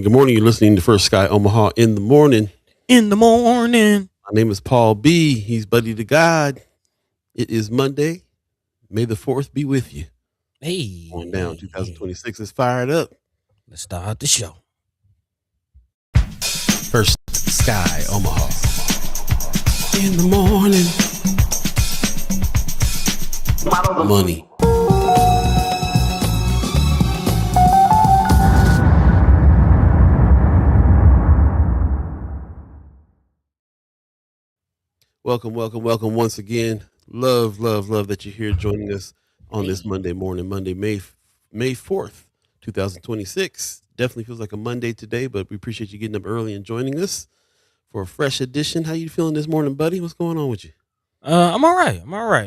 Good morning. You're listening to First Sky Omaha in the morning. In the morning. My name is Paul B. He's Buddy to God. It is Monday. May the 4th be with you. Going down. Hey, 2026 is fired up. let's start the show. First Sky Omaha in the morning. Money. Welcome once again. Love that you're here joining us on this Monday morning, May 4th, 2026. Definitely feels like a Monday today, but we appreciate you getting up early and joining us for a fresh edition. How you feeling this morning, buddy? What's going on with you? I'm all right.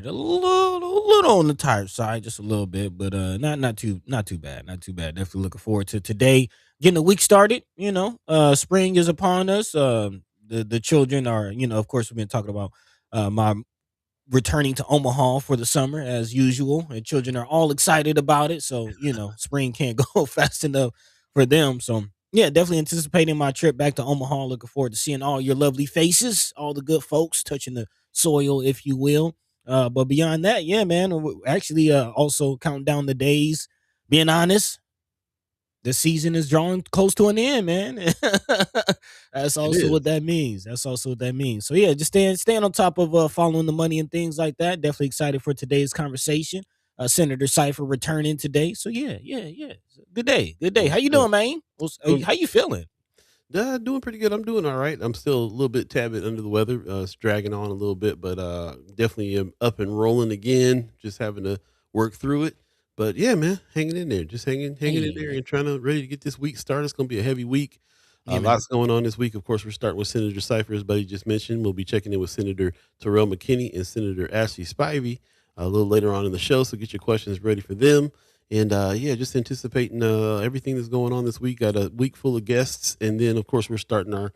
A little on the tired side, just a little bit, but not too bad. Not too bad. Definitely looking forward to today, getting the week started. Spring is upon us. The children are, of course, we've been talking about my returning to Omaha for the summer as usual, and children are all excited about it. So spring can't go fast enough for them. So yeah, definitely anticipating my trip back to Omaha. Looking forward to seeing all your lovely faces, all the good folks touching the soil, if you will. But beyond that, yeah, man, actually also counting down the days. Being honest, the season is drawing close to an end, man. That's also what that means. So yeah, just staying on top of following the money and things like that. Definitely excited for today's conversation. Senator Cypher returning today. So yeah. Good day. How you doing, man? How you feeling? Doing pretty good. I'm doing all right. I'm still a little bit tad bit under the weather. It's dragging on a little bit, but definitely am up and rolling again. Just having to work through it. But yeah, man, hanging in there. Just hanging in there and ready to get this week started. It's going to be a heavy week. Yeah, lots going on this week. Of course, we're starting with Senator Cypher, as Buddy just mentioned. We'll be checking in with Senator Mckinney and Senator Spivey a little later on in the show. So get your questions ready for them. And just anticipating everything that's going on this week. Got a week full of guests, and then of course we're starting our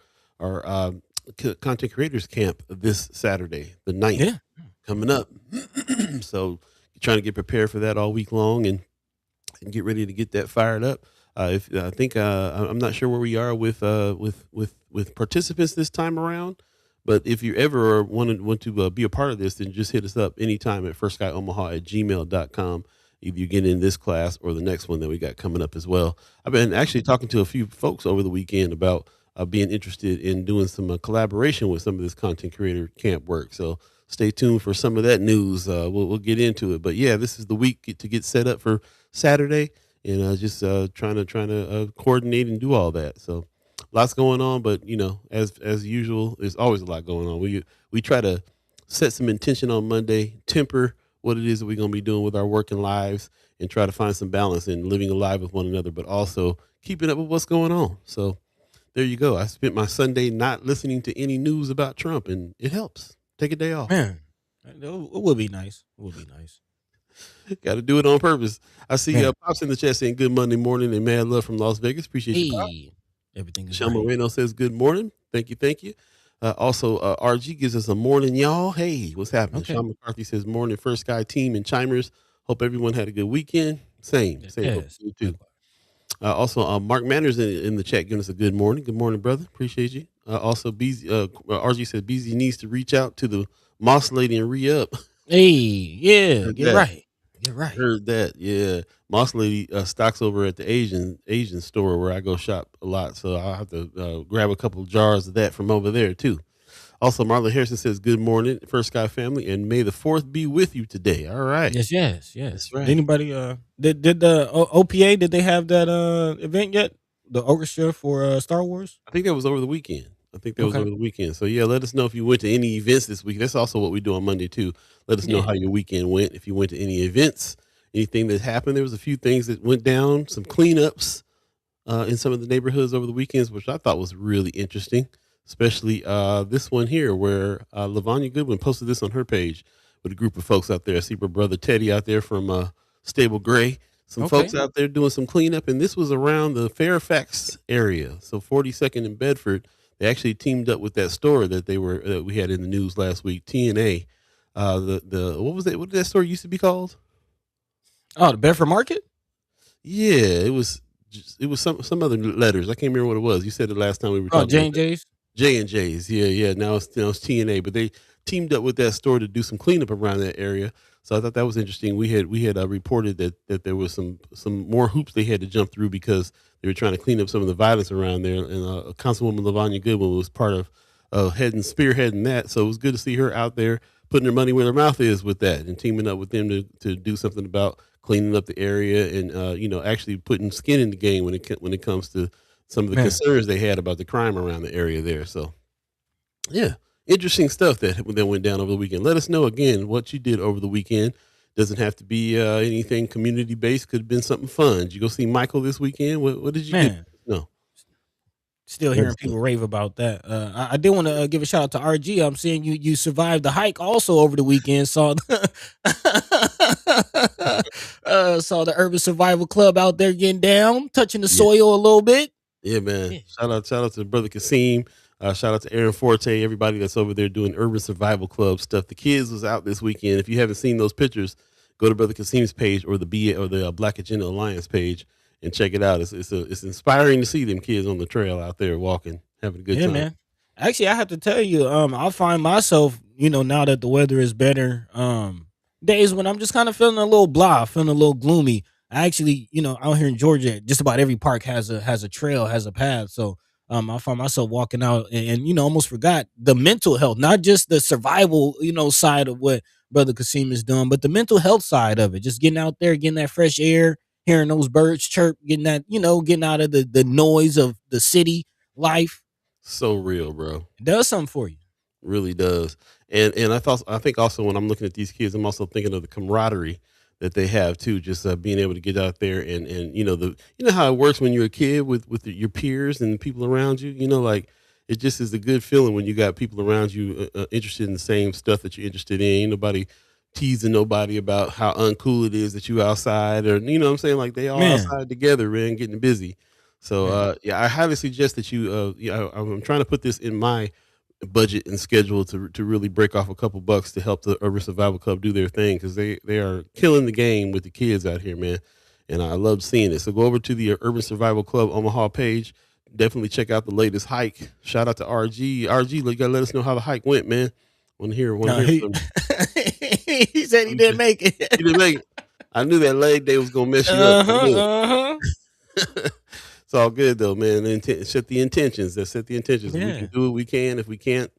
content creators camp this Saturday, the 9th, coming up. So trying to get prepared for that all week long and get ready to get that fired up. I'm not sure where we are with participants this time around. But if you ever want to be a part of this, then just hit us up anytime at firstskyOmaha@gmail.com. Either you get in this class or the next one that we got coming up as well. I've been actually talking to a few folks over the weekend about being interested in doing some collaboration with some of this content creator camp work. So stay tuned for some of that news. We'll get into it. But yeah, this is the week to get set up for Saturday, and just trying to coordinate and do all that. So lots going on, but as usual, there's always a lot going on. We try to set some intention on Monday, temper what it is that we're going to be doing with our working lives, and try to find some balance in living alive with one another, but also keeping up with what's going on. So there you go. I spent my Sunday not listening to any news about Trump, and it helps. Take a day off. Man, it would be nice. Got to do it on purpose. I see Pops in the chat saying good Monday morning and mad love from Las Vegas. Appreciate you, Pop. Everything is Sean right. Moreno says good morning. Thank you. Also, RG gives us a morning, y'all. Hey, what's happening? Okay. Sean McCarthy says morning, First Sky team and Chimers. Hope everyone had a good weekend. Same. Yes. You too. Also, Mark Manners in the chat giving us a good morning. Good morning, brother. Appreciate you. Also, RG said BZ needs to reach out to the Moss Lady and re-up. Hey, yeah, get right. Heard that. Yeah. Moss Lady stocks over at the Asian store where I go shop a lot. So I'll have to grab a couple of jars of that from over there too. Also, Marlon Harrison says, good morning, First Sky family, and may the 4th be with you today. All right. Yes. That's right. Anybody did the OPA, did they have that event yet? The orchestra for Star Wars? I think that was over the weekend. So yeah, let us know if you went to any events this week. That's also what we do on Monday too. Let us know how your weekend went. If you went to any events, anything that happened. There was a few things that went down, some cleanups in some of the neighborhoods over the weekends, which I thought was really interesting. Especially this one here where Lavanya Goodwin posted this on her page with a group of folks out there. I see my brother Teddy out there from Stable Gray. Some folks out there doing some cleanup, and this was around the Fairfax area. So 42nd and Bedford. They actually teamed up with that store that we had in the news last week, TNA. What was it? What did that store used to be called? Oh, the Bedford Market? Yeah, it was it was some other letters. I can't remember what it was. You said it last time we were Oh, talking about that. J&J's? J&J's, yeah, yeah. Now it's TNA, but they teamed up with that store to do some cleanup around that area. So I thought that was interesting. We had reported that there was some more hoops they had to jump through because they were trying to clean up some of the violence around there. And Councilwoman Lavanya Goodwin was part of spearheading that. So it was good to see her out there putting her money where her mouth is with that and teaming up with them to do something about cleaning up the area and actually putting skin in the game when it comes to some of the Man, concerns they had about the crime around the area there. So yeah, interesting stuff that went down over the weekend. Let us know again what you did over the weekend. Doesn't have to be anything community based. Could have been something fun. Did you go see Michael this weekend? What did you get? man. No, Still that's hearing good. people rave about that. I did want to give a shout out to RG. I'm seeing you survived the hike also over the weekend. Saw the saw the Urban Survival Club out there getting down, touching the Yeah, soil a little bit. yeah, man. Yeah, Shout out to brother Kasim. Shout out to Aaron Forte. Everybody that's over there doing urban survival club stuff. The kids was out this weekend. If you haven't seen those pictures, go to brother Kasim's page or the Black Agenda Alliance page and check it out. It's inspiring to see them kids on the trail out there walking, having a good yeah, time. man. Actually, I have to tell you, I find myself, now that the weather is better, days when I'm just kind of feeling a little blah, feeling a little gloomy. I actually, out here in Georgia, just about every park has a trail, has a path. So I find myself walking out and almost forgot the mental health, not just the survival, side of what Brother Kasim is doing, but the mental health side of it. Just getting out there, getting that fresh air, hearing those birds chirp, getting that, getting out of the noise of the city life. So real, bro. It does something for you. Really does. And I think also when I'm looking at these kids, I'm also thinking of the camaraderie that they have too. Just being able to get out there and how it works when you're a kid with your peers and the people around you. Like it just is a good feeling when you got people around you interested in the same stuff that you're interested in. Ain't nobody teasing nobody about how uncool it is that you outside, or what I'm saying, like they all Man, outside together, man, getting busy. So man. yeah, I highly suggest that you I'm trying to put this in my budget and schedule to really break off a couple bucks to help the Urban Survival Club do their thing because they are killing the game with the kids out here, man. And I love seeing it. So go over to the Urban Survival Club Omaha page. Definitely check out the latest hike. Shout out to RG. RG, you gotta let us know how the hike went, man. Want to No, hear he from you. he said he didn't make it. You didn't make it. I knew that leg day was gonna mess you up. Uh I huh. knew it. Uh huh. It's all good though, man. Set the intentions. Let's set the intentions. If we can Yeah. do it, we can. If we can't,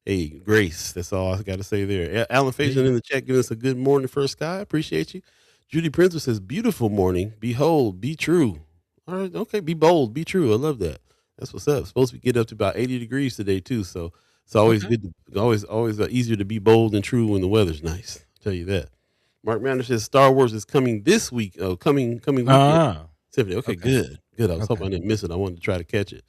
hey, grace. That's all I got to say there. Alan Faison Yeah. in the chat giving us a good morning, first sky. Appreciate you. Judy Princess says, beautiful morning. Behold, be true. All right, okay. Be bold, be true. I love that. That's what's up. Supposed to get up to about 80 degrees today too. So it's always Okay. good. Always easier to be bold and true when the weather's nice. I'll tell you that. Mark Manner says Star Wars is coming this week. Oh, coming weekend. Ah. Tiffany, okay, Okay. good, good. I was Okay. hoping I didn't miss it. I wanted to try to catch it.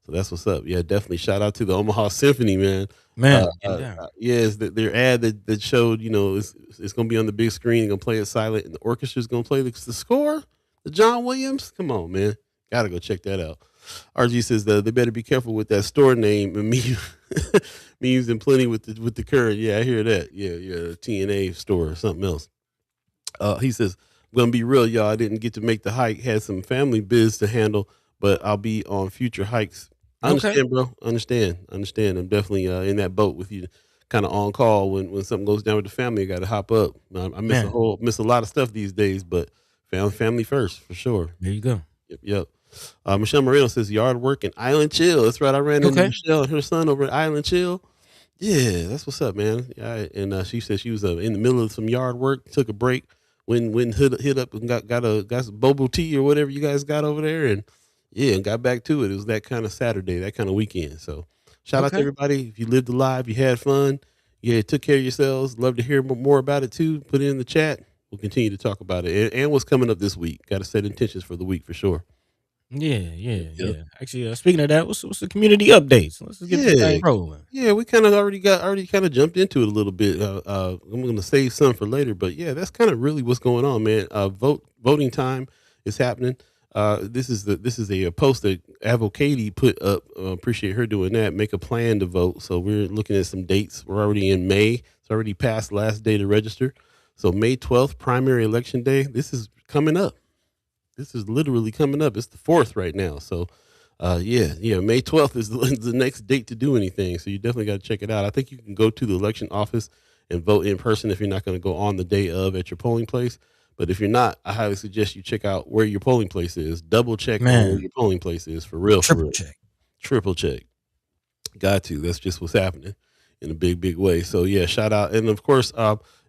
So that's what's up. Yeah, definitely. Shout out to the Omaha Symphony, man. Man, getting down. Yeah, it's their ad that showed, it's going to be on the big screen. Going to play it silent, and the orchestra's going to play the score. The John Williams. Come on, man. Got to go check that out. RG says they better be careful with that store name and me me using plenty with the current. Yeah, I hear that. Yeah, yeah, TNA store or something else. He says, I'm gonna be real, y'all. I didn't get to make the hike, had some family biz to handle, but I'll be on future hikes. I Okay. understand, bro. Understand. I'm definitely in that boat with you, kind of on call when something goes down with the family. I got to hop up. I Man, miss a lot of stuff these days, but family first for sure. there you go. Yep. Michelle Moreno says yard work and Island Chill. That's right. I ran into Okay. Michelle and her son over at Island Chill. Yeah, that's what's up, man. Yeah, and she said she was in the middle of some yard work, took a break, when hit up and got some bobo tea or whatever you guys got over there, and yeah, and got back to it. It was that kind of Saturday, that kind of weekend. So shout out to Okay. everybody. If you lived a life, you had fun, yeah, took care of yourselves. Love to hear more about it too. Put it in the chat. We'll continue to talk about it and what's coming up this week. Got to set intentions for the week for sure. Yeah, yeah, Yep. yeah. Actually, speaking of that, what's the community updates? Let's just get this Yeah, thing rolling. yeah, we kind of already kind of jumped into it a little bit. I'm going to save some for later, but yeah, that's kind of really what's going on, man. Voting time is happening. This is a post that Avocady put up. Appreciate her doing that. Make a plan to vote. So we're looking at some dates. We're already in May. It's already past last day to register. So May 12th, primary election day. This is coming up. This is literally coming up. It's the 4th right now. So, yeah, May 12th is the next date to do anything. So you definitely got to check it out. I think you can go to the election office and vote in person if you're not going to go on the day of at your polling place. But if you're not, I highly suggest you check out where your polling place is. Double check on where Man, your polling place is for real, for triple real. check. Triple check. Got to. That's just what's happening in a big, big way. So yeah, shout out, and of course,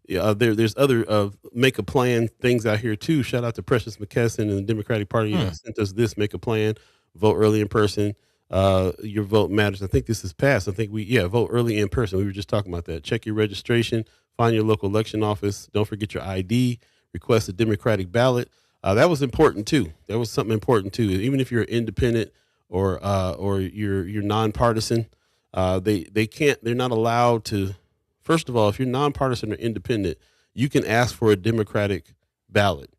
there's other make a plan things out here too. Shout out to Precious McKesson and the Democratic Party sent us this make a plan. Vote early in person. Your vote matters. I think this is passed. I think vote early in person. We were just talking about that. Check your registration. Find your local election office. Don't forget your ID. Request a Democratic ballot. That was important too. That was something important too. Even if you're independent or you're nonpartisan, they can't. They're not allowed to. First of all, if you're nonpartisan or independent, you can ask for a Democratic ballot.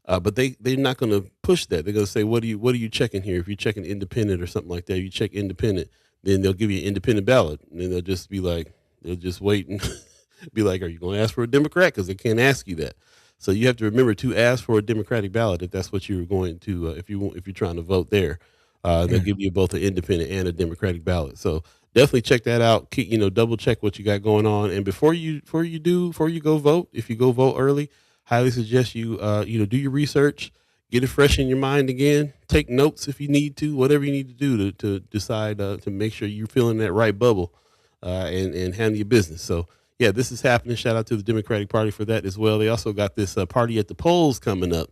But they're not going to push that. They're going to say, what are you checking here? If you're checking independent or something like that, you check independent, then they'll give you an independent ballot, and then they'll just be like, they'll just wait and be like, are you going to ask for a Democrat? Because they can't ask you that. So you have to remember to ask for a Democratic ballot if that's what you're going to, if you're trying to vote there. They'll give you both an independent and a Democratic ballot. So definitely check that out. Keep, double check what you got going on. And before you go vote, if you go vote early, highly suggest you, do your research, get it fresh in your mind again, take notes if you need to, whatever you need to do to decide to make sure you're feeling that right bubble and handle your business. So yeah, this is happening. Shout out to the Democratic Party for that as well. They also got this party at the polls coming up.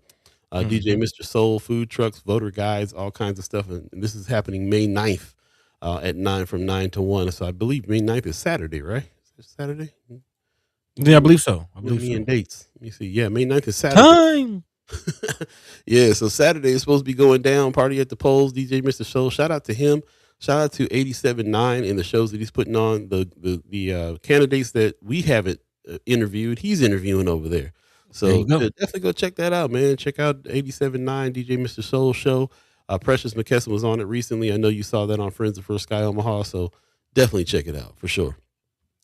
DJ Mr. Soul, food trucks, voter guides, all kinds of stuff. And this is happening May 9th from 9 to 1. So I believe May 9th is Saturday, right? Is it Saturday? Yeah, I believe so. I believe me so. and dates. Let me see. Yeah, May 9th is Saturday. Time. Yeah, so Saturday is supposed to be going down. Party at the polls. DJ Mr. Soul. Shout out to him. Shout out to 87.9 and the shows that he's putting on. The candidates that we haven't interviewed, he's interviewing over there. So definitely go check that out, man. Check out 87.9 DJ Mr. Soul show. Precious McKesson was on it recently. I know you saw that on Friends of First Sky Omaha. So definitely check it out for sure.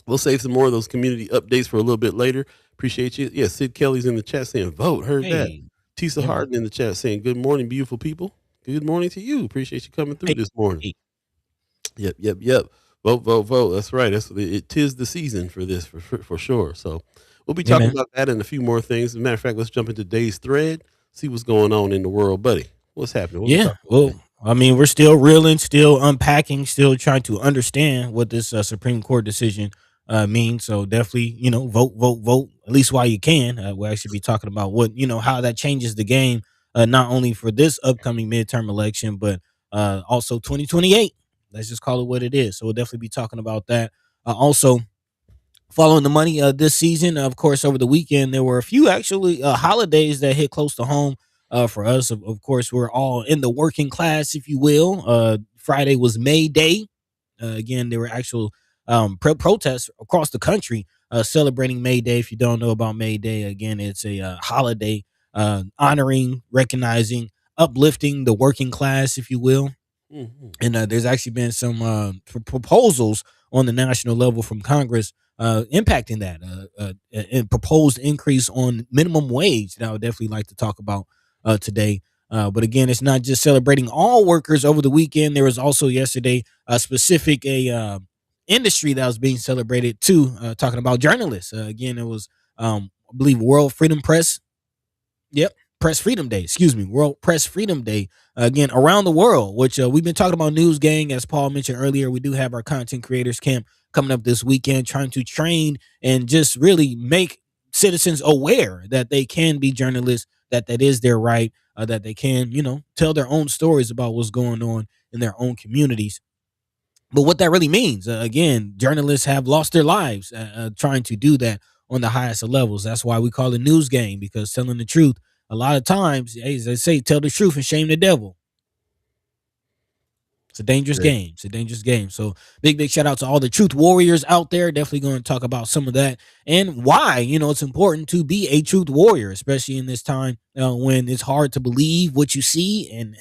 We'll save some more of those community updates for a little bit later. Appreciate you. Yeah, Sid Kelly's in the chat saying vote. Heard that. Tisa Harden in the chat saying good morning, beautiful people. Good morning to you. Appreciate you coming through this morning. Yep. Vote. That's right. It is the season for this for sure. So we'll be talking about that and a few more things. As a matter of fact, let's jump into today's thread, see what's going on in the world, buddy. What's happening? I mean, we're still reeling, still unpacking, still trying to understand what this Supreme Court decision means. So definitely, vote, at least while you can. We'll actually be talking about how that changes the game, not only for this upcoming midterm election, but also 2028. Let's just call it what it is. So we'll definitely be talking about that. Also, following the money this season, of course, over the weekend, there were a few actually holidays that hit close to home for us. Of course, we're all in the working class, if you will. Friday was May Day. Again, there were actual protests across the country celebrating May Day. If you don't know about May Day, again, it's a holiday honoring, recognizing, uplifting the working class, if you will. Mm-hmm. And there's actually been some proposals on the national level from Congress impacting that and proposed increase on minimum wage that I would definitely like to talk about today. But again, it's not just celebrating all workers over the weekend. There was also yesterday a specific industry that was being celebrated too, talking about journalists. Again, it was, I believe, World Freedom Press. Yep. Press Freedom Day, World Press Freedom Day, again, around the world, which we've been talking about News Gang, as Paul mentioned earlier. We do have our content creators camp coming up this weekend, trying to train and just really make citizens aware that they can be journalists, that is their right, that they can, tell their own stories about what's going on in their own communities. But what that really means, again, journalists have lost their lives trying to do that on the highest of levels. That's why we call it News Gang, because telling the truth, a lot of times, as they say, tell the truth and shame the devil. It's a dangerous game. It's a dangerous game. So big shout out to all the truth warriors out there. Definitely going to talk about some of that and why, it's important to be a truth warrior, especially in this time when it's hard to believe what you see and,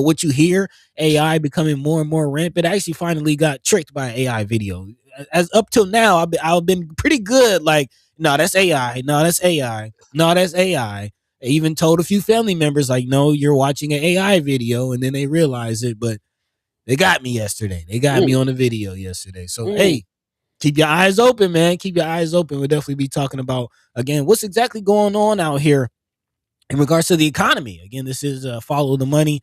what you hear. AI becoming more and more rampant. I actually finally got tricked by an AI video. As up till now, I've been pretty good. Like, no, that's AI. No, that's AI. No, that's AI. They even told a few family members, like, no, you're watching an AI video, and then they realize it. But they got me yesterday. They got me Mm, on the video yesterday. So, mm. hey, keep your eyes open, man. Keep your eyes open. We'll definitely be talking about, again, what's exactly going on out here in regards to the economy. Again, this is Follow the Money.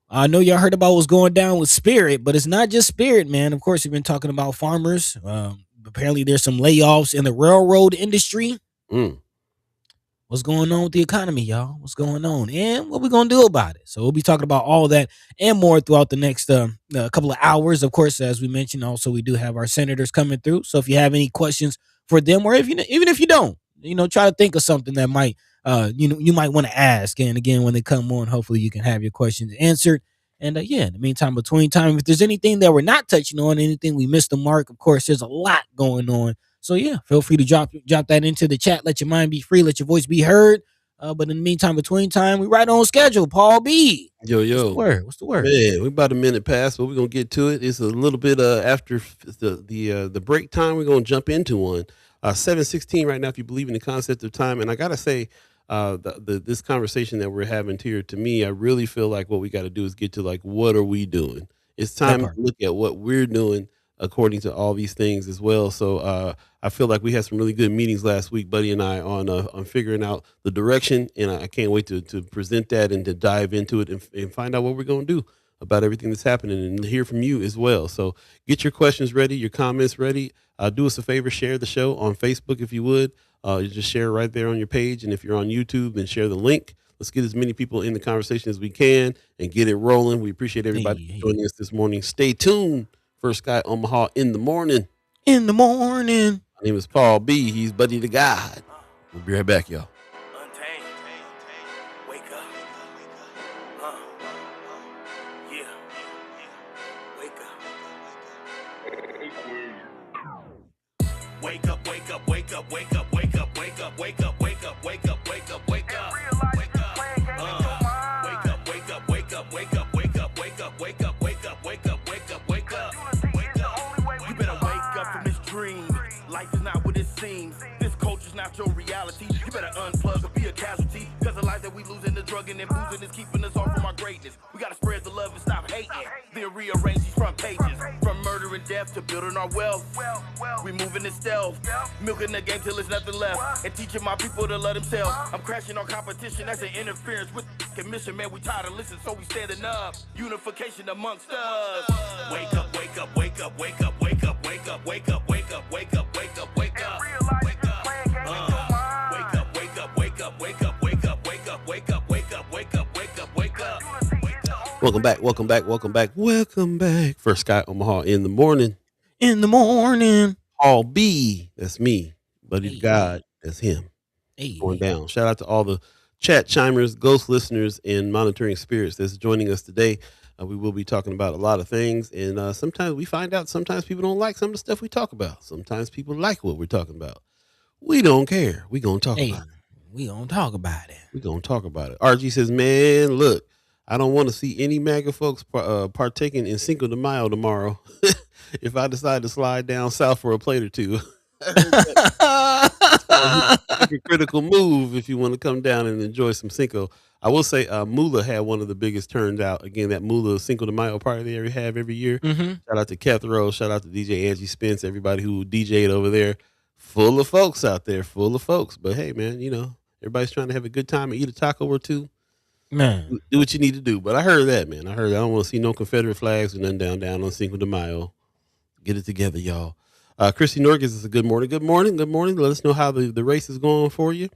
I know y'all heard about what's going down with Spirit, but it's not just Spirit, man. Of course, we've been talking about farmers. Apparently, there's some layoffs in the railroad industry. Mm. What's going on with the economy, y'all? What's going on? And what we going to do about it? So we'll be talking about all that and more throughout the next couple of hours. Of course, as we mentioned, also we do have our senators coming through. So if you have any questions for them, or if you even if you don't, try to think of something that might you might want to ask. And again, when they come on, hopefully you can have your questions answered. And in the meantime, between time, if there's anything that we're not touching on, anything we missed the mark, of course, there's a lot going on. So yeah, feel free to drop that into the chat. Let your mind be free. Let your voice be heard. But in the meantime, between time, we right on schedule. Paul B. Yo, What's the word? What's the word? Man, we about a minute past, but we're gonna get to it. It's a little bit after the break time. We're gonna jump into one. 7:16 right now. If you believe in the concept of time, and I gotta say, this conversation that we're having here, to me, I really feel like what we got to do is get to, like, what are we doing? It's time to look at what we're doing according to all these things as well. So I feel like we had some really good meetings last week, Buddy and I, on figuring out the direction, and I can't wait to present that and to dive into it and find out what we're going to do about everything that's happening and hear from you as well. So get your questions ready, your comments ready. Do us a favor, share the show on Facebook if you would. You just share right there on your page, and if you're on YouTube, then share the link. Let's get as many people in the conversation as we can and get it rolling. We appreciate everybody joining us this morning. Stay tuned. First Guy Omaha in the morning. In the morning. My name is Paul B. He's Buddy the God. We'll be right back, y'all. Wake up. Yeah. Wake up. Wake up, wake up, wake up, wake up, wake up, wake up, wake up, wake up, wake up, wake up, wake up. Wake up. Wake up, wake up, wake up, wake up, wake up, wake up, wake up, wake up, wake up, wake up, wake up. Wake up. You better wake up from this dream. Life is not what it seems. This culture's not your reality. You better unplug or be a casualty. Cause the life that we losing, the drugging and boozing is keeping us off from our greatness. We gotta spread the love and stop hating. Then rearrange these front pages. From murder and death to building our wealth. We moving in stealth. Milking the game till there's nothing left. And teaching my people to love themselves. I'm crashing on competition. That's an interference with the mission. Man, we tired of listening, so we standing up. Unification amongst us. Wake up, wake up, wake up, wake up, wake up, wake up, wake up, wake up, wake up, wake up, wake up. Wake up. Wake up, wake up, wake up, wake up, wake up, wake up, wake up, wake up, wake up, wake up, wake up. Welcome back, welcome back, welcome back, welcome back. First Guy Omaha in the morning. In the morning. Paul B. That's me. Buddy the God. That's him. Going down. Shout out to all the chat chimers, ghost listeners, and monitoring spirits that's joining us today. We will be talking about a lot of things, and sometimes we find out sometimes people don't like some of the stuff we talk about. Sometimes people like what we're talking about. We don't care. We're going to talk about it. We're going to talk about it. We're going to talk about it. RG says, man, look, I don't want to see any MAGA folks partaking in Cinco de Mayo tomorrow if I decide to slide down south for a plate or two. Critical move if you want to come down and enjoy some Cinco. I will say Mula had one of the biggest turns out. Again, that Mula Cinco de Mayo party they have every year. Mm-hmm. Shout out to Kethro. Shout out to DJ Angie Spence, everybody who DJ'd over there. Full of folks out there, full of folks. But hey, man, everybody's trying to have a good time and eat a taco or two. Man, Do what you need to do. But I heard that, man. I don't want to see no Confederate flags or nothing down on Cinco de Mayo. Get it together, y'all. Christy Norgis is a good morning. Good morning. Good morning. Let us know how the race is going for you.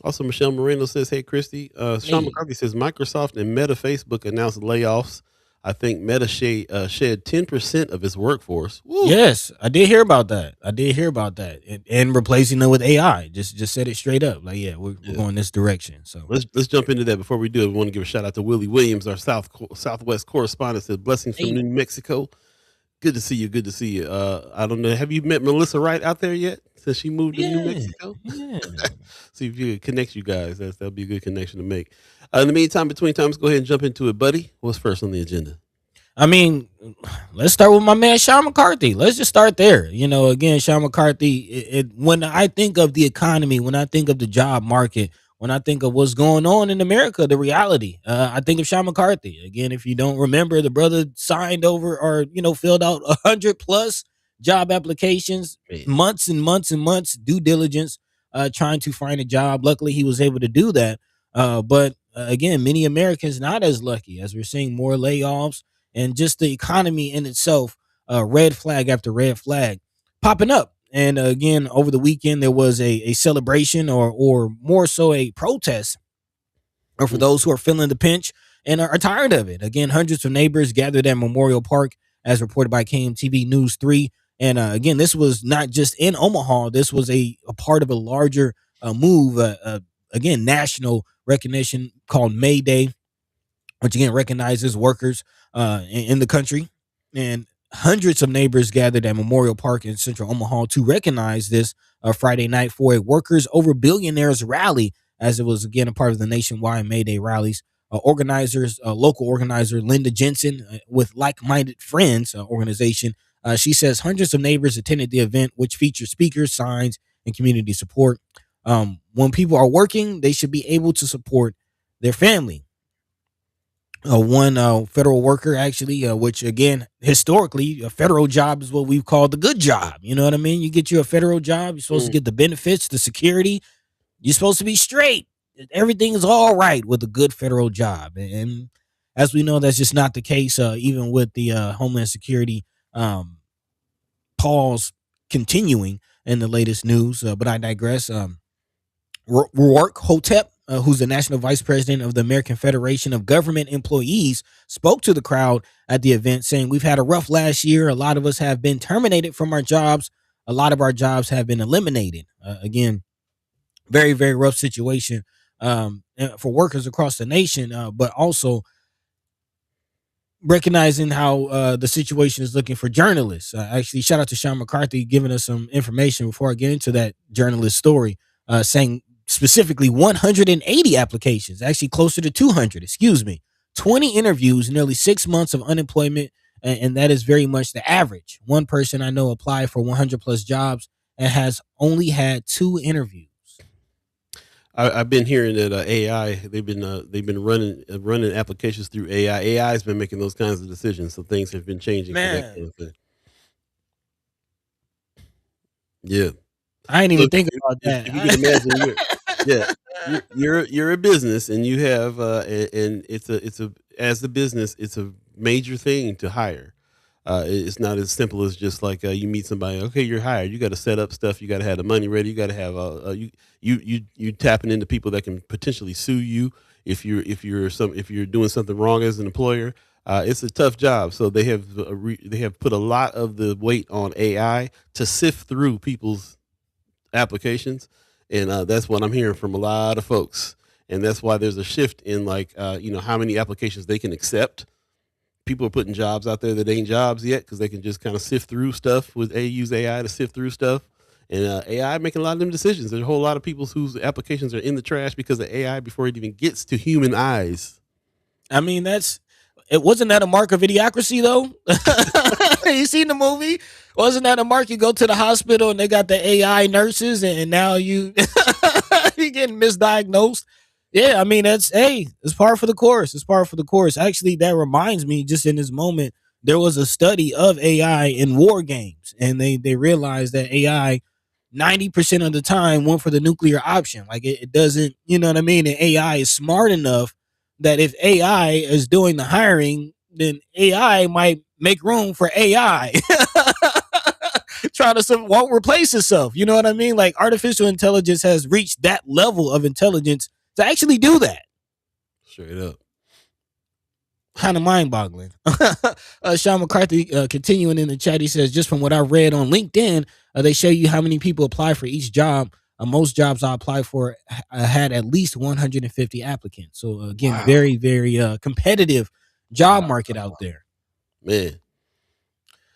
Also, Michelle Moreno says, hey, Christy. Sean McCarthy says, Microsoft and Meta Facebook announced layoffs. I think Meta shed 10% of its workforce. Woo. Yes, I did hear about that. And replacing it with AI. Just said it straight up. Like, we're going this direction. So let's jump into that. Before we do it, we want to give a shout out to Willie Williams, our Southwest correspondent. Says, blessings from New Mexico. Good to see you. Good to see you. I don't know. Have you met Melissa Wright out there yet? Since she moved to New Mexico? Yeah. See if you can connect you guys. That'll be a good connection to make. In the meantime, between times, go ahead and jump into it, buddy. What's first on the agenda? I mean, let's start with my man, Sean McCarthy. Let's just start there. Again, Sean McCarthy, when I think of the economy, when I think of the job market, when I think of what's going on in America, the reality. I think of Sean McCarthy. Again, if you don't remember, the brother signed over or, filled out 100+ job applications, Man. months and months and months, due diligence, trying to find a job. Luckily, he was able to do that. But again, many Americans not as lucky, as we're seeing more layoffs and just the economy in itself, red flag after red flag popping up. And again, over the weekend, there was a celebration or more so a protest, or for those who are feeling the pinch and are tired of it. Again, hundreds of neighbors gathered at Memorial Park, as reported by KMTV News 3. And again, this was not just in Omaha. This was a part of a larger move, again, national recognition called May Day, which again recognizes workers in the country. And hundreds of neighbors gathered at Memorial Park in central Omaha to recognize this Friday night for a Workers Over Billionaires rally, as it was again a part of the nationwide May Day rallies. Local organizer Linda Jensen with Like-Minded Friends organization. She says hundreds of neighbors attended the event, which featured speakers, signs, and community support. When people are working, they should be able to support their family. One federal worker, actually, which again, historically, a federal job is what we've called the good job. You know what I mean? You get you a federal job, you're supposed to get the benefits, the security. You're supposed to be straight. Everything is all right with a good federal job. And as we know, that's just not the case, even with the Homeland Security pause continuing in the latest news. But I digress. Rourke Hotep, who's the national vice president of the American Federation of Government Employees, spoke to the crowd at the event, saying, "We've had a rough last year. A lot of us have been terminated from our jobs. A lot of our jobs have been eliminated." Again, very, very rough situation for workers across the nation, but also recognizing how the situation is looking for journalists. Actually, shout out to Sean McCarthy giving us some information before I get into that journalist story, saying specifically 180 applications, actually closer to 200, 20 interviews, nearly 6 months of unemployment, and that is very much the average. One person I know applied for 100+ jobs and has only had 2 interviews. I've been hearing that AI, they've been running applications through AI. AI has been making those kinds of decisions, so things have been changing. For that kind of thing. Yeah, I ain't even think about that. If you can imagine, you're a business, and you have and it's a major thing to hire. It's not as simple as just like you meet somebody. Okay, you're hired. You got to set up stuff. You got to have the money ready. You got to have you tapping into people that can potentially sue you if you're doing something wrong as an employer. It's a tough job. So they have put a lot of the weight on AI to sift through people's applications, and that's what I'm hearing from a lot of folks. And that's why there's a shift in how many applications they can accept. People are putting jobs out there that ain't jobs yet because they can just kind of sift through stuff use AI to sift through stuff. And AI making a lot of them decisions. There's a whole lot of people whose applications are in the trash because of AI before it even gets to human eyes. I mean, it wasn't that a mark of idiocracy though? You seen the movie? Wasn't that a mark? You go to the hospital and they got the AI nurses, and now you getting misdiagnosed. Yeah, I mean, it's par for the course. It's par for the course. Actually, that reminds me, just in this moment, there was a study of AI in war games, and they realized that AI 90% of the time went for the nuclear option. Like it doesn't, you know what I mean? And AI is smart enough that if AI is doing the hiring, then AI might make room for AI. Won't replace itself. You know what I mean? Like artificial intelligence has reached that level of intelligence to actually do that. Straight up. Kind of mind-boggling. Sean McCarthy continuing in the chat, he says, just from what I read on LinkedIn, they show you how many people apply for each job. Most jobs I applied for had at least 150 applicants. So again, wow. Very, very competitive job market out there. Man.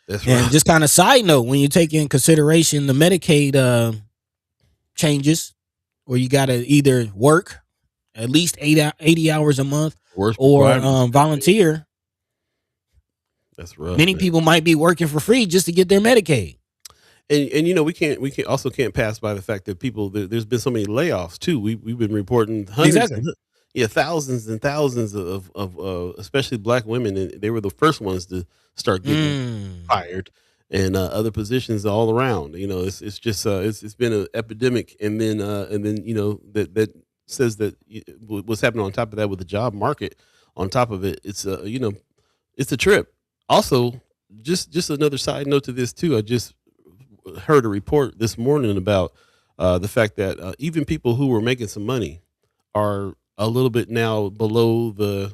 That's and right. Just kind of side note, when you take in consideration the Medicaid changes, where you got to either work at least 80 hours a month or volunteer. That's rough. Many people might be working for free just to get their Medicaid. And we can't also can't pass by the fact that there's been so many layoffs too. We've been reporting hundreds, Exactly. yeah, thousands and thousands of especially black women, and they were the first ones to start getting Mm. fired, and other positions all around. It's just it's been an epidemic, and then that says that what's happening on top of that with the job market. On top of it, it's a trip. Also, just another side note to this too. I just heard a report this morning about the fact that even people who were making some money are a little bit now below the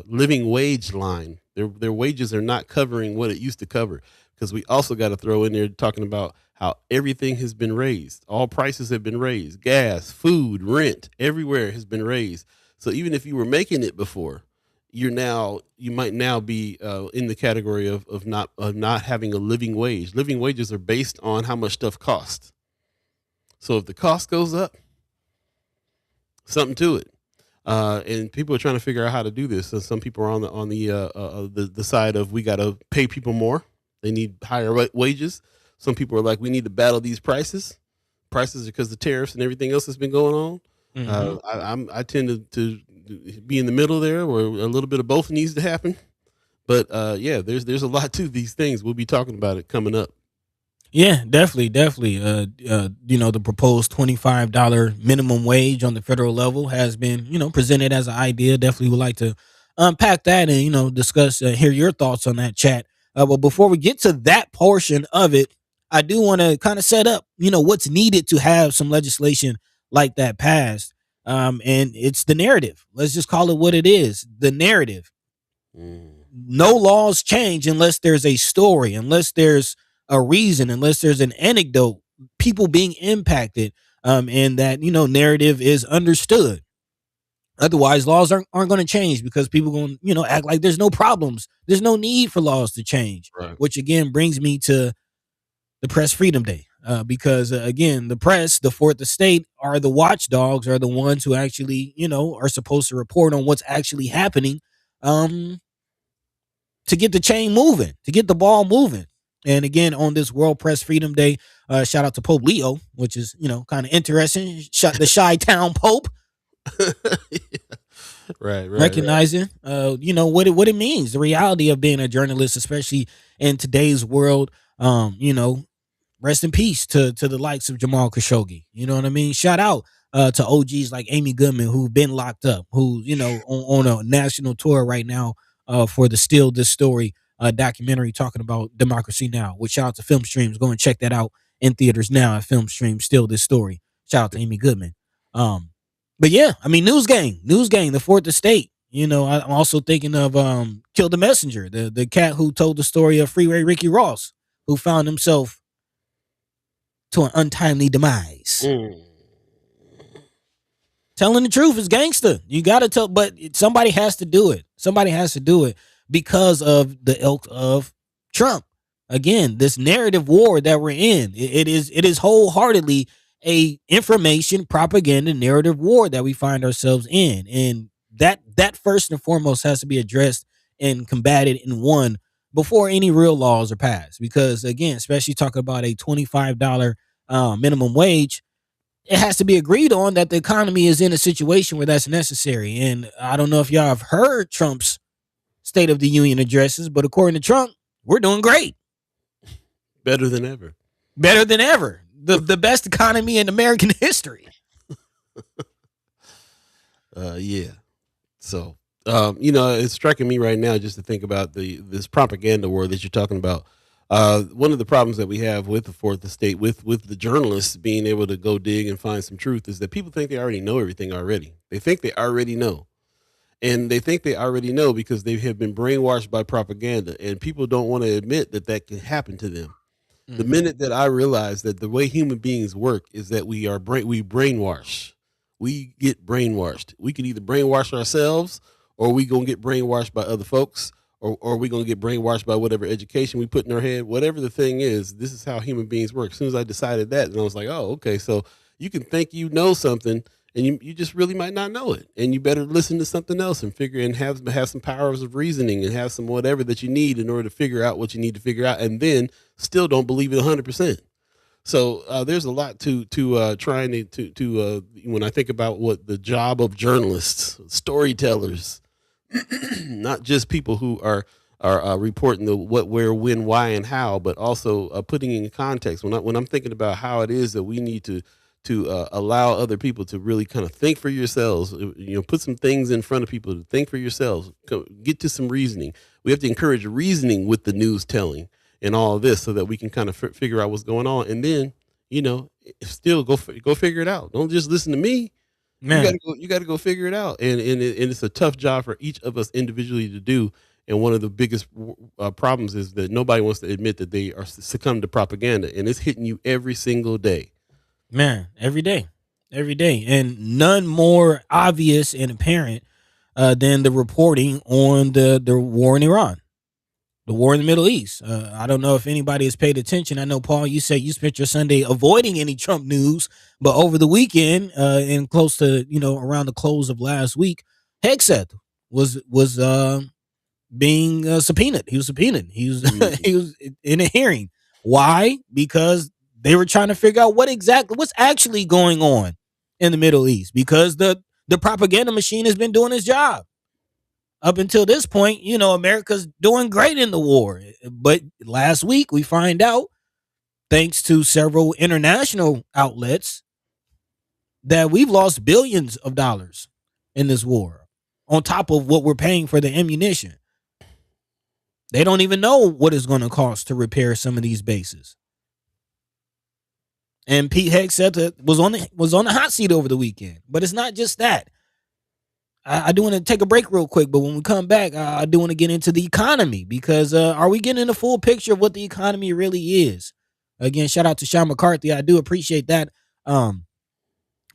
living wage line. Their wages are not covering what it used to cover, because we also got to throw in there talking about how everything has been raised. All prices have been raised. Gas, food, rent, everywhere has been raised. So even if you were making it before, you might now be in the category of not having a living wage. Living wages are based on how much stuff costs. So if the cost goes up, something to it. And people are trying to figure out how to do this. So some people are on the side of, we got to pay people more. They need higher wages. Some people are like, we need to battle these prices. Prices are because the tariffs and everything else that's been going on. I tend to be in the middle there, where a little bit of both needs to happen. But yeah, there's a lot to these things. We'll be talking about it coming up. Yeah, definitely. The proposed $25 minimum wage on the federal level has been, presented as an idea. Definitely would like to unpack that and, discuss, hear your thoughts on that, chat. But before we get to that portion of it, I do want to kind of set up, what's needed to have some legislation like that passed. And it's the narrative. Let's just call it what it is. The narrative. No laws change unless there's a story, unless there's a reason, unless there's an anecdote, people being impacted, and that narrative is understood. Otherwise, laws aren't going to change, because people going to act like there's no problems. There's no need for laws to change. Right. Which again brings me to the Press Freedom Day, because again, the press, the fourth estate, are the watchdogs, are the ones who actually are supposed to report on what's actually happening, to get the chain moving, to get the ball moving. And again, on this World Press Freedom Day, shout out to Pope Leo, which is, kind of interesting. The Chi-Town Pope. Right. Recognizing, what it means, the reality of being a journalist, especially in today's world. Rest in peace to the likes of Jamal Khashoggi. You know what I mean? Shout out to OGs like Amy Goodman, who've been locked up, who, on a national tour right now for the Still This Story documentary talking about democracy now. Which, shout out to Film Streams. Go and check that out in theaters now at Film Streams. Still This Story. Shout out to Amy Goodman. But yeah, I mean, News Gang, the fourth estate. I'm also thinking of Kill the Messenger, the cat who told the story of Freeway Ricky Ross, who found himself to an untimely demise. Telling the truth is gangster. You got to tell, but somebody has to do it. Somebody has to do it because of the ilk of Trump. Again, this narrative war that we're in, it is wholeheartedly a information propaganda narrative war that we find ourselves in. And that first and foremost has to be addressed and combated and won before any real laws are passed. Because again, especially talking about a $25 minimum wage, it has to be agreed on that the economy is in a situation where that's necessary. And I don't know if y'all have heard Trump's State of the Union addresses, but according to Trump, we're doing great. Better than ever. Better than ever. The best economy in American history. Yeah. So, it's striking me right now just to think about this propaganda war that you're talking about. One of the problems that we have with the fourth estate, with the journalists being able to go dig and find some truth, is that people think they already know everything already. They think they already know. And they think they already know because they have been brainwashed by propaganda, and people don't want to admit that can happen to them. The minute that I realize that the way human beings work is that we brainwash. We get brainwashed. We can either brainwash ourselves, or we gonna get brainwashed by other folks, or we gonna get brainwashed by whatever education we put in our head. Whatever the thing is, this is how human beings work. As soon as I decided that, and I was like, oh, okay, so you can think you know something, and you just really might not know it, and you better listen to something else and figure and have some powers of reasoning and have some whatever that you need in order to figure out what you need to figure out, and then still don't believe it 100%. So there's a lot to trying to when I think about what the job of journalists, storytellers, not just people who are reporting the what, where, when, why, and how, but also putting in context. When I'm thinking about how it is that we need to allow other people to really kind of think for yourselves, put some things in front of people to think for yourselves, get to some reasoning. We have to encourage reasoning with the news telling and all of this, so that we can kind of figure out what's going on, and then still go figure it out. Don't just listen to me. Man, You got to go figure it out, and it's a tough job for each of us individually to do. And one of the biggest problems is that nobody wants to admit that they are succumbed to propaganda, and it's hitting you every single day. man, every day, and none more obvious and apparent than the reporting on the war in Iran. The war in the Middle East. I don't know if anybody has paid attention. I know, Paul, you said you spent your Sunday avoiding any Trump news, but over the weekend and close to, around the close of last week, Hegseth was being subpoenaed. He was subpoenaed. He was he was in a hearing. Why? Because they were trying to figure out what's actually going on in the Middle East, because the propaganda machine has been doing its job. Up until this point, America's doing great in the war. But last week, we find out, thanks to several international outlets, that we've lost billions of dollars in this war, on top of what we're paying for the ammunition. They don't even know what it's going to cost to repair some of these bases. And Pete Hegseth was on the hot seat over the weekend. But it's not just that. I do want to take a break real quick, but when we come back, I do want to get into the economy, because are we getting a full picture of what the economy really is? Again, shout out to Sean McCarthy. I do appreciate that.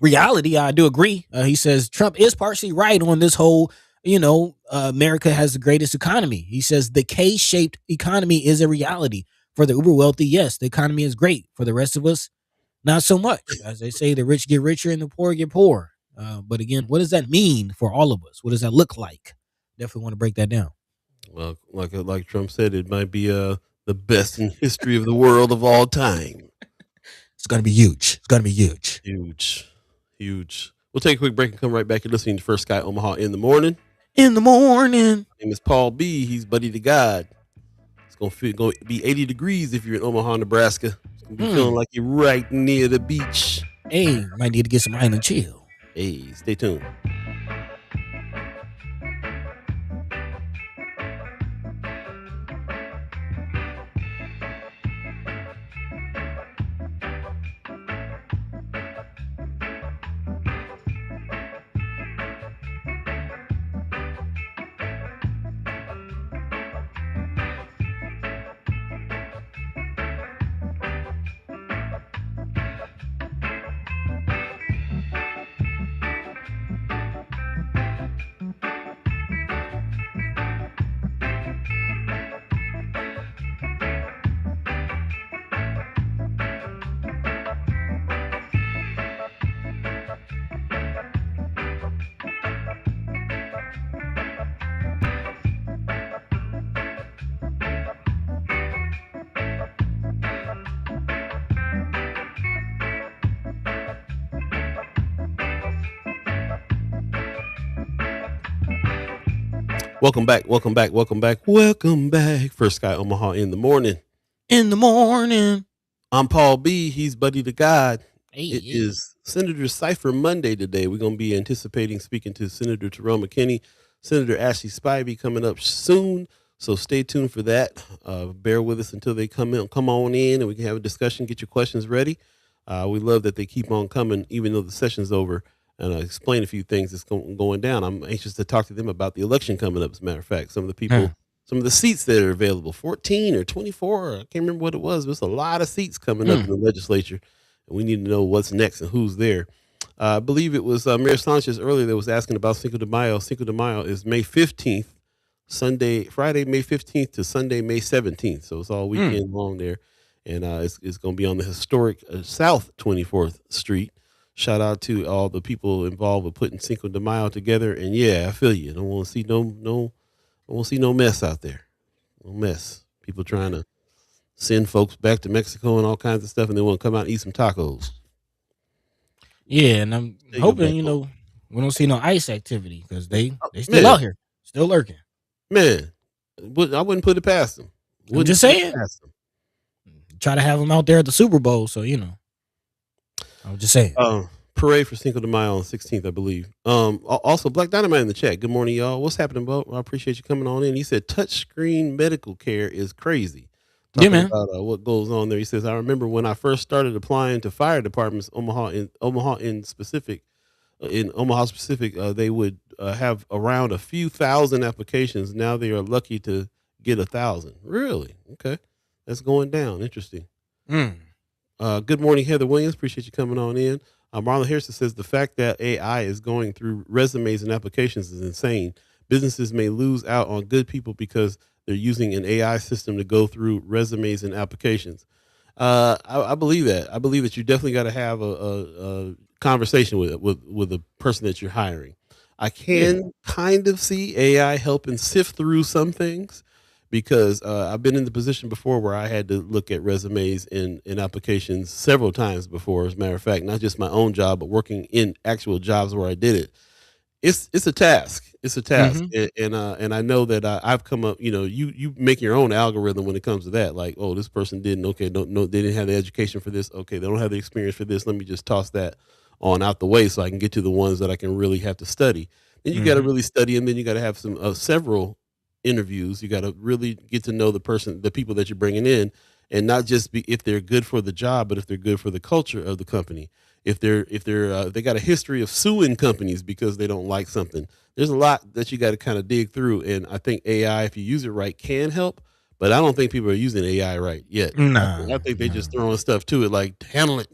Reality, I do agree. He says Trump is partially right on this whole, America has the greatest economy. He says the K-shaped economy is a reality. For the uber wealthy, yes, the economy is great. For the rest of us, not so much. As they say, the rich get richer and the poor get poorer. But again, what does that mean for all of us? What does that look like? Definitely want to break that down. Well, like Trump said, it might be the best in history of the world of all time. It's going to be huge. It's going to be huge. Huge. We'll take a quick break and come right back. You're listening to First Sky Omaha in the morning. In the morning. My name is Paul B. He's Buddy to God. It's going to be 80 degrees if you're in Omaha, Nebraska. It's going to be feeling like you're right near the beach. Hey, might need to get some island chill. Hey, stay tuned. Welcome back. First Sky Omaha in the morning. I'm Paul B. He's Buddy to God. It is Senator Cypher Monday today. We're going to be anticipating speaking to Senator Terrell McKinney, Senator Ashley Spivey coming up soon. So stay tuned for that. Bear with us until they come on in, and we can have a discussion. Get your questions ready. We love that they keep on coming, even though the session's over. And explain a few things that's going down. I'm anxious to talk to them about the election coming up, as a matter of fact. Some of the people, some of the seats that are available, 14 or 24, I can't remember what it was. There's a lot of seats coming up in the legislature, and we need to know what's next and who's there. I believe it was Mayor Sanchez earlier that was asking about Cinco de Mayo. Cinco de Mayo is May 15th, Friday, May 15th to Sunday, May 17th. So it's all weekend long there. And it's going to be on the historic South 24th Street Shout out to all the people involved with putting Cinco de Mayo together. And yeah, I feel you. Don't want to see I won't see no mess out there. No mess. People trying to send folks back to Mexico and all kinds of stuff, and they want to come out and eat some tacos. Yeah, and I'm There you go, hoping Buffalo. we don't see no ICE activity because they still Man, out here, still lurking. man, I wouldn't put it past them. I'm just Put it saying, past them. try to have them out there at the Super Bowl. So I'm just saying. Parade for Cinco de Mayo on the 16th, I believe. Also, Black Dynamite in the chat. Good morning, y'all. What's happening, Bo? I appreciate you coming on in. He said touchscreen medical care is crazy. Yeah, Talking man. about what goes on there. He says, I remember when I first started applying to fire departments, Omaha specific, they would have around a few thousand applications. Now they are lucky to get 1,000. Really? Okay, that's going down. Interesting. Good morning, Heather Williams. Appreciate you coming on in. Marlon Harrison says the fact that AI is going through resumes and applications is insane. Businesses may lose out on good people because they're using an AI system to go through resumes and applications. I believe that. I believe that you definitely got to have a conversation with the person that you're hiring. I can kind of see AI helping sift through some things because I've been in the position before where I had to look at resumes and applications several times before. As a matter of fact, not just my own job, but working in actual jobs where I did it. It's a task. It's a task, and I know that I've come up. You make your own algorithm when it comes to that. Like, oh, this person didn't. Okay, no, they didn't have the education for this. Okay, they don't have the experience for this. Let me just toss that on out the way so I can get to the ones that I can really have to study. Then you got to really study, and then you got to have several interviews. You got to really get to know the people that you're bringing in, and not just be if they're good for the job, but if they're good for the culture of the company. If they got a history of suing companies because they don't like something. There's a lot that you got to kind of dig through, and I think AI, if you use it right, can help. But I don't think people are using AI right yet. I think they're just throwing stuff to it, like handle it,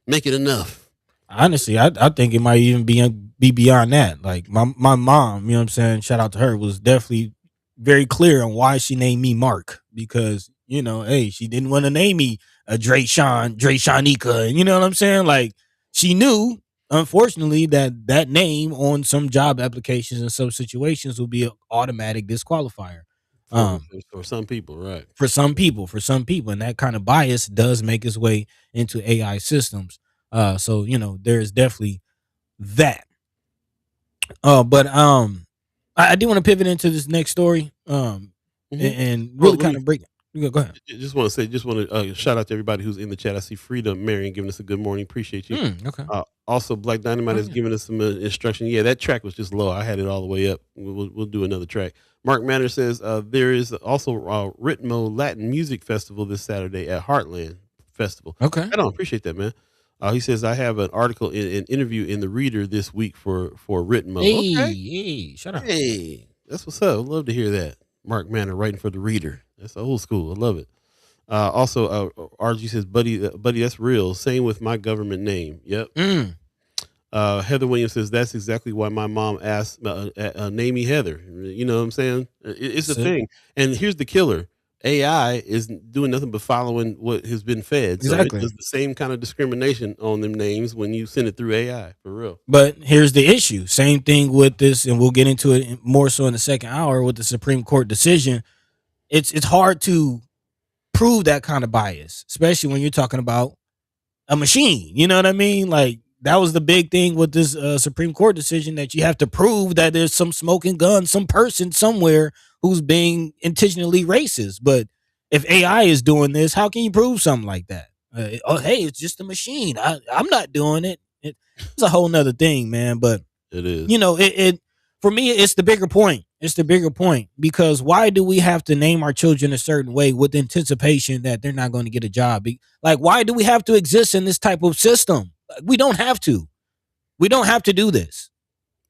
make it enough. Honestly, I think it might even be beyond that. Like my mom, you know what I'm saying? Shout out to her, was definitely very clear on why she named me Mark because hey, she didn't want to name me a Dre Shanika, and you know what I'm saying? Like she knew, unfortunately, that name on some job applications in some situations will be an automatic disqualifier. For some people, right? For some people, and that kind of bias does make its way into AI systems. So there's definitely that. But I do want to pivot into this next story. And really kind of break. Go ahead. Just want to shout out to everybody who's in the chat. I see Freedom Marion giving us a good morning. Appreciate you. Okay. Also, Black Dynamite has given us some instruction. Yeah, that track was just low. I had it all the way up. We'll do another track. Mark Manner says there is also Ritmo Latin Music Festival this Saturday at Heartland Festival. Okay. I don't appreciate that, man. He says I have an article, an interview in the Reader this week for Ritmo. Hey, shut up. Hey, that's what's up. I'd love to hear that. Mark Manner writing for the Reader. That's old school. I love it. Also, RG says, buddy, that's real. Same with my government name. Yep. Heather Williams says, that's exactly why my mom asked, name me Heather. You know what I'm saying? It's a thing. And here's the killer. AI is doing nothing but following what has been fed. Exactly. So it does the same kind of discrimination on them names when you send it through AI, for real. But here's the issue. Same thing with this, and we'll get into it more so in the second hour with the Supreme Court decision. It's hard to prove that kind of bias, especially when you're talking about a machine. You know what I mean? Like, that was the big thing with this Supreme Court decision, that you have to prove that there's some smoking gun, some person somewhere who's being intentionally racist. But if AI is doing this, how can you prove something like that? Hey, it's just a machine. I'm not doing it. It's a whole nother thing, man. But it is. It for me, it's the bigger point. It's the bigger point, because why do we have to name our children a certain way with anticipation that they're not going to get a job? Like, why do we have to exist in this type of system? We don't have to. We don't have to do this.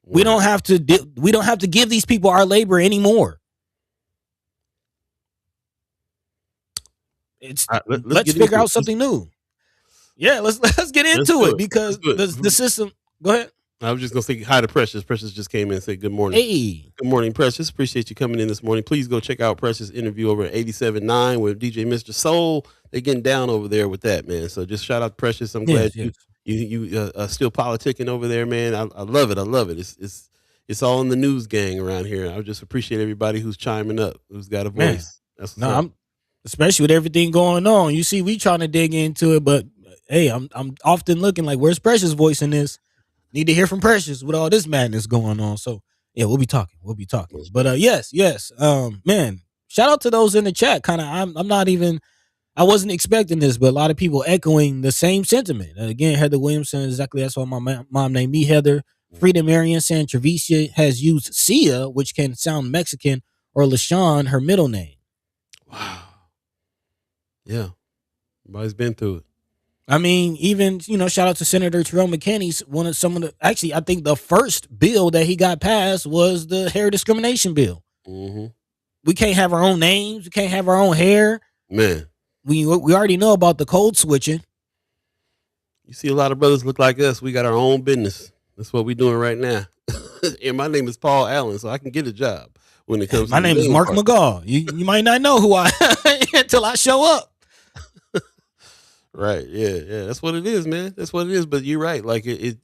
Right. We don't have to. We don't have to give these people our labor anymore. Let's figure out something new. Yeah, let's get into it because the system. Go ahead. I was just gonna say hi to Precious. Precious just came in and said good morning. Hey, good morning, Precious. Appreciate you coming in this morning. Please go check out Precious' interview over at 87.9 with DJ Mr. Soul. They're getting down over there with that, man. So just shout out to Precious. I'm glad You still politicking over there, man. I love it. I love it. It's all in the news gang around here. I just appreciate everybody who's chiming up, who's got a Man, voice. That's what's no, up. I'm especially with everything going on. You see, we trying to dig into it, but hey, I'm often looking like, where's Precious' voice in this? Need to hear from Precious with all this madness going on. So yeah, we'll be talking. We'll be talking. But yes. Man, shout out to those in the chat. Kind of, I'm not even. I wasn't expecting this, but a lot of people echoing the same sentiment. Again, Heather Williamson, exactly. That's why my mom named me Heather. Frida Marion saying Trevicia has used Sia, which can sound Mexican, or LaShawn, her middle name. Wow. Yeah. Everybody's been through it. I mean, even, shout out to Senator Terrell McKinney's I think the first bill that he got passed was the hair discrimination bill. Mm-hmm. We can't have our own names. We can't have our own hair. Man. We already know about the code switching. You see a lot of brothers look like us. We got our own business. That's what we're doing right now. And my name is Paul Allen, so I can get a job when it comes to my name is Mark McGaw. You might not know who I am until I show up. Right. Yeah. That's what it is, man. That's what it is. But you're right. Like it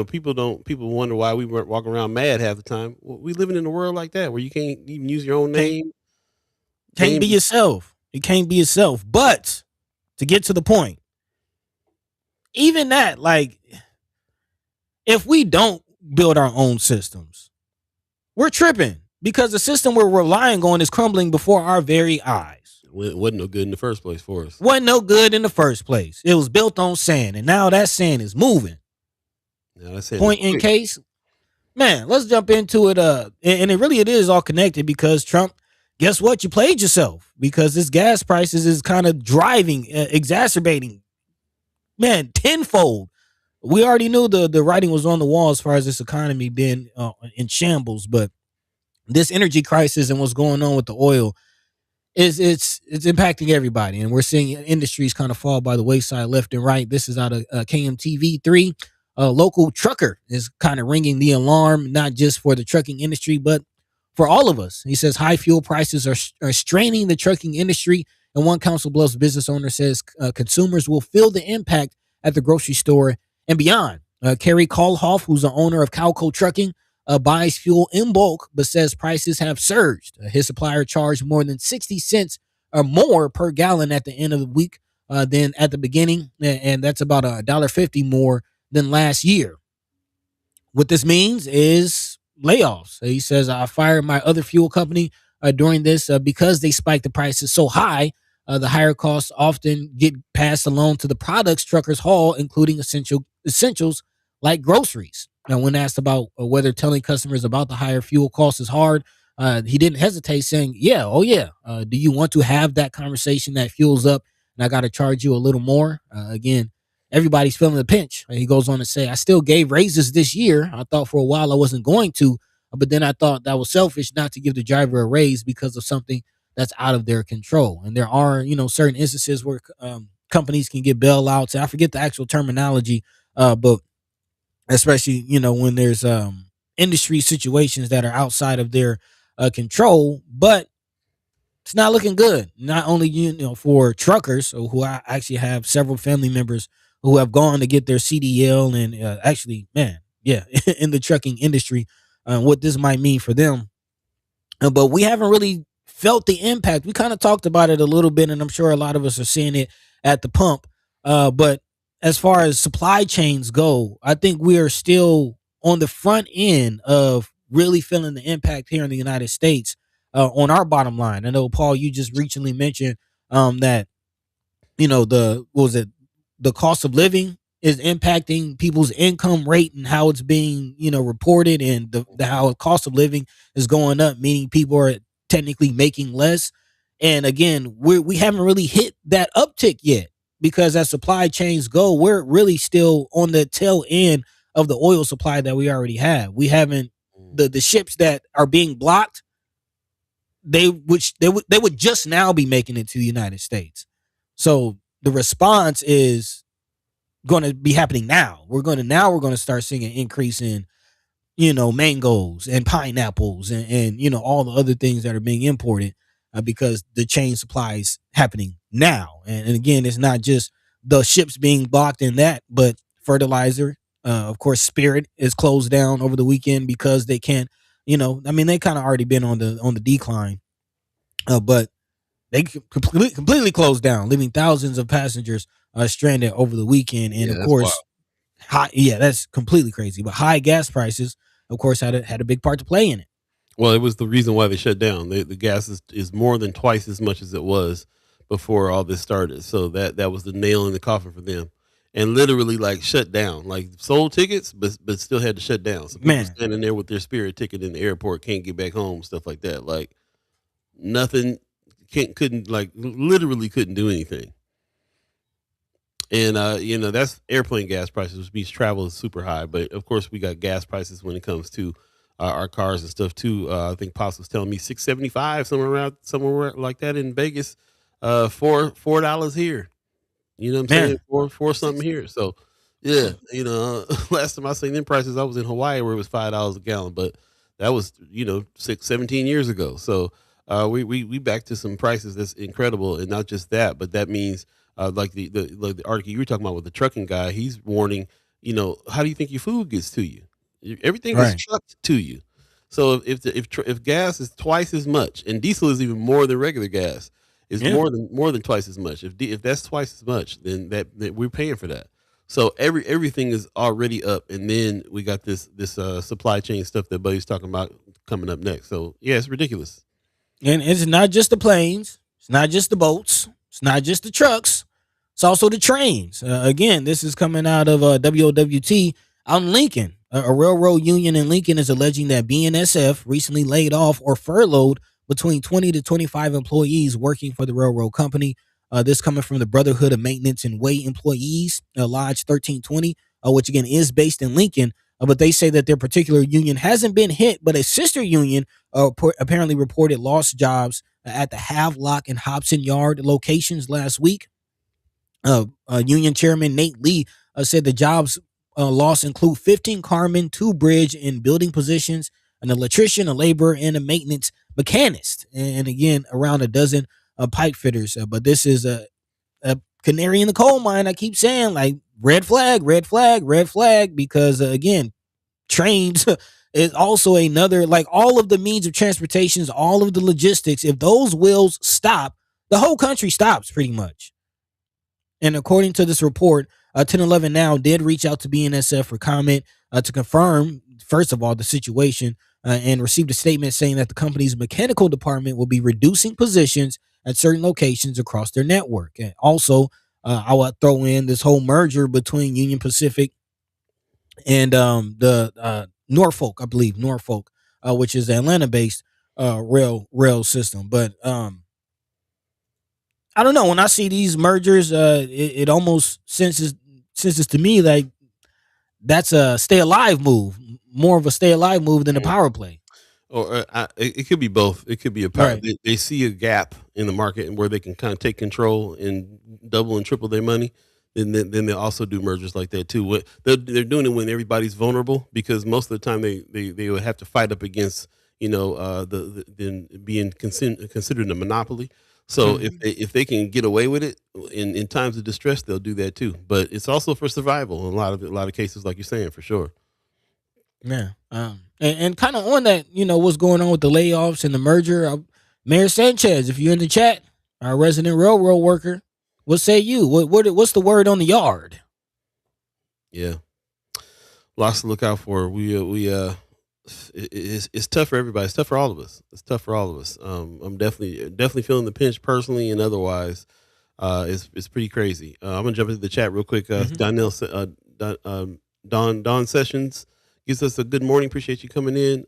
people wonder why we weren't walking around mad half the time. Well, we living in a world like that where you can't even use your own name. Can't be yourself. You can't be yourself. But to get to the point, even that, like, if we don't build our own systems, we're tripping because the system we're relying on is crumbling before our very eyes. It wasn't no good in the first place for us. Wasn't no good in the first place. It was built on sand, and now that sand is moving. Point in case, man, let's jump into it. And it is all connected because Trump, guess what? You played yourself because this gas prices is kind of driving, exacerbating, man, tenfold. We already knew the writing was on the wall as far as this economy being in shambles, but this energy crisis and what's going on with the oil it's impacting everybody, and we're seeing industries kind of fall by the wayside left and right. This is out of KMTV3. A local trucker is kind of ringing the alarm, not just for the trucking industry, but for all of us. He says high fuel prices are straining the trucking industry, and one Council Bluffs business owner says consumers will feel the impact at the grocery store and beyond. Kerry Kalhoff, who's the owner of Calco Trucking, buys fuel in bulk, but says prices have surged. His supplier charged more than 60 cents or more per gallon at the end of the week than at the beginning, and that's about $1.50 more than last year. What this means is layoffs. He says, I fired my other fuel company during this because they spiked the prices so high. The higher costs often get passed along to the products truckers haul, including essentials like groceries. Now, when asked about whether telling customers about the higher fuel costs is hard, he didn't hesitate, saying, do you want to have that conversation that fuel's up and I got to charge you a little more? Again, everybody's feeling the pinch. He goes on to say, I still gave raises this year. I thought for a while I wasn't going to, but then I thought that was selfish not to give the driver a raise because of something that's out of their control. And there are, certain instances where companies can get bailouts. I forget the actual terminology, but especially, when there's industry situations that are outside of their control, but it's not looking good. Not only, for truckers who I actually have several family members who have gone to get their CDL and in the trucking industry, what this might mean for them. But we haven't really felt the impact. We kind of talked about it a little bit, and I'm sure a lot of us are seeing it at the pump. But as far as supply chains go, I think we are still on the front end of really feeling the impact here in the United States on our bottom line. I know, Paul, you just recently mentioned that, the cost of living is impacting people's income rate and how it's being, reported, and how the cost of living is going up, meaning people are technically making less. And again, we haven't really hit that uptick yet. Because as supply chains go, we're really still on the tail end of the oil supply that we already have. We haven't the ships that are being blocked. They would just now be making it to the United States. So the response is going to be happening now. We're going to start seeing an increase in, mangoes and pineapples and all the other things that are being imported. Because the chain supply is happening now. And again, it's not just the ships being blocked in that, but fertilizer. Of course, Spirit is closed down over the weekend because they can't. I mean, they kind of already been on the decline, but they completely closed down, leaving thousands of passengers stranded over the weekend. And Yeah, of that's wild. course, that's completely crazy. But high gas prices, of course, had a big part to play in it. Well, it was the reason why they shut down. The gas is more than twice as much as it was before all this started. So that was the nail in the coffin for them. And literally like shut down, like sold tickets, but still had to shut down. So people standing there with their Spirit ticket in the airport, can't get back home, stuff like that. Like nothing, couldn't like literally couldn't do anything. And that's airplane gas prices, which means travel is super high. But of course, we got gas prices when it comes to our cars and stuff too. I think Pops was telling me $6.75 somewhere like that in Vegas. $4 here. You know what I'm saying? Four something here. So yeah, last time I seen them prices, I was in Hawaii where it was $5 a gallon, but that was 17 years ago. So we back to some prices that's incredible, and not just that, but that means like the article you were talking about with the trucking guy, he's warning. How do you think your food gets to you? Everything is trucked to you. So if gas is twice as much, and diesel is even more than regular gas, is more than twice as much. If that's twice as much, then that we're paying for that. So everything is already up, and then we got this supply chain stuff that Buddy's talking about coming up next. So yeah, it's ridiculous. And it's not just the planes, it's not just the boats, it's not just the trucks, it's also the trains. Again, this is coming out of WOWT out in Lincoln. A railroad union in Lincoln is alleging that BNSF recently laid off or furloughed between 20 to 25 employees working for the railroad company. This coming from the Brotherhood of Maintenance and Way Employees, Lodge 1320, which again is based in Lincoln. But they say that their particular union hasn't been hit, but a sister union apparently reported lost jobs at the Havelock and Hobson Yard locations last week. Union Chairman Nate Lee said the jobs loss include 15 carmen, 2 bridge and building positions, an electrician, a laborer, and a maintenance mechanist, and again around a dozen pipe fitters. But this is a canary in the coal mine. I keep saying, like, red flag, because again, trains is also another, like, all of the means of transportations, all of the logistics. If those wheels stop, the whole country stops pretty much. And according to this report, 1011 Now did reach out to BNSF for comment to confirm, first of all, the situation, and received a statement saying that the company's mechanical department will be reducing positions at certain locations across their network. And also, I would throw in this whole merger between Union Pacific and the Norfolk, which is the Atlanta-based rail system. But I don't know. When I see these mergers, it almost senses to me like that's a stay alive move, more of a stay alive move than a power play. Or it could be both. It could be a power. Right. They see a gap in the market and where they can kind of take control and double and triple their money. Then they also do mergers like that too. They're doing it when everybody's vulnerable, because most of the time they would have to fight up against the being considered a monopoly. So if they can get away with it in times of distress, they'll do that too. But it's also for survival in a lot of cases, like you're saying, for sure. Yeah. And kind of on that, what's going on with the layoffs and the merger. Mayor Sanchez, if you're in the chat, our resident railroad worker, what say you? What's the word on the yard? Yeah, lots to look out for. It's tough for everybody. It's tough for all of us. I'm definitely feeling the pinch personally and otherwise. It's pretty crazy. I'm gonna jump into the chat real quick. Don Sessions gives us a good morning. Appreciate you coming in.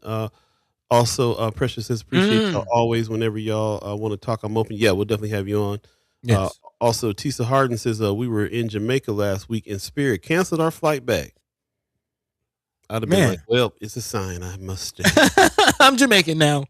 Also, Precious says appreciate y'all always. Whenever y'all want to talk, I'm open. Yeah, we'll definitely have you on. Yes. Also, Tisa Harden says we were in Jamaica last week and Spirit canceled our flight back. I'd have been like, well, it's a sign, I must stay. I'm Jamaican now.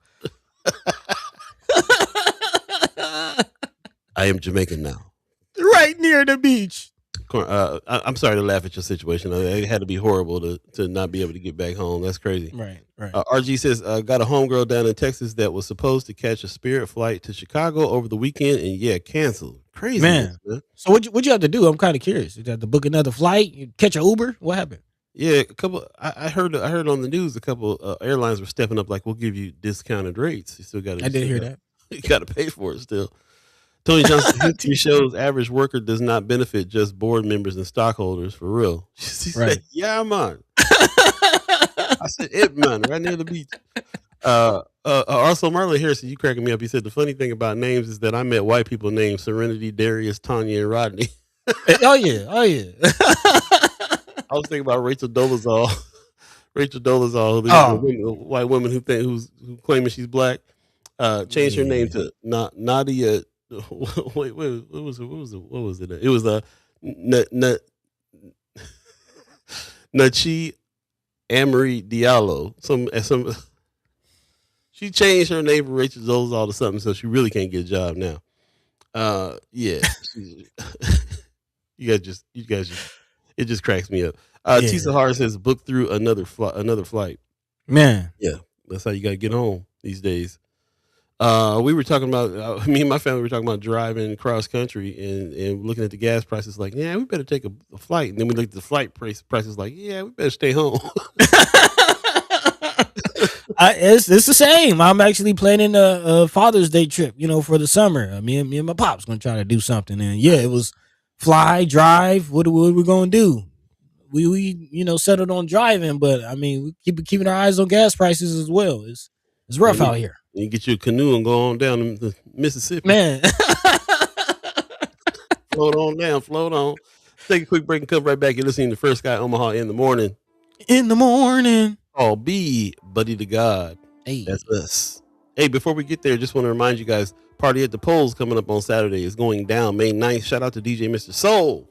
I am Jamaican now. Right near the beach. I'm sorry to laugh at your situation. It had to be horrible to not be able to get back home. That's crazy. Right. RG says, got a homegirl down in Texas that was supposed to catch a Spirit flight to Chicago over the weekend, and canceled. Craziness, man. So what you have to do? I'm kind of curious. You have to book another flight, you catch an Uber. What happened? Yeah, a couple. I heard on the news a couple airlines were stepping up. Like, we'll give you discounted rates. You still got to. I did hear that. You got to pay for it still. Tony Johnson history shows average worker does not benefit just board members and stockholders. For real. She Right. said, "Yeah, man." I said, "It man, right near the beach." Also, Marlon Harrison, you cracking me up. He said the funny thing about names is that I met white people named Serenity, Darius, Tanya, and Rodney. Oh yeah. I was thinking about Rachel Dolezal. Rachel Dolezal, the white woman who claiming she's black, changed her name to Nadia. Wait, what was it? It was Nachi Amory Diallo. Some. She changed her name from Rachel Dolezal to something, so she really can't get a job now. Yeah. You guys just. It just cracks me up. Tisa Hart says, book through another flight. Man. Yeah, that's how you got to get home these days. We were talking about, me and my family were talking about driving cross country and looking at the gas prices like, yeah, we better take a flight. And then we looked at the flight prices like, yeah, we better stay home. It's the same. I'm actually planning a Father's Day trip, for the summer. Me and my pop's going to try to do something. And yeah, it was fly, drive. What are we going to do? We settled on driving, but I mean, we keeping our eyes on gas prices as well. It's rough out here. You get you a canoe and go on down to Mississippi. Man. Float on. Take a quick break and come right back. You're listening to First Guy Omaha in the morning. Oh, be buddy to God. Hey. That's us. Hey, before we get there, just want to remind you guys, Party at the Polls coming up on Saturday is going down May 9th. Shout out to DJ Mr. Soul.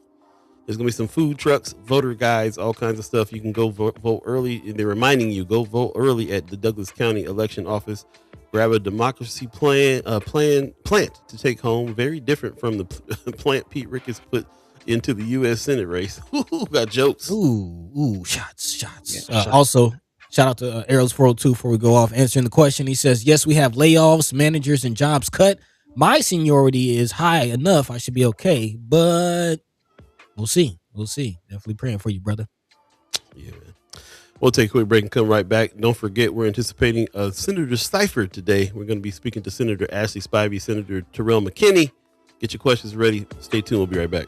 There's going to be some food trucks, voter guides, all kinds of stuff. You can go vote early. And they're reminding you, go vote early at the Douglas County Election Office. Grab a democracy plant to take home. Very different from the plant Pete Ricketts put into the U.S. Senate race. Got jokes. Ooh, shots. Yeah, also, shout out to Arrows 402 before we go off answering the question. He says, yes, we have layoffs, managers, and jobs cut. My seniority is high enough. I should be okay, but we'll see. Definitely praying for you, brother. Yeah, man. We'll take a quick break and come right back. Don't forget, we're anticipating Senators Cypher today. We're going to be speaking to Senator Ashley Spivey, Senator Terrell McKinney. Get your questions ready. Stay tuned. We'll be right back.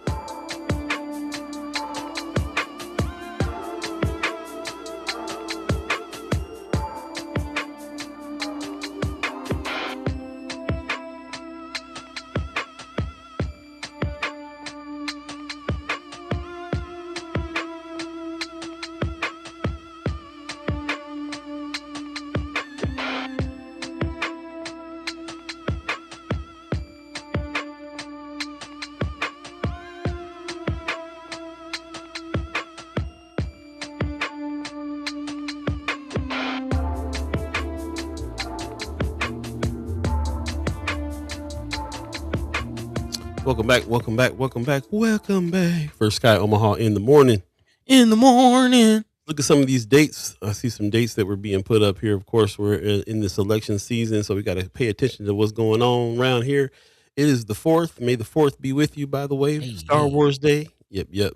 Welcome back. First Guy Omaha in the morning. Look at some of these dates. I see some dates that were being put up here. Of course, we're in this election season, so we got to pay attention to what's going on around here. It is the 4th. May the 4th be with you, by the way. Hey, Star Wars Day. Yep.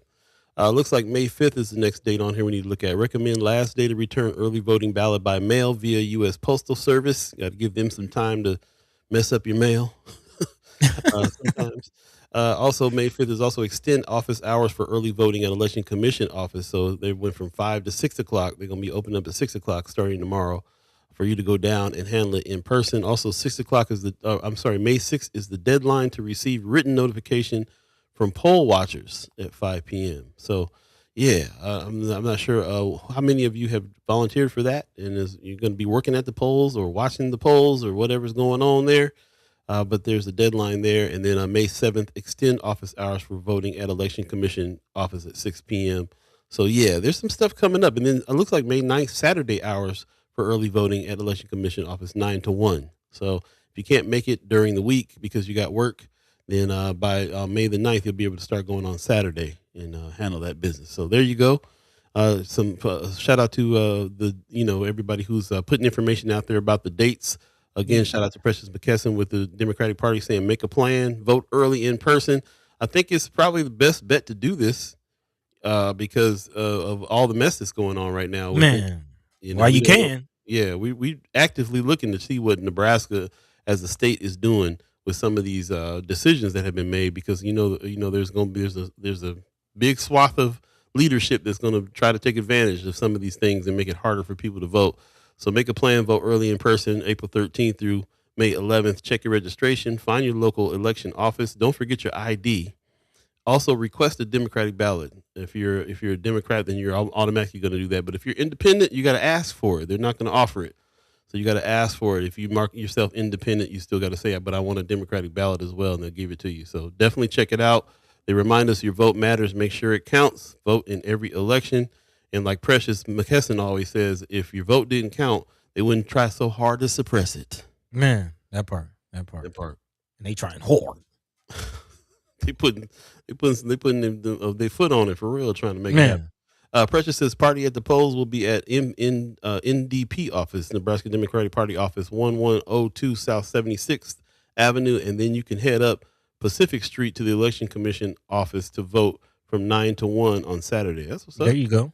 Looks like May 5th is the next date on here we need to look at. Recommend last day to return early voting ballot by mail via U.S. Postal Service. Got to give them some time to mess up your mail sometimes. Also, May 5th is also extend office hours for early voting at Election Commission office. So they went from 5 to 6 o'clock. They're going to be open up at 6 o'clock starting tomorrow for you to go down and handle it in person. Also, 6 o'clock is May 6th is the deadline to receive written notification from poll watchers at 5 p.m. So, yeah, I'm not sure how many of you have volunteered for that. And you're going to be working at the polls or watching the polls or whatever's going on there. But there's a deadline there. And then on May 7th, extend office hours for voting at Election Commission office at 6 p.m. So, yeah, there's some stuff coming up. And then it looks like May 9th, Saturday hours for early voting at Election Commission office 9 to 1. So if you can't make it during the week because you got work, then by May the 9th, you'll be able to start going on Saturday and handle that business. So there you go. Some shout out to everybody who's putting information out there about the dates Again, shout out to Precious McKesson with the Democratic Party saying make a plan, vote early in person. I think it's probably the best bet to do this because of all the mess that's going on right now. Man, You while we you don't know- can. Yeah, we actively looking to see what Nebraska as a state is doing with some of these decisions that have been made because there's a big swath of leadership that's going to try to take advantage of some of these things and make it harder for people to vote. So make a plan, vote early in person, April 13th through May 11th. Check your registration, find your local election office. Don't forget your ID. Also, request a Democratic ballot. If you're a Democrat, then you're automatically going to do that. But if you're independent, you got to ask for it. They're not going to offer it, so you got to ask for it. If you mark yourself independent, you still got to say, "But I want a Democratic ballot as well," and they'll give it to you. So definitely check it out. They remind us your vote matters. Make sure it counts. Vote in every election. And like Precious McKesson always says, if your vote didn't count, they wouldn't try so hard to suppress it. Man, that part. That part. And they trying hard. They putting their foot on it for real, trying to make it happen. Precious says party at the polls will be at NDP office, Nebraska Democratic Party office, 1102 South 76th Avenue, and then you can head up Pacific Street to the Election Commission office to vote from 9 to 1 on Saturday. That's what's up. There you go.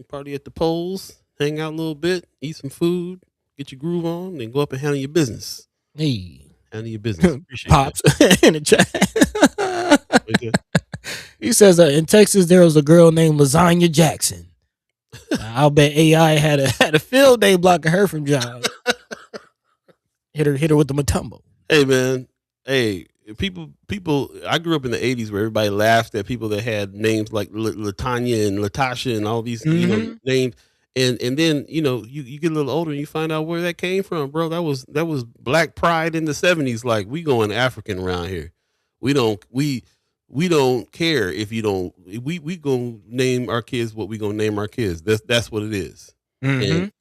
Party at the polls, hang out a little bit, eat some food, get your groove on, then go up and handle your business. Hey. Handle your business. Appreciate Pops in the chat. Okay. He says in Texas there was a girl named Lasagna Jackson. I'll bet AI had a field day blocking her from jobs. Hit her with the Matumbo. Hey man, people. I grew up in the '80s where everybody laughed at people that had names like Latanya and Latasha and all these names. And then you get a little older and you find out where that came from, bro. That was Black Pride in the '70s. Like we going African around here. We don't care if you don't. We gonna name our kids what we gonna name our kids. That's what it is. And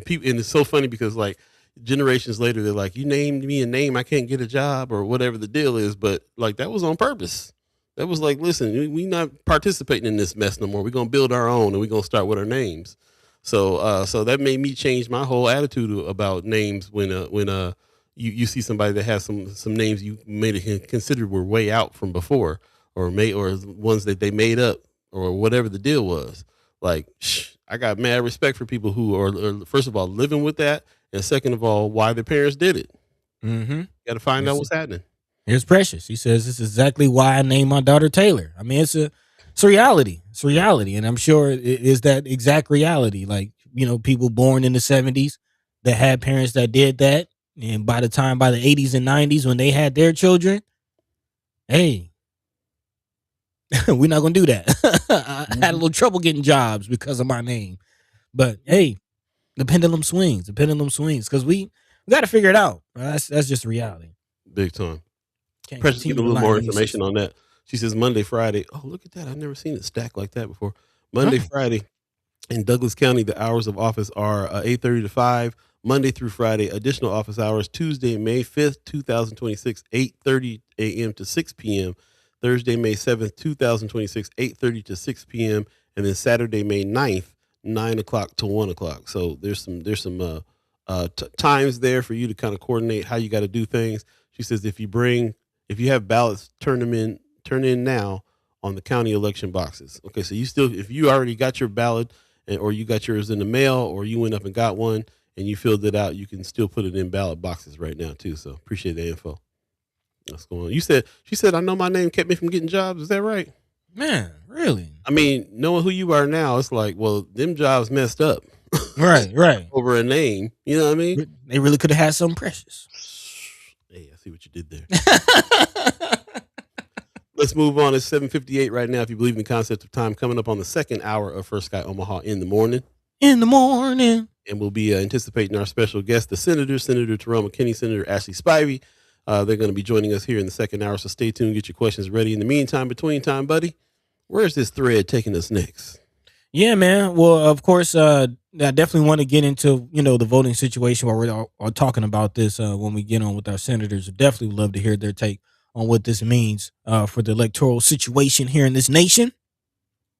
people, and it's so funny because like generations later they're like, you named me a name, I can't get a job or whatever the deal is. But like that was on purpose. That was like, listen, we not participating in this mess no more. We're gonna build our own and we're gonna start with our names. So that made me change my whole attitude about names when you see somebody that has some names you made it considered were way out from before or ones that they made up or whatever the deal was. Like, I got mad respect for people who are first of all living with that, and second of all, why their parents did it. Got to find out what's happening. Here's Precious. He says this is exactly why I named my daughter Taylor. I mean, it's a reality. It's reality, and I'm sure it is that exact reality. Like people born in the '70s that had parents that did that. And by the 80s and 90s, when they had their children, hey, we're not going to do that. I had a little trouble getting jobs because of my name. But hey, the pendulum swings because we got to figure it out. That's just reality. Big time. Can't Precious, give a little more information on on that. She says Monday, Friday. Oh, look at that. I've never seen it stacked like that before. Monday, Friday in Douglas County, the hours of office are 8:30 to 5. Monday through Friday, additional office hours, Tuesday, May 5th, 2026, 8:30 a.m. to 6 p.m. Thursday, May 7th, 2026, 8:30 to 6 p.m. And then Saturday, May 9th, 9 o'clock to 1 o'clock. So there's some times there for you to kind of coordinate how you got to do things. She says if you have ballots, turn in now on the county election boxes. Okay, so if you already got your ballot or you got yours in the mail or you went up and got one, and you filled it out, you can still put it in ballot boxes right now too. So appreciate the info. What's going on? She said, I know my name kept me from getting jobs. Is that right? Man, really? I mean, knowing who you are now, it's like, well, them jobs messed up. Right. Over a name. You know what I mean? They really could have had something precious. Hey, I see what you did there. Let's move on. It's 7:58 right now. If you believe in the concept of time, coming up on the second hour of First Sky Omaha in the morning. And we'll be anticipating our special guest, the Senator Terrell McKinney, Senator Ashley Spivey. They're going to be joining us here in the second hour, so stay tuned. Get your questions ready. In the meantime, between time, buddy, where's this thread taking us next? Yeah, man. Well, of course, I definitely want to get into, the voting situation while we're talking about this when we get on with our senators. Definitely would love to hear their take on what this means for the electoral situation here in this nation.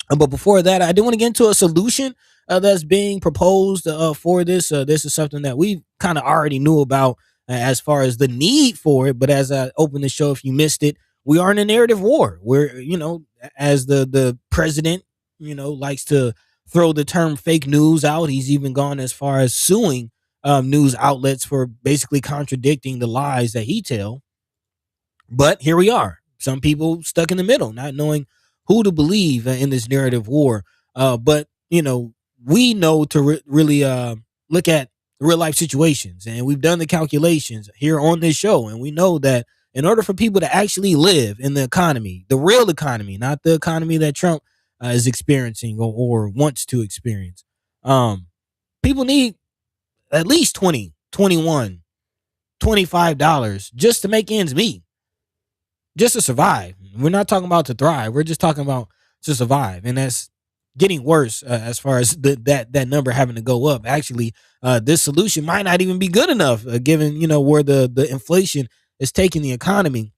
But before that, I do want to get into a solution that's being proposed for this. This is something that we kind of already knew about as far as the need for it. But as I opened the show, if you missed it, we are in a narrative war where, as the president, likes to throw the term fake news out. He's even gone as far as suing news outlets for basically contradicting the lies that he tell. But here we are. Some people stuck in the middle, not knowing who to believe in this narrative war. But we know to really look at real life situations, and we've done the calculations here on this show, and we know that in order for people to actually live in the economy, the real economy, not the economy that Trump is experiencing or wants to experience, people need at least 20, 21, $25 just to make ends meet, just to survive. We're not talking about to thrive. We're just talking about to survive, and that's getting worse as far as that number having to go up. Actually, this solution might not even be good enough, given where the inflation is taking the economy.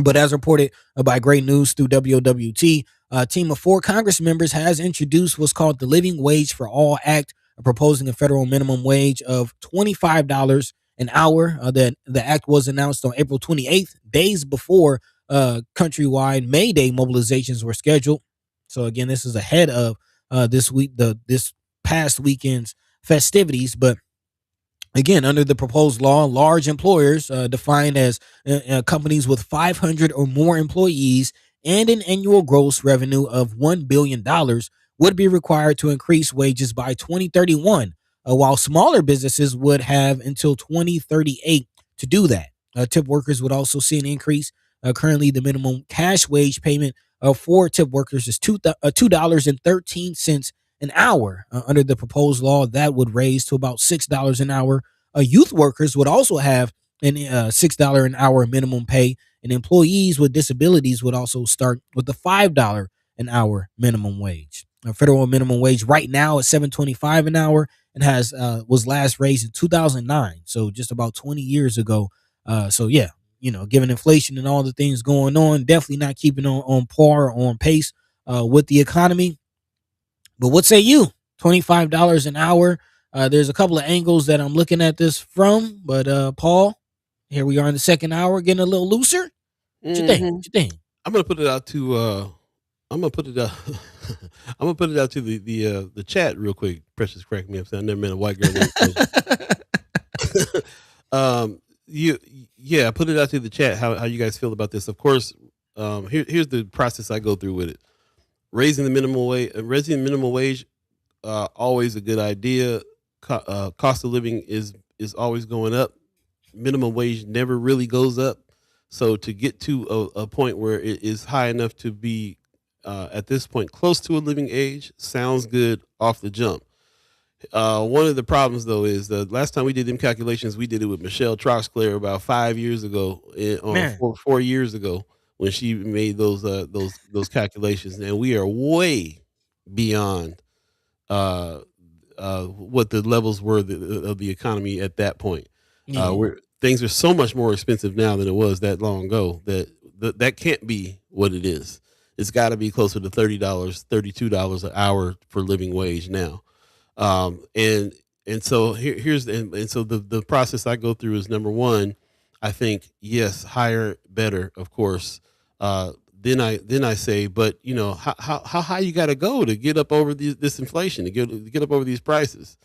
But as reported by Great News through WOWT, a team of 4 Congress members has introduced what's called the Living Wage for All Act, proposing a federal minimum wage of $25 an hour. The act was announced on April 28th, days before countrywide May Day mobilizations were scheduled. So again, this is ahead of this past weekend's festivities. But again, under the proposed law, large employers, defined as companies with 500 or more employees and an annual gross revenue of $1 billion, would be required to increase wages by 2031, while smaller businesses would have until 2038 to do that. Tip workers would also see an increase. Currently, the minimum cash wage payment for tip workers is $2.13 an hour. Under the proposed law, that would raise to about $6 an hour. Youth workers would also have an $6 an hour minimum pay, and employees with disabilities would also start with the $5 an hour minimum wage. Federal minimum wage right now is $7.25 an hour and was last raised in 2009, so just about 20 years ago. So yeah, given inflation and all the things going on, definitely not keeping on par or on pace with the economy. But what say you? $25 an hour. There's a couple of angles that I'm looking at this from, but Paul, here we are in the second hour, getting a little looser. What you think? What you think? I'm gonna put it out to I'm gonna put it out I'm gonna put it out to the chat real quick. Precious cracked me up. I never met a white girl named yeah, put it out to the chat how you guys feel about this. Of course, here's the process I go through with it. Raising the minimum wage, always a good idea. Cost of living is always going up. Minimum wage never really goes up. So to get to a point where it is high enough to be at this point close to a living age sounds good off the jump. One of the problems though is the last time we did them calculations, we did it with Michelle Troxclair about 5 years ago, 4 years ago, when she made those calculations, and we are way beyond what the levels were of the economy at that point. Where things are so much more expensive now than it was that long ago that can't be what it is. It's got to be closer to $30, $32 an hour for living wage now. And so here's so the process I go through is, number one, I think, yes, higher, better, of course. Then I say, but how high you got to go to get up over this inflation, to get up over these prices.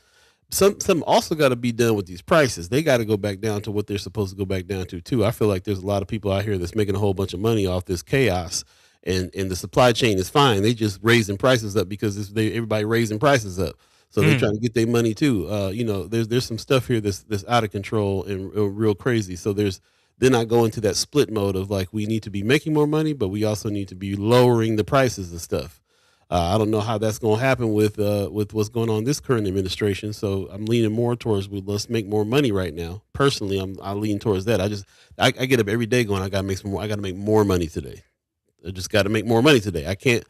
Some also got to be done with these prices. They got to go back down to what they're supposed to go back down to too. I feel like there's a lot of people out here that's making a whole bunch of money off this chaos, and the supply chain is fine. They just raising prices up because everybody raising prices up. So they're trying to get their money too. There's some stuff here that's out of control and real crazy. So then I go into that split mode of like, we need to be making more money, but we also need to be lowering the prices of stuff. I don't know how that's going to happen with what's going on in this current administration. So I'm leaning more towards let's make more money right now. Personally, I lean towards that. I get up every day going, I got to make more money today. I just got to make more money today. I can't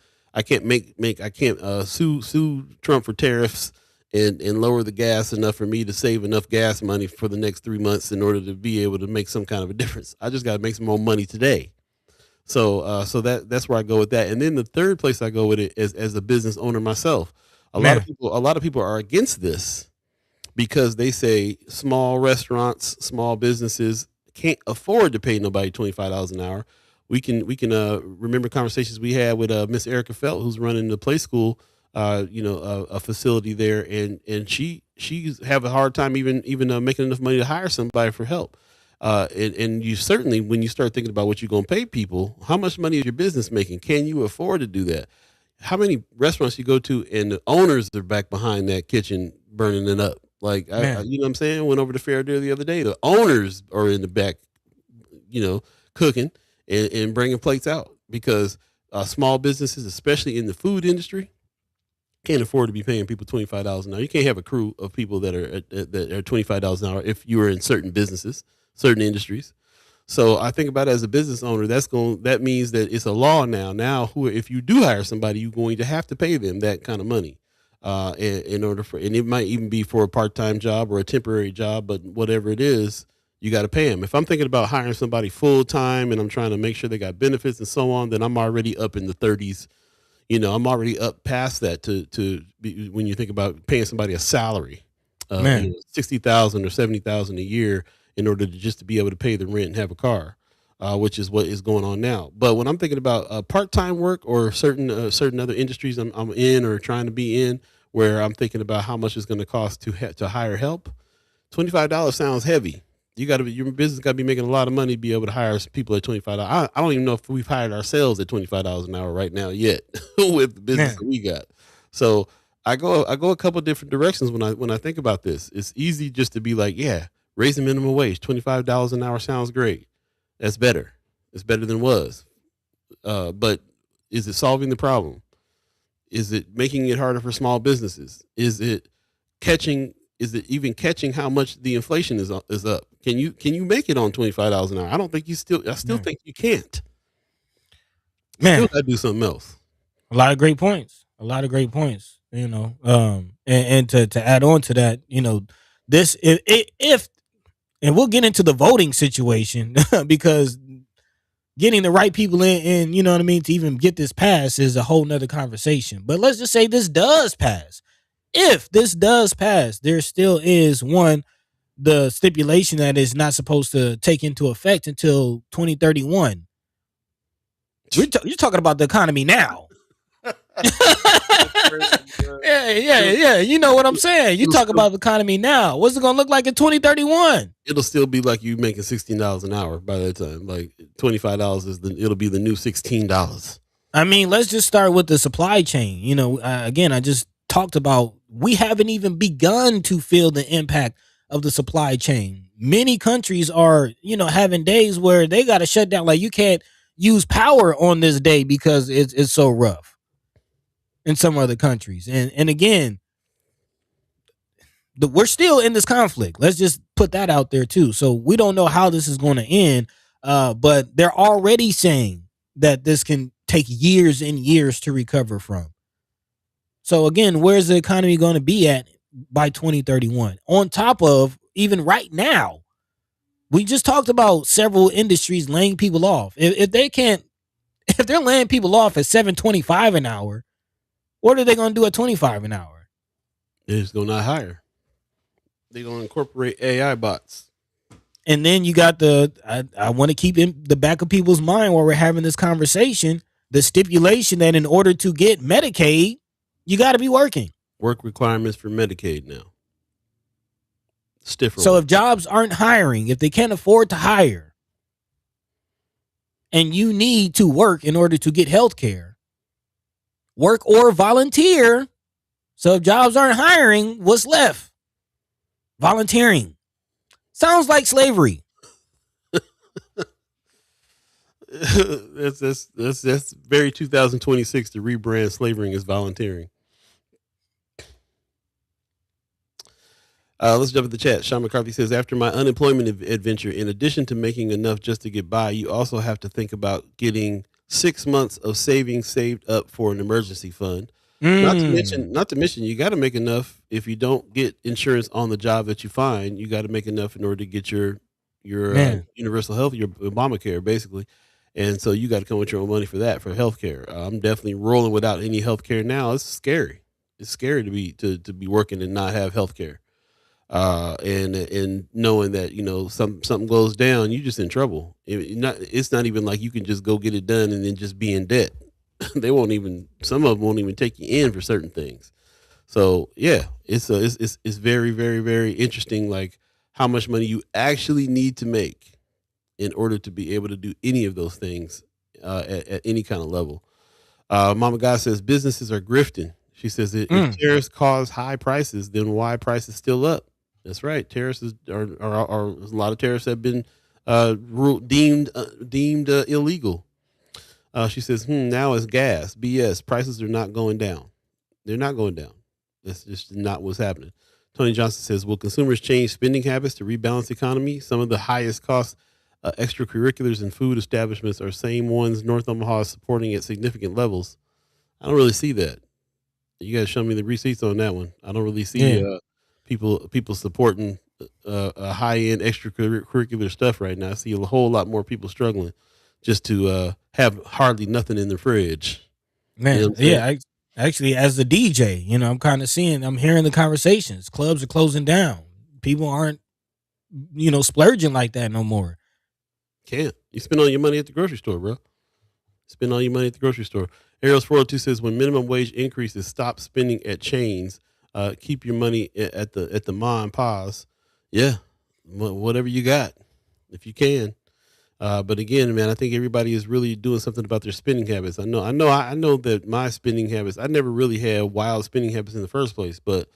sue Trump for tariffs and lower the gas enough for me to save enough gas money for the next 3 months in order to be able to make some kind of a difference. I just got to make some more money today. So that's where I go with that. And then the third place I go with it is as a business owner myself. A Man. lot of people are against this because they say small restaurants, small businesses can't afford to pay nobody $25 an hour. We can remember conversations we had with Miss Erica Felt, who's running the Play School, a facility there, and she's have a hard time even making enough money to hire somebody for help. And you certainly, when you start thinking about what you're going to pay people, how much money is your business making? Can you afford to do that? How many restaurants you go to and the owners are back behind that kitchen burning it up? Like, you know what I'm saying? Went over to Fair Deal the other day. The owners are in the back, cooking and bringing plates out because small businesses, especially in the food industry, can't afford to be paying people $25 an hour. You can't have a crew of people that are $25 an hour if you are in certain businesses, certain industries. So I think about it as a business owner, that means that it's a law now. Now, if you do hire somebody, you're going to have to pay them that kind of money, in order for, and it might even be for a part-time job or a temporary job, but whatever it is, you got to pay them. If I'm thinking about hiring somebody full-time and I'm trying to make sure they got benefits and so on, then I'm already up in the 30s. I'm already up past that to be, when you think about paying somebody a salary, $60,000 or $70,000 a year in order to be able to pay the rent and have a car, which is what is going on now. But when I'm thinking about part-time work or certain other industries I'm in or trying to be in, where I'm thinking about how much it's going to cost to hire help, $25 sounds heavy. Your business got to be making a lot of money to be able to hire people at $25. I don't even know if we've hired ourselves at $25 an hour right now yet with the business that we got. So I go a couple different directions when I think about this. It's easy just to be like, yeah, raise the minimum wage. $25 an hour sounds great. That's better. It's better than was. But is it solving the problem? Is it making it harder for small businesses? Is it even catching how much the inflation is up? Can you make it on $25 an hour? I don't think I still think you can't. Man, still gotta do something else. A lot of great points. And to add on to that, this if and we'll get into the voting situation because getting the right people in, you know what I mean, to even get this passed is a whole nother conversation. But let's just say this does pass. If this does pass, there still is the stipulation that is not supposed to take into effect until 2031. You're talking about the economy now. Yeah. You know what I'm saying? You talk about the economy now. What's it going to look like in 2031? It'll still be like you making $16 an hour by that time. Like $25 it'll be the new $16. I mean, let's just start with the supply chain. Again, I just talked about we haven't even begun to feel the impact of the supply chain. Many countries are, having days where they got to shut down. Like you can't use power on this day because it's so rough in some other countries. And again, we're still in this conflict. Let's just put that out there too. So we don't know how this is going to end, but they're already saying that this can take years and years to recover from. So again, where's the economy going to be at by 2031? On top of even right now, we just talked about several industries laying people off. If they're laying people off at $7.25 an hour, what are they going to do at $25 an hour? They're just going to not hire. They're going to incorporate AI bots. And then you got I want to keep in the back of people's mind while we're having this conversation, the stipulation that in order to get Medicaid, you got to be working. Work requirements for Medicaid now. Stiffer. So if jobs aren't hiring, if they can't afford to hire, and you need to work in order to get health care, work or volunteer. So if jobs aren't hiring, what's left? Volunteering. Sounds like slavery. That's very 2026 to rebrand slavery as volunteering. Let's jump in the chat. Sean McCarthy says, after my unemployment adventure, in addition to making enough just to get by, you also have to think about getting 6 months of savings saved up for an emergency fund. Not to mention, you got to make enough. If you don't get insurance on the job that you find, you got to make enough in order to get your universal health, your Obamacare, basically. And so you got to come with your own money for that, for healthcare. I'm definitely rolling without any healthcare now. It's scary. It's scary to be working and not have healthcare. And knowing that something goes down, you just in trouble. It's not even like you can just go get it done and then just be in debt. They won't even. Some of them won't even take you in for certain things. So yeah, it's very, very, very interesting. Like how much money you actually need to make in order to be able to do any of those things at any kind of level. Mama God says businesses are grifting. She says if tariffs cause high prices, then why prices still up? That's right. Tariffs are a lot of tariffs have been deemed illegal. She says, now it's gas. BS. Prices are not going down. They're not going down. That's just not what's happening. Tony Johnson says, will consumers change spending habits to rebalance the economy? Some of the highest cost extracurriculars and food establishments are same ones North Omaha is supporting at significant levels. I don't really see that. You guys show me the receipts on that one. I don't really see people supporting high end extracurricular stuff right now. I see a whole lot more people struggling just to have hardly nothing in the fridge. Man, actually, as the DJ, I'm hearing the conversations. Clubs are closing down. People aren't, splurging like that no more. Can't. You spend all your money at the grocery store, bro. Spend all your money at the grocery store. Ariel's 402 says when minimum wage increases, stop spending at chains. Keep your money at the ma and pa's. Yeah, whatever you got, if you can. But again, man, I think everybody is really doing something about their spending habits. I know that my spending habits. I never really had wild spending habits in the first place, but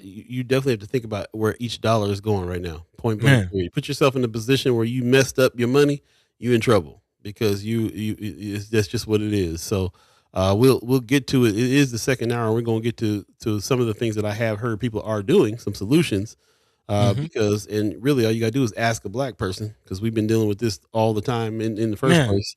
you definitely have to think about where each dollar is going right now. Point blank. You put yourself in a position where you messed up your money, you in trouble because that's just what it is. So we'll get to it. It is the second hour. We're going to get to some of the things that I have heard people are doing, some solutions. Because really all you gotta do is ask a black person because we've been dealing with this all the time in the first place.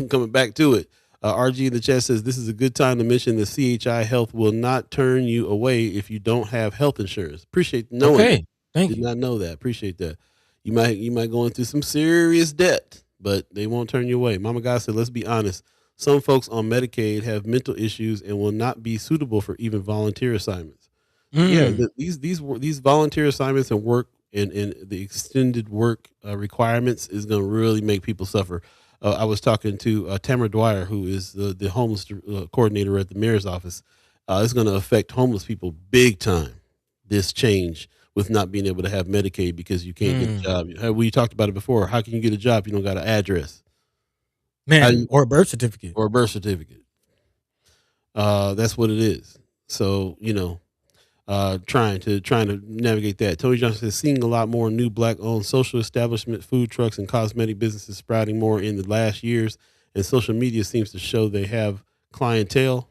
Coming back to it, RG in the chat says this is a good time to mention that CHI Health will not turn you away if you don't have health insurance. Appreciate knowing. Okay, thank you. Did not know that. Appreciate that. You might go into some serious debt, but they won't turn you away. Mama God said, let's be honest. Some folks on Medicaid have mental issues and will not be suitable for even volunteer assignments. Yeah, these volunteer assignments and work and the extended work requirements is going to really make people suffer. I was talking to Tamara Dwyer, who is the homeless coordinator at the mayor's office. It's going to affect homeless people big time. This change with not being able to have Medicaid because you can't get a job. We talked about it before. How can you get a job if you don't got an address? Or a birth certificate. That's what it is. So, trying to navigate that. Tony Johnson says seeing a lot more new black-owned social establishment, food trucks, and cosmetic businesses sprouting more in the last years, and social media seems to show they have clientele.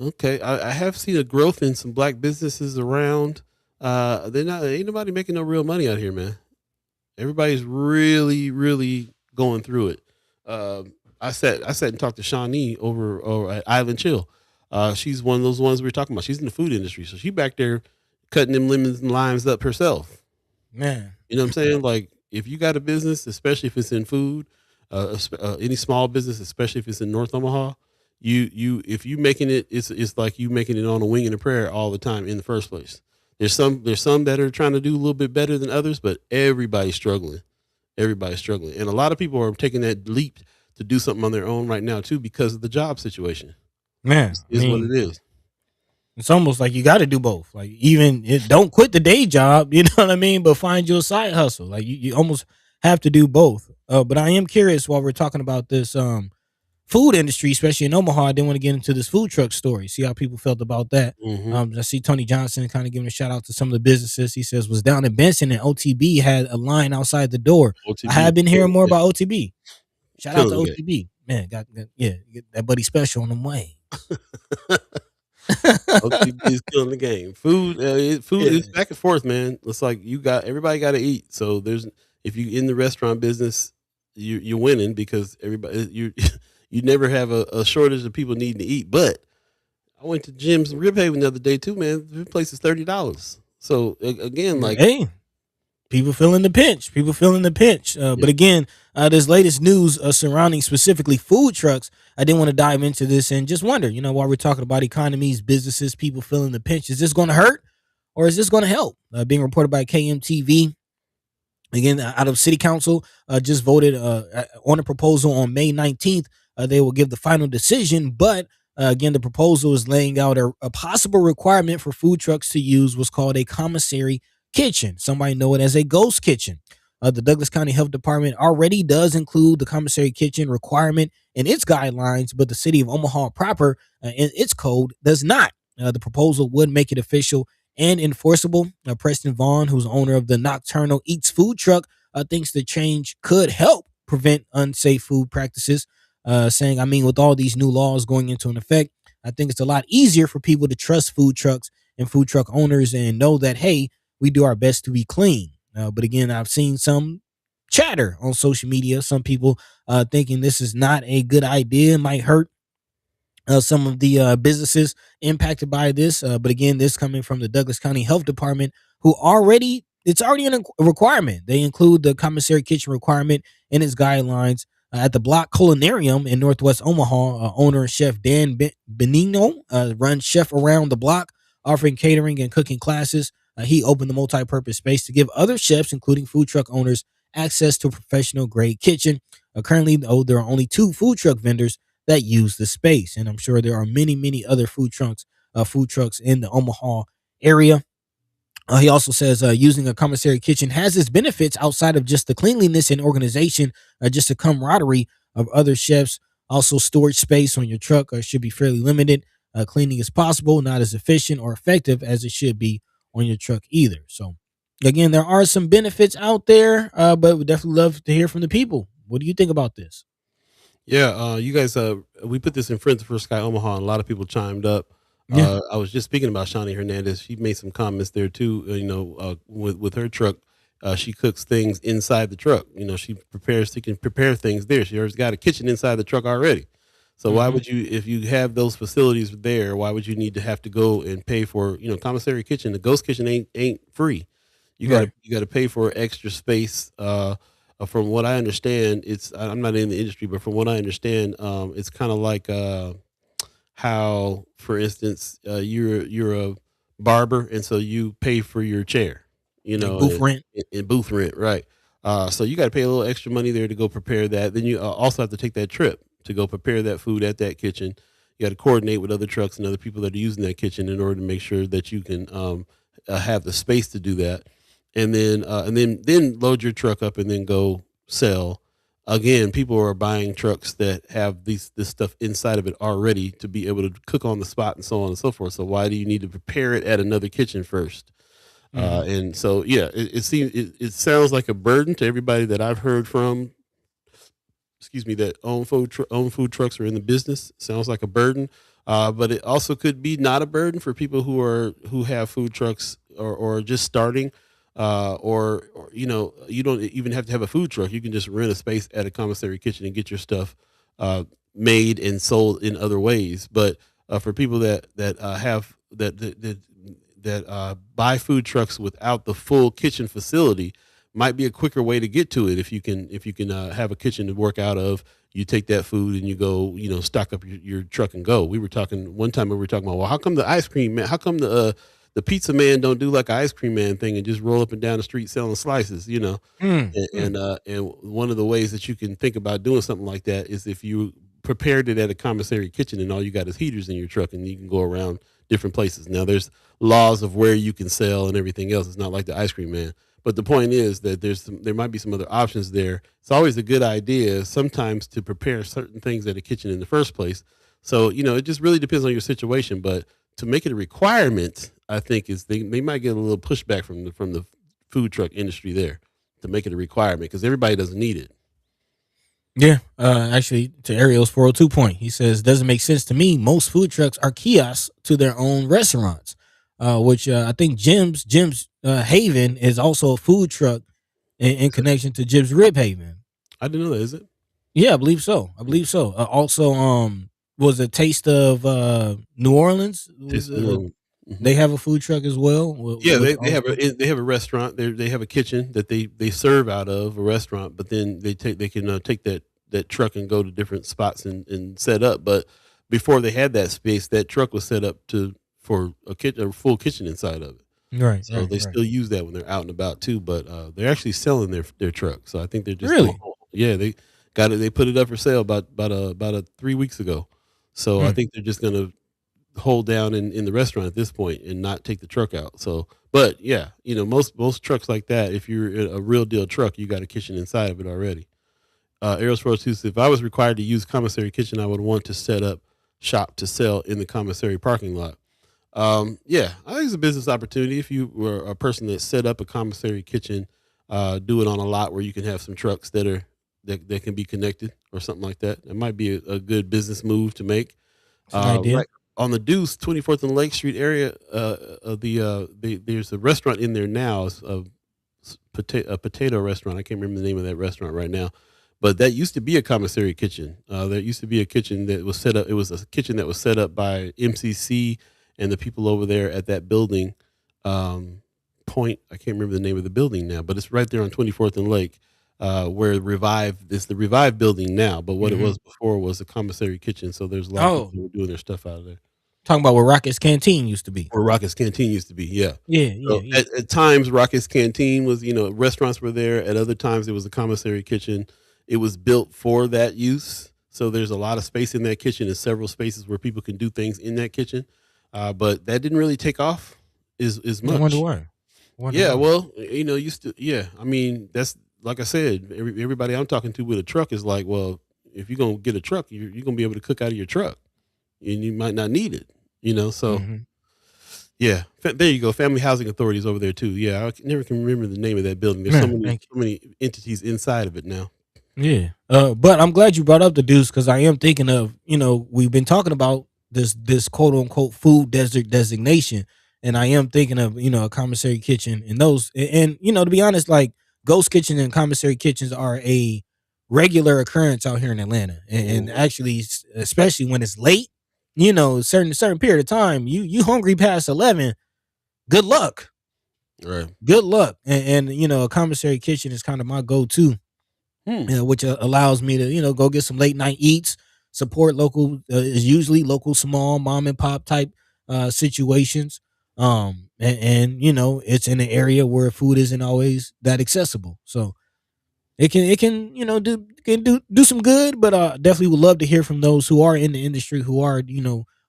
Okay, I have seen a growth in some black businesses around. Ain't nobody making no real money out here, man. Everybody's really, really going through it. I sat and talked to Shawnee over at Island Chill. She's one of those ones we were talking about. She's in the food industry, so she back there cutting them lemons and limes up herself. Man, you know what I'm saying? Like if you got a business, especially if it's in food, any small business, especially if it's in North Omaha, if you making it, it's like you making it on a wing and a prayer all the time in the first place. There's some that are trying to do a little bit better than others, but everybody's struggling. Everybody's struggling, and a lot of people are taking that leap to do something on their own right now too because of the job situation. Man, is what it is. It's almost like you got to do both. Like don't quit the day job, you know what I mean? But find your side hustle. Like you almost have to do both. But I am curious while we're talking about this food industry, especially in Omaha. I didn't want to get into this food truck story. See how people felt about that. I see Tony Johnson kind of giving a shout out to some of the businesses. He says was down in Benson and OTB had a line outside the door. I have been hearing more about OTB. Shout out to OTB. Man, got that buddy special on the way. OTB is killing the game. Food is back and forth, man. It's like everybody got to eat. So if you in the restaurant business, you're winning because everybody you never have a shortage of people needing to eat. But I went to Jim's Rib Haven the other day too, man. The place is $30. So again, like people feeling the pinch. People feeling the pinch. But again, this latest news surrounding specifically food trucks, I didn't want to dive into this and just wonder, while we're talking about economies, businesses, people feeling the pinch, is this going to hurt or is this going to help? Being reported by KMTV. Again, out of City Council, just voted on a proposal on May 19th. They will give the final decision, but again, the proposal is laying out a possible requirement for food trucks to use what's called a commissary kitchen. Somebody know it as a ghost kitchen. The Douglas County Health Department already does include the commissary kitchen requirement in its guidelines, but the city of Omaha proper in its code does not. The proposal would make it official and enforceable. Preston Vaughn, who's owner of the Nocturnal Eats food truck, thinks the change could help prevent unsafe food practices, saying, with all these new laws going into effect, I think it's a lot easier for people to trust food trucks and food truck owners and know that, hey, we do our best to be clean. But again, I've seen some chatter on social media, some people thinking this is not a good idea, might hurt some of the businesses impacted by this. But again, this coming from the Douglas County Health Department, who it's already a requirement. They include the commissary kitchen requirement in its guidelines. At the Block Culinarium in Northwest Omaha, owner and chef Dan Benigno runs Chef Around the Block, offering catering and cooking classes. He opened the multi-purpose space to give other chefs, including food truck owners, access to a professional-grade kitchen. Currently, though, there are only 2 food truck vendors that use the space, and I'm sure there are many, many other food trucks in the Omaha area. He also says using a commissary kitchen has its benefits outside of just the cleanliness and organization, just the camaraderie of other chefs. Also, storage space on your truck should be fairly limited. Cleaning is possible, not as efficient or effective as it should be on your truck either. So, again, there are some benefits out there, but we definitely love to hear from the people. What do you think about this? Yeah, you guys, we put this in Friends for Sky Omaha, and a lot of people chimed up. Yeah. I was just speaking about Shawnee Hernandez. She made some comments there too. With her truck, she cooks things inside the truck. She can prepare things there. She already got a kitchen inside the truck already. So why would you, if you have those facilities there, why would you need to have to go and pay for, commissary kitchen? The ghost kitchen ain't free. You got to pay for extra space. From what I understand, I'm not in the industry, but from what I understand, it's kind of like how, for instance, you're a barber, and so you pay for your chair, booth rent. In booth rent, right? So you got to pay a little extra money there to go prepare that. Then you also have to take that trip to go prepare that food at that kitchen. You got to coordinate with other trucks and other people that are using that kitchen in order to make sure that you can have the space to do that, and then load your truck up and then go sell. Again, people are buying trucks that have this stuff inside of it already to be able to cook on the spot and so on and so forth. So why do you need to prepare it at another kitchen first? And so, yeah, it sounds like a burden to everybody that I've heard from, that own food trucks or in the business. Sounds like a burden. But it also could be not a burden for people who have food trucks or just starting. Or you don't even have to have a food truck. You can just rent a space at a commissary kitchen and get your stuff made and sold in other ways. But for people that buy food trucks without the full kitchen facility, might be a quicker way to get to it. If you can have a kitchen to work out of, you take that food and you go, stock up your truck and go. One time we were talking about, well, how come the ice cream man? How come the pizza man don't do like an ice cream man thing and just roll up and down the street selling slices, And one of the ways that you can think about doing something like that is if you prepared it at a commissary kitchen and all you got is heaters in your truck and you can go around different places. Now there's laws of where you can sell and everything else. It's not like the ice cream man. But the point is that there might be some other options there. It's always a good idea sometimes to prepare certain things at a kitchen in the first place. So, it just really depends on your situation, but to make it a requirement, I think they might get a little pushback from the food truck industry there to make it a requirement because everybody doesn't need it. Yeah, actually, to Ariel's 402 point, he says, doesn't make sense to me. Most food trucks are kiosks to their own restaurants, which I think Jim's Haven is also a food truck in connection to Jim's Rib Haven. I didn't know that, is it? Yeah, I believe so. Also, was a Taste of New Orleans. They have a food truck as well. Yeah, they have a restaurant. They have a kitchen that they serve out of a restaurant, but then they can take that truck and go to different spots and set up. But before they had that space, that truck was set up for a full kitchen inside of it. Right. So they still use that when they're out and about too. But they're actually selling their truck. So I think they're just really. They got it. They put it up for sale about 3 weeks ago. So I think they're just gonna hold down in the restaurant at this point and not take the truck out. So, but yeah, most trucks like that, if you're a real deal truck, you got a kitchen inside of it already. Eros 402 says, if I was required to use commissary kitchen, I would want to set up shop to sell in the commissary parking lot. Yeah, I think it's a business opportunity. If you were a person that set up a commissary kitchen, do it on a lot where you can have some trucks that can be connected or something like that. It might be a good business move to make. Right on the Deuce, 24th and Lake Street area, there's a restaurant in there now, a potato restaurant. I can't remember the name of that restaurant right now, but that used to be a commissary kitchen. There used to be a kitchen that was set up. It was a kitchen that was set up by MCC and the people over there at that building. Point, I can't remember the name of the building now, but it's right there on 24th and Lake. Where it's the Revive building now, but what it was before was a commissary kitchen. So there's a lot of people who were doing their stuff out of there. Talking about where Rocket's Canteen used to be. Where Rocket's Canteen used to be, yeah. Yeah. At times, Rocket's Canteen was, restaurants were there. At other times, it was a commissary kitchen. It was built for that use. So there's a lot of space in that kitchen and several spaces where people can do things in that kitchen. But that didn't really take off as much. I wonder why. Well, I mean, that's, like I said, everybody I'm talking to with a truck is like, well, if you're going to get a truck, you're going to be able to cook out of your truck and you might not need it, so yeah, there you go. Family Housing Authority is over there too. Yeah. I never can remember the name of that building. There's so many entities inside of it now. Yeah. But I'm glad you brought up the Deuce, because I am thinking of, we've been talking about this quote unquote food desert designation. And I am thinking of, a commissary kitchen and those, and to be honest, like ghost kitchen and commissary kitchens are a regular occurrence out here in Atlanta. And actually, especially when it's late, certain period of time, you hungry past 11, good luck. Right. Good luck. And a commissary kitchen is kind of my go-to, which allows me to, go get some late night eats, support local, is usually local, small mom and pop type situations. And it's in an area where food isn't always that accessible. So it can do some good, but definitely would love to hear from those who are in the industry, who are,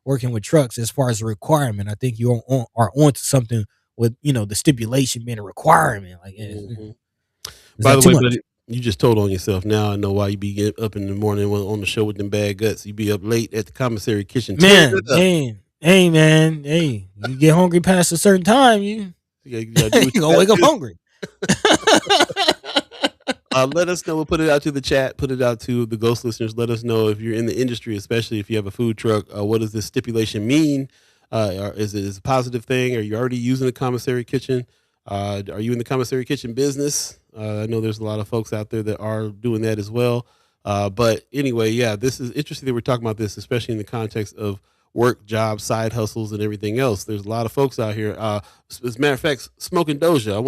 working with trucks as far as a requirement. I think you are onto something with, the stipulation being a requirement. Like, by the way, buddy, you just told on yourself. Now I know why you be getting up in the morning on the show with them bad guts. You be up late at the commissary kitchen. Hey, man. Hey, you get hungry past a certain time, you gonna wake up hungry. Let us know. We'll put it out to the chat, put it out to the ghost listeners. Let us know if you're in the industry, especially if you have a food truck. What does this stipulation mean? Is it a positive thing? Are you already using a commissary kitchen? Are you in the commissary kitchen business? I know there's a lot of folks out there that are doing that as well. But anyway, yeah, this is interesting that we're talking about this, especially in the context of work, jobs, side hustles, and everything else. There's a lot of folks out here. As a matter of fact, Smoking Doja, I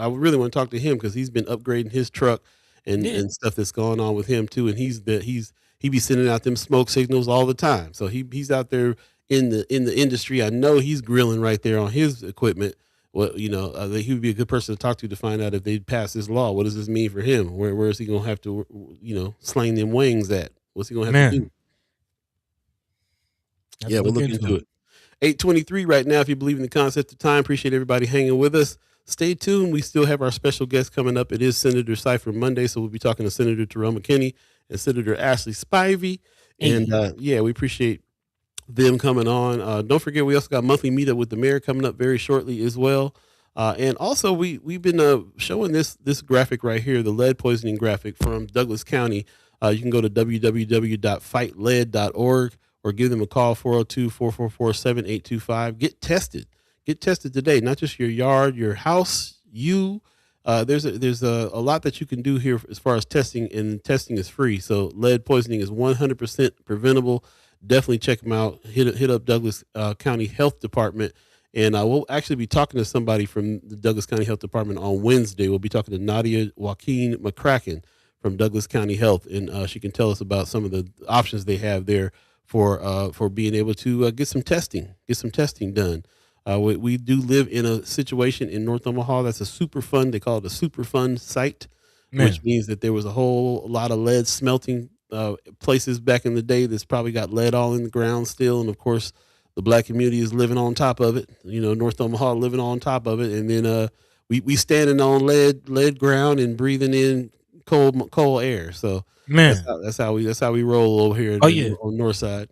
really want to talk to him because he's been upgrading his truck and stuff that's going on with him too. And he be sending out them smoke signals all the time. So he's out there in the industry. I know he's grilling right there on his equipment. Well, he would be a good person to talk to find out if they pass this law. What does this mean for him? Where is he gonna have to, sling them wings at? What's he gonna have to do? Yeah, we'll look into it. 8:23 right now. If you believe in the concept of time, appreciate everybody hanging with us. Stay tuned. We still have our special guest coming up. It is Senator Cypher Monday, so we'll be talking to Senator Terrell McKinney and Senator Ashley Spivey. And we appreciate them coming on. Don't forget, we also got monthly meetup with the mayor coming up very shortly as well. And also, we've been showing this graphic right here, the lead poisoning graphic from Douglas County. You can go to www.fightlead.org. or give them a call, 402-444-7825. Get tested. Get tested today, not just your yard, your house, you. There's a lot that you can do here as far as testing, and testing is free. So lead poisoning is 100% preventable. definitely check them out. Hit up Douglas County Health Department. And we'll actually be talking to somebody from the Douglas County Health Department on Wednesday. We'll be talking to Nadia Joaquin McCracken from Douglas County Health, and she can tell us about some of the options they have there for being able to get some testing done. We do live in a situation in North Omaha that's a Superfund. They call it a Superfund site, which means that there was a whole lot of lead smelting places back in the day that's probably got lead all in the ground still, and of course the black community is living on top of it. North Omaha living on top of it, and then we standing on lead ground and breathing in cold air. So that's how we roll over here on north side.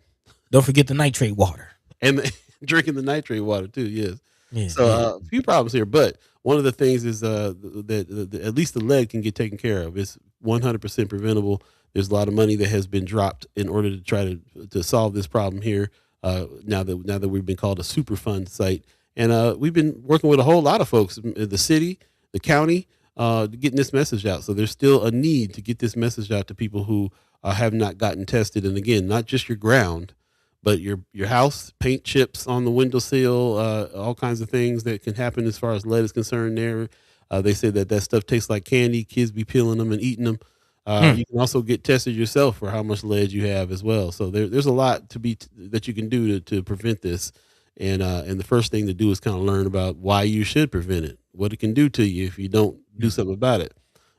Don't forget the nitrate water and drinking the nitrate water too. Yes. Yeah, so a few problems here, but one of the things is that at least the lead can get taken care of. It's 100% preventable. There's a lot of money that has been dropped in order to try to solve this problem here. Now that we've been called a Superfund site, and we've been working with a whole lot of folks in the city, the county, getting this message out. So there's still a need to get this message out to people who have not gotten tested. And again, not just your ground, but your house, paint chips on the windowsill, all kinds of things that can happen as far as lead is concerned there. They say that stuff tastes like candy. Kids be peeling them and eating them. You can also get tested yourself for how much lead you have as well. So there's a lot that you can do to prevent this. And the first thing to do is kind of learn about why you should prevent it, what it can do to you if you don't do something about it.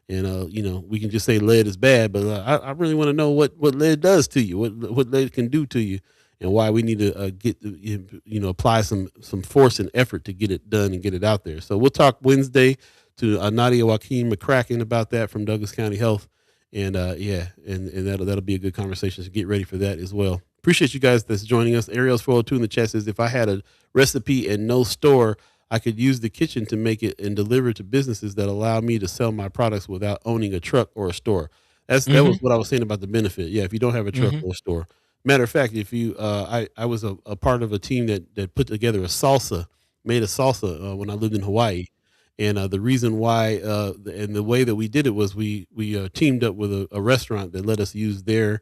And, we can just say lead is bad, but I really want to know what lead does to you, what lead can do to you, and why we need to apply some force and effort to get it done and get it out there. So we'll talk Wednesday to Nadia Joaquin McCracken about that from Douglas County Health. And and that'll be a good conversation. So get ready for that as well. Appreciate you guys that's joining us. Ariel's 402 in the chat says, if I had a recipe and no store, I could use the kitchen to make it and deliver it to businesses that allow me to sell my products without owning a truck or a store. That was what I was saying about the benefit. Yeah, if you don't have a truck or a store. Matter of fact, if you, I was a part of a team that put together made a salsa when I lived in Hawaii. And the reason why, and the way that we did it was we teamed up with a restaurant that let us use their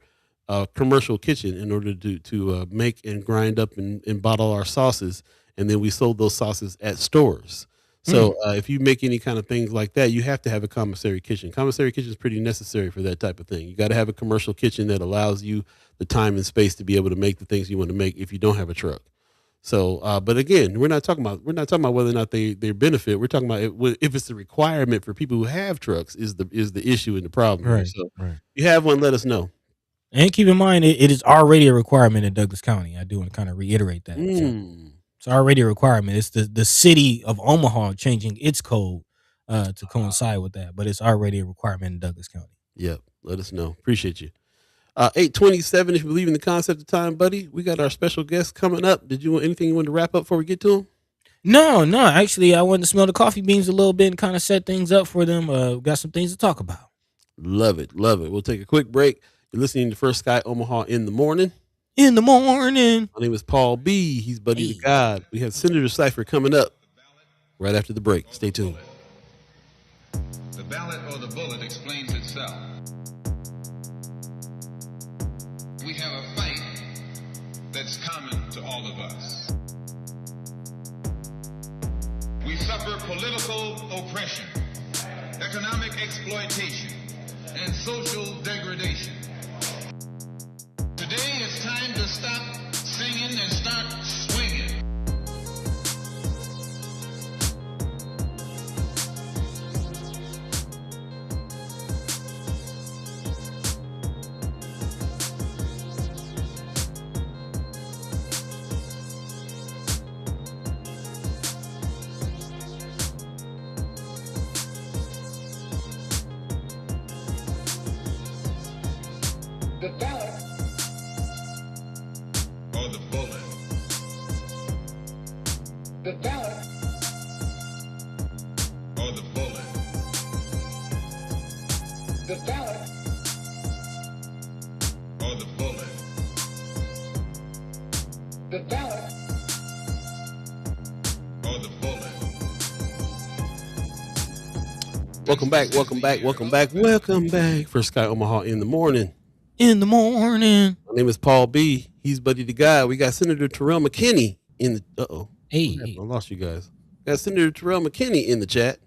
commercial kitchen in order to make and grind up and bottle our sauces. And then we sold those sauces at stores. So if you make any kind of things like that, you have to have a commissary kitchen. Commissary kitchen is pretty necessary for that type of thing. You got to have a commercial kitchen that allows you the time and space to be able to make the things you want to make if you don't have a truck. So, but again, we're not talking about whether or not they benefit. We're talking about if it's a requirement for people who have trucks is the issue and the problem. Right. So if you have one, let us know. And keep in mind, it is already a requirement in Douglas County. I do want to kind of reiterate that. So it's already a requirement. It's the city of Omaha changing its code to coincide with that, but it's already a requirement in Douglas County. Yep. Let us know. Appreciate you. 8:27. If you believe in the concept of time, buddy, we got our special guest coming up. Did you want anything you want to wrap up before we get to him? No. Actually, I wanted to smell the coffee beans a little bit and kind of set things up for them. Got some things to talk about. Love it. We'll take a quick break. You're listening to First Sky Omaha in the morning. My name is Paul B. He's Buddy to God. We have Senator Cypher coming up right after the break. Stay tuned. The ballot or the bullet explains itself. We have a fight that's common to all of us. We suffer political oppression, economic exploitation, and social degradation. Today it's time to stop singing and start swinging. The ballot or the bullet. The ballot or the bullet. The ballot or the bullet. The ballot or the bullet. Welcome back. First Sky Omaha in the morning. in the morning. My name is Paul B. He's Buddy the Guy. We got Senator Terrell McKinney in the. Hey, I lost you guys. Got Senator Terrell McKinney in the chat.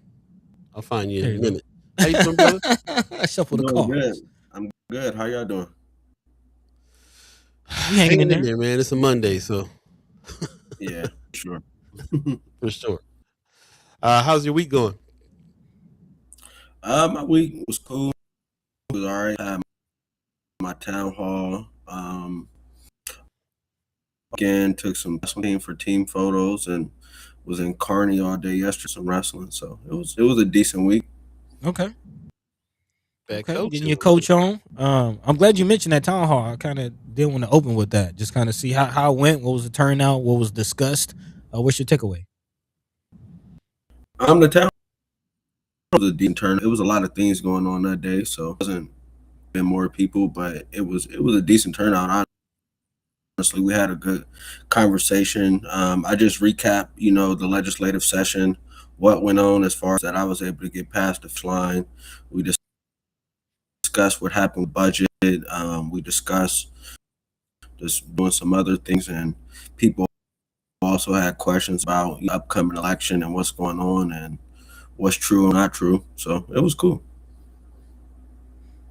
I'll find you there in a you go. minute. How you doing, brother? I shuffle the I'm doing cards. good. I'm good. How y'all doing? We hanging in there. man. It's a Monday, so Yeah, sure. for sure. How's your week going? My week was cool. It was all right. I had my town hall. Again, took some wrestling for team photos and was in Kearney all day yesterday, some wrestling. So it was a decent week. Okay. Bad Okay, coach. getting your coach on. I'm glad you mentioned that town hall. I kind of didn't want to open with that. Just kind of see how it went. What was the turnout? What was discussed? What's your takeaway? The town was a decent turn. It was a lot of things going on that day, so it wasn't been more people, but it was a decent turnout. Honestly, we had a good conversation. I just recap, the legislative session, what went on as far as that I was able to get past the line. We discussed what happened with budget. We discussed just doing some other things, and people also had questions about the upcoming election and what's going on and what's true and not true. So it was cool.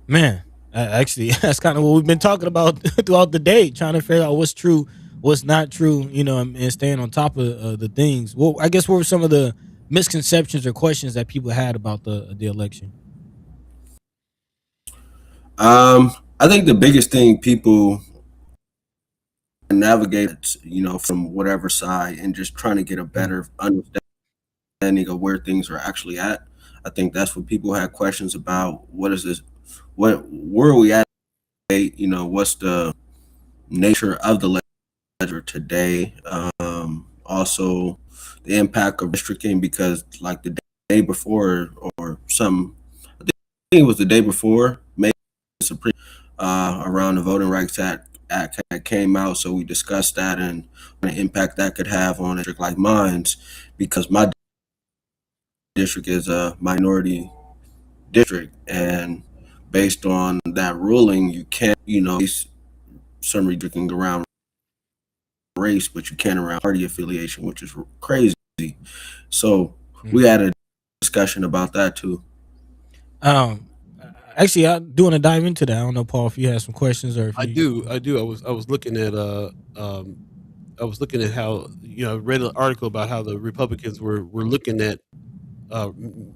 Man, actually, that's kind of what we've been talking about throughout the day, trying to figure out what's true, what's not true, and staying on top of the things. Well, I guess what were some of the misconceptions or questions that people had about the election? I think the biggest thing people navigate, from whatever side and just trying to get a better understanding of where things are actually at. I think that's what people had questions about. What is this? Where are we at? What's the nature of the legislature today? Also, the impact of districting, because like the day before or some, I think it was the day before, maybe Supreme around the Voting Rights Act that came out. So we discussed that and the impact that could have on a district like mine's, because my district is a minority district, and based on that ruling, you can't, some redistricting around race, but you can around party affiliation, which is crazy. So we had a discussion about that too. Actually, I do want to dive into that. I don't know, Paul, if you have some questions or if you... I do. I was looking at how I read an article about how the Republicans were looking at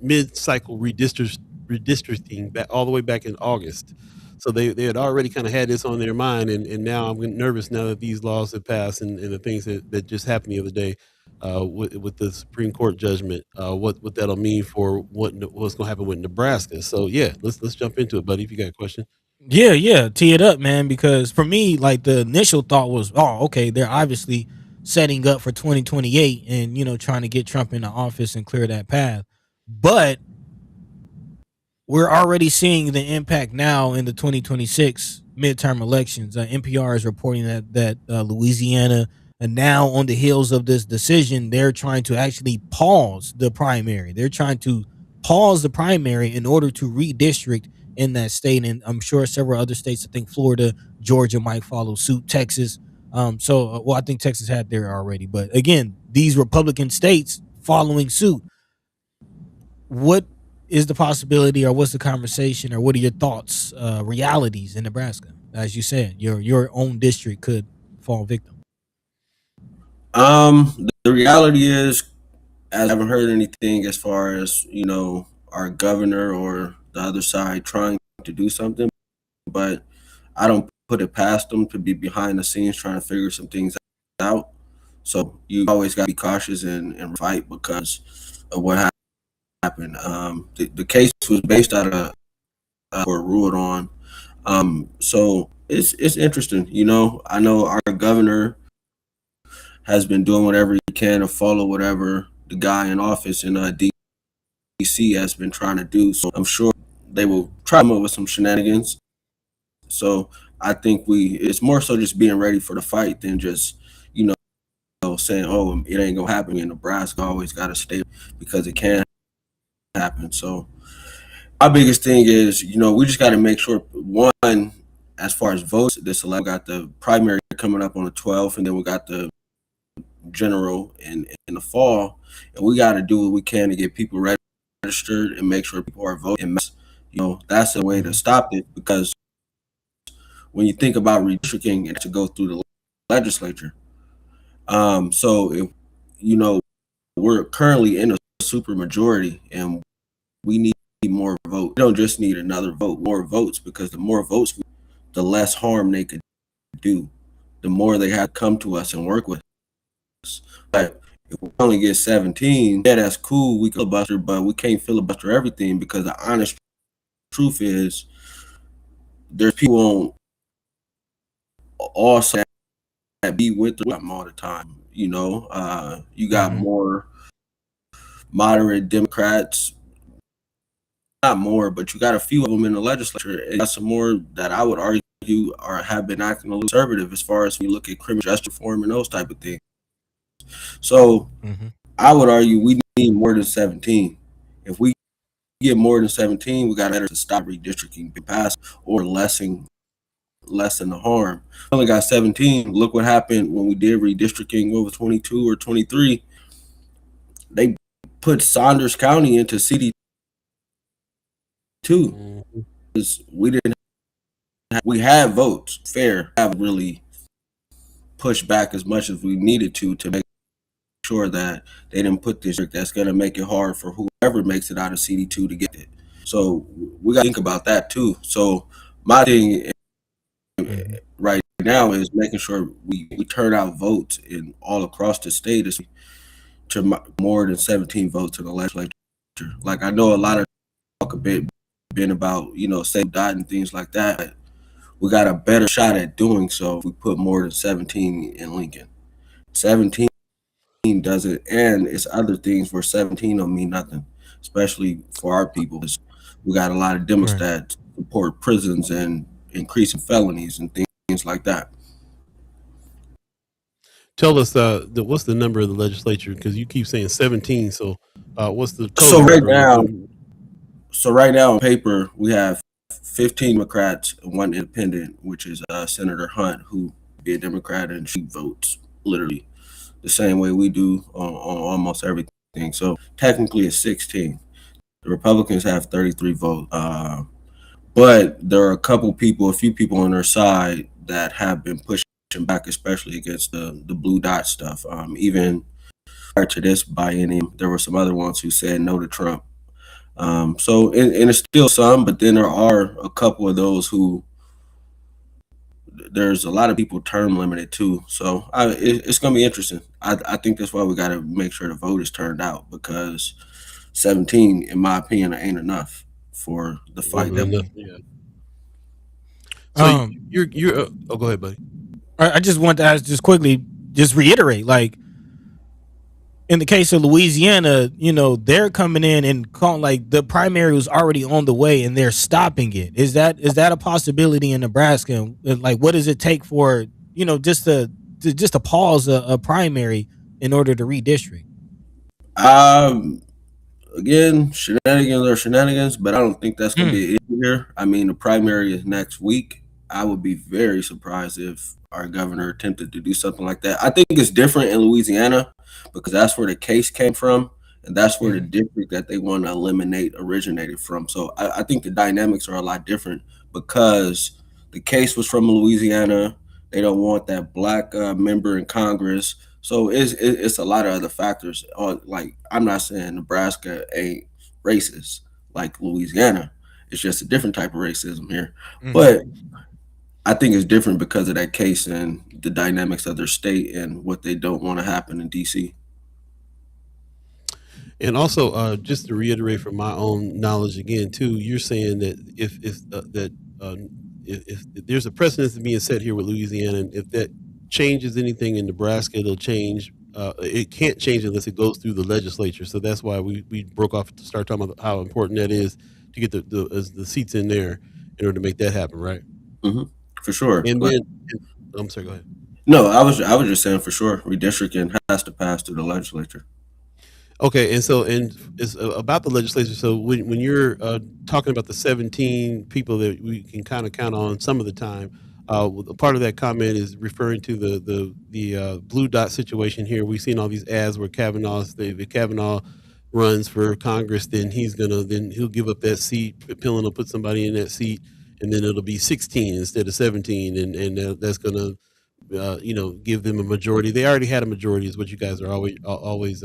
mid-cycle redistricting back all the way back in August. So they had already kind of had this on their mind, and now I'm nervous now that these laws have passed and the things that just happened the other day with the Supreme Court judgment, what that'll mean for what's going to happen with Nebraska. So yeah, let's jump into it, buddy. If you got a question. Yeah, tee it up, man. Because for me, like the initial thought was, oh, okay, they're obviously setting up for 2028 and trying to get Trump into office and clear that path. But we're already seeing the impact now in the 2026 midterm elections. NPR is reporting that Louisiana, and now on the heels of this decision, they're trying to actually pause the primary. They're trying to pause the primary in order to redistrict in that state, and I'm sure several other states. I think Florida, Georgia might follow suit. Texas. I think Texas had there already. But again, these Republican states following suit. What is the possibility, or what's the conversation, or what are your thoughts, realities in Nebraska? As you said, your own district could fall victim. The reality is, I haven't heard anything as far as, our governor or the other side trying to do something, but I don't put it past them to be behind the scenes trying to figure some things out. So you always got to be cautious and fight because of what happened. The case was based out of or ruled on. So it's interesting. I know our governor has been doing whatever he can to follow whatever the guy in office in DC has been trying to do. So I'm sure they will try to come up with some shenanigans. So I think it's more so just being ready for the fight than just, saying, oh, it ain't gonna happen in Nebraska. Always got to stay because it can happen. So our biggest thing is, we just got to make sure, one, as far as votes, this election got the primary coming up on the 12th, and then we got the general in the fall, and we got to do what we can to get people registered and make sure people are voting. That's the way to stop it, because when you think about redistricting, it to go through the legislature. So if we're currently in a super majority, and we need more votes. We don't just need another vote, more votes, because the more votes, the less harm they could do. The more they have to come to us and work with us. But if we only get 17, yeah, that's cool. We can filibuster, but we can't filibuster everything, because the honest truth is there's people on all sides that be with them all the time. You got more moderate Democrats, not more, but you got a few of them in the legislature, and got some more that I would argue have been acting a little conservative as far as we look at criminal justice reform and those type of things. So I would argue we need more than 17. If we get more than 17, we got to stop redistricting, pass, or lessen the harm. We only got 17. Look what happened when we did redistricting over 22 or 23. They put Saunders County into CD2. We had votes, fair, haven't really pushed back as much as we needed to make sure that they didn't put this that's going to make it hard for whoever makes it out of CD2 to get it. So we got to think about that too. So my thing right now is making sure we turn out votes in all across the state to more than 17 votes in the legislature. Like, I know a lot of talk been about, safe dot and things like that. We got a better shot at doing so if we put more than 17 in Lincoln. 17 doesn't, and it's other things where 17 don't mean nothing, especially for our people. We got a lot of Democrats that support prisons and increasing felonies and things like that. Tell us what's the number of the legislature, because you keep saying 17. So what's the total? So right now on paper we have 15 Democrats and 1 independent, which is Senator Hunt, who be a Democrat, and she votes literally the same way we do on almost everything. So technically it's 16. The Republicans have 33 votes, but there are a few people on their side that have been pushing back, especially against the blue dot stuff. Even prior to this biennium, there were some other ones who said no to Trump. So and it's still some, but then there are a couple of those who there's a lot of people term limited too. So it's going to be interesting. I think that's why we got to make sure the vote is turned out, because 17, in my opinion, ain't enough for the fight. So you're go ahead, buddy. I just want to ask, just quickly, just reiterate, like, in the case of Louisiana, they're coming in and calling, like, the primary was already on the way and they're stopping it. Is that a possibility in Nebraska? And, like, what does it take for, just to pause a primary in order to redistrict? Again, shenanigans are shenanigans, but I don't think that's going to be an issue here. I mean, the primary is next week. I would be very surprised if our governor attempted to do something like that. I think it's different in Louisiana, because that's where the case came from, and that's where the district that they want to eliminate originated from. So I think the dynamics are a lot different, because the case was from Louisiana. They don't want that black member in Congress. So it's a lot of other factors. Like, I'm not saying Nebraska ain't racist like Louisiana. It's just a different type of racism here. But I think it's different because of that case and the dynamics of their state and what they don't want to happen in D.C. And also, just to reiterate from my own knowledge again, too, you're saying that if there's a precedent being set here with Louisiana, and if that changes anything in Nebraska, it'll change. It can't change unless it goes through the legislature. So that's why we broke off to start talking about how important that is to get the seats in there in order to make that happen, right? For sure. And then, I'm sorry, go ahead. No, I was just saying, for sure, redistricting has to pass through the legislature. Okay, and so and it's about the legislature. So when you're talking about the 17 people that we can kind of count on some of the time, part of that comment is referring to the blue dot situation here. We've seen all these ads where if Kavanaugh runs for Congress, then he'll give up that seat. Pillen will put somebody in that seat, and then it'll be 16 instead of 17, and that's gonna give them a majority. They already had a majority, is what you guys are always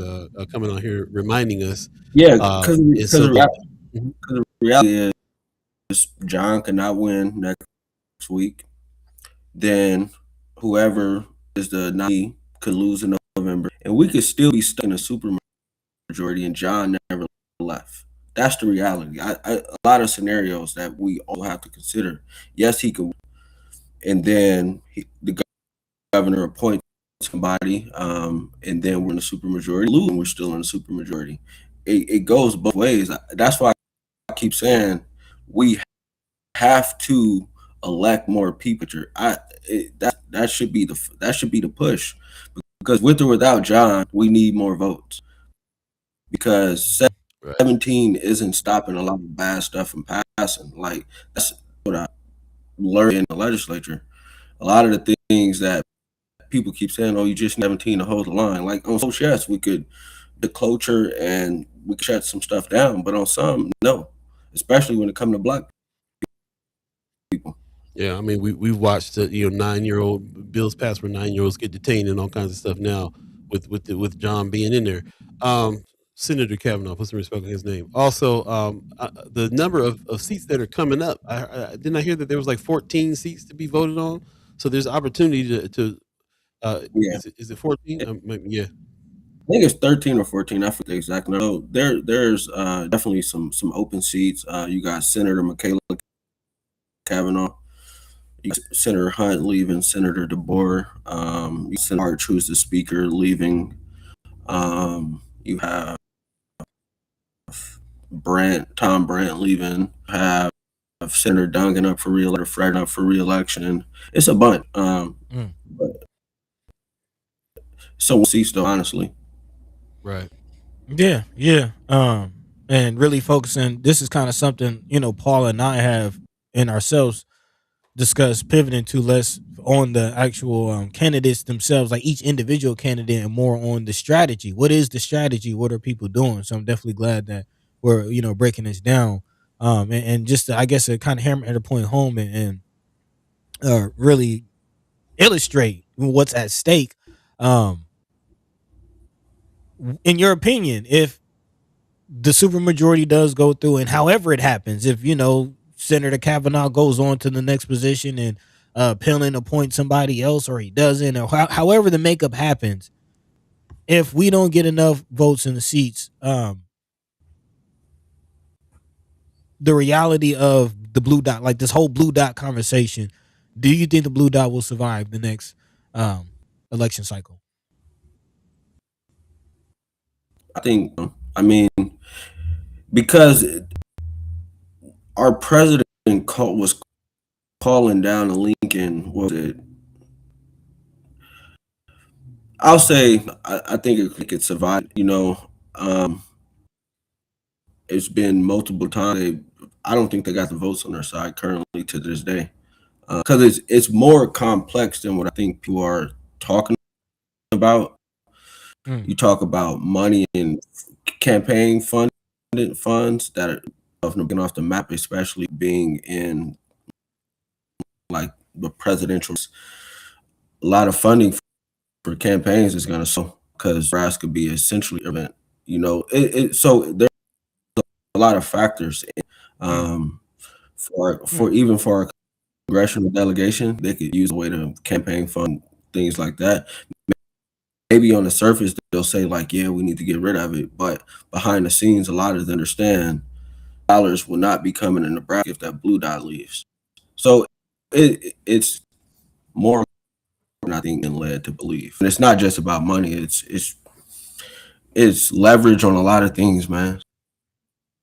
coming on here reminding us. Yeah, And so the Mhm. the reality is John cannot win next week. Then whoever is the nominee could lose in November, and we could still be stuck in a supermajority, and John never left. That's the reality. A lot of scenarios that we all have to consider. Yes, he could, and then the governor appoints somebody, and then we're in a supermajority. Lose, and we're still in a supermajority. It goes both ways. That's why I keep saying we have to elect more people. That should be the push, because with or without John, we need more votes, because Right. 17 isn't stopping a lot of bad stuff from passing. Like, that's what I learned in the legislature. A lot of the things that people keep saying, "Oh, you just 17 to hold the line." Like on social, yes, we could the cloture and we could shut some stuff down, but on some, no. Especially when it comes to black people. Yeah, I mean, we've watched 9-year-old bills passed where 9-year-olds get detained and all kinds of stuff now with John being in there. Senator Kavanaugh, put some respect on his name. Also, the number of seats that are coming up. Didn't I hear that there was like 14 seats to be voted on? So there's opportunity to Yeah, is it 14? Yeah. I think it's 13 or 14. I forget the exact number. So there's definitely some open seats. You got Senator Michaela Kavanaugh, you got Senator Hunt leaving, Senator DeBoer, Senator Arch, who's the speaker, leaving. You have Tom Brandt leaving. You have Senator Duncan up for reelection, Fred up for reelection. It's a bunch. But so we'll see still, honestly. Right. Yeah, yeah. And really focusing. This is kind of something Paul and I have in ourselves discussed, pivoting to less on the actual candidates themselves, like each individual candidate, and more on the strategy. What is the strategy? What are people doing? So I'm definitely glad that we're breaking this down. And just I guess to kind of hammer the point home and really illustrate what's at stake. In your opinion, if the supermajority does go through, and however it happens, if Senator Kavanaugh goes on to the next position and Pillen appoints somebody else, or he doesn't, or however the makeup happens, if we don't get enough votes in the seats, the reality of the blue dot, like this whole blue dot conversation, do you think the blue dot will survive the next election cycle? I mean, because our president was calling down a Lincoln. What was it? I'll say I think it could survive. It's been multiple times. I don't think they got the votes on their side currently to this day, because it's more complex than what I think people are talking about. You talk about money and campaign funds that are getting off the map, especially being in like the presidential. A lot of funding for campaigns is going to sell, because grass could be essentially event. So there's a lot of factors. For our congressional delegation, they could use a way to campaign fund things like that. Maybe on the surface they'll say like, yeah, we need to get rid of it, but behind the scenes, a lot of them understand dollars will not be coming in Nebraska if that blue dot leaves. So it's more I think than led to believe, and it's not just about money. It's leverage on a lot of things, man.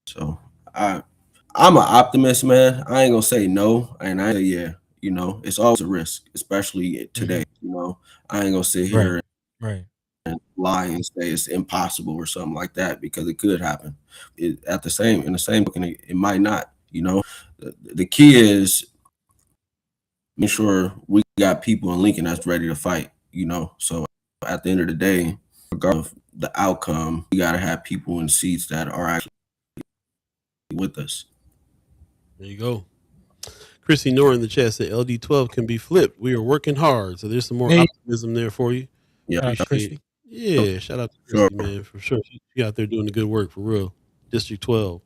So I'm an optimist, man. I ain't gonna say no, and I say yeah. It's always a risk, especially today. I ain't gonna sit here. Right. lie and say it's impossible or something like that, because it could happen. In the same token, it might not. The key is make sure we got people in Lincoln that's ready to fight. So at the end of the day, regardless of the outcome, we got to have people in seats that are actually with us. There you go. Chrissy Nor in the chat said LD12 can be flipped. We are working hard. So there's some more optimism there for you. Yeah, Yeah, shout out to Chrissy, man, for sure. She out there doing the good work, for real. District 12.